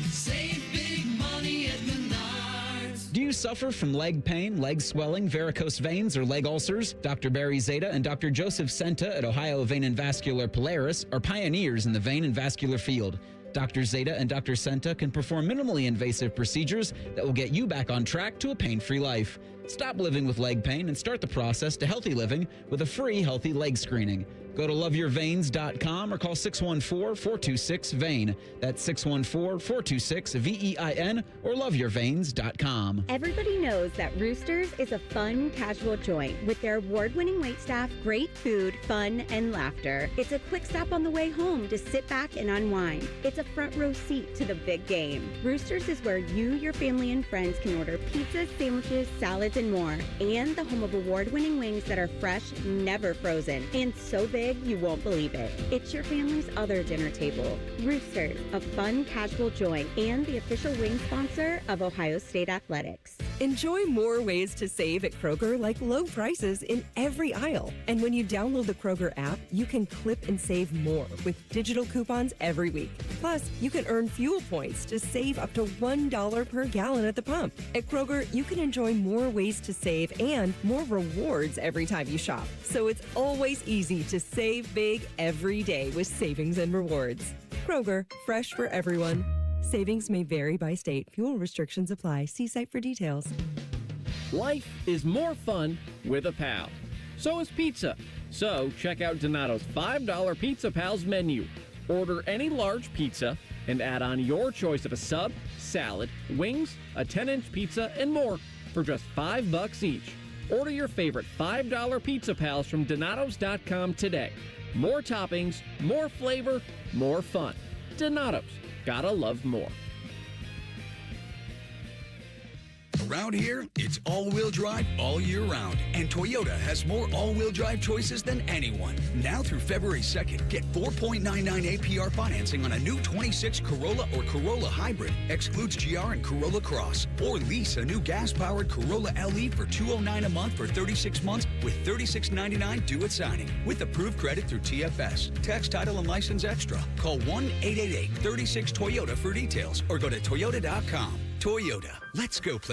Save big money at Menards.
Do you suffer from leg pain, leg swelling, varicose veins, or leg ulcers? Dr. Barry Zeta and Dr. Joseph Senta at Ohio Vein and Vascular Polaris are pioneers in the vein and vascular field. Dr. Zeta and Dr. Senta can perform minimally invasive procedures that will get you back on track to a pain-free life. Stop living with leg pain and start the process to healthy living with a free healthy leg screening. Go to loveyourveins.com or call 614-426-VEIN. That's 614-426-VEIN or loveyourveins.com.
Everybody knows that Roosters is a fun, casual joint with their award-winning waitstaff, great food, fun, and laughter. It's a quick stop on the way home to sit back and unwind. It's a front row seat to the big game. Roosters is where you, your family, and friends can order pizzas, sandwiches, salads, and more. And the home of award-winning wings that are fresh, never frozen, and so big you won't believe it. It's your family's other dinner table. Roosters, a fun, casual joint, and the official wing sponsor of Ohio State Athletics.
Enjoy more ways to save at Kroger, like low prices in every aisle. And when you download the Kroger app, you can clip and save more with digital coupons every week. Plus, you can earn fuel points to save up to $1 per gallon at the pump. At Kroger, you can enjoy more ways to save and more rewards every time you shop. So it's always easy to save big every day with savings and rewards. Kroger, fresh for everyone. Savings may vary by state. Fuel restrictions apply. See site for details.
Life is more fun with a pal. So is pizza. So check out Donato's $5 Pizza Pals menu. Order any large pizza and add on your choice of a sub, salad, wings, a 10-inch pizza, and more for just $5 each. Order your favorite $5 Pizza Pals from Donatos.com today. More toppings, more flavor, more fun. Donatos. Gotta love more.
Around here, it's all-wheel drive all year round, and Toyota has more all-wheel drive choices than anyone. Now through February 2nd, get 4.99 APR financing on a new 26 Corolla or Corolla Hybrid, excludes GR and Corolla Cross, or lease a new gas-powered Corolla LE for $209 a month for 36 months with $36.99 due at signing, with approved credit through TFS. Tax, title, and license extra. Call 1-888-36-TOYOTA for details, or go to toyota.com. Toyota, let's go play.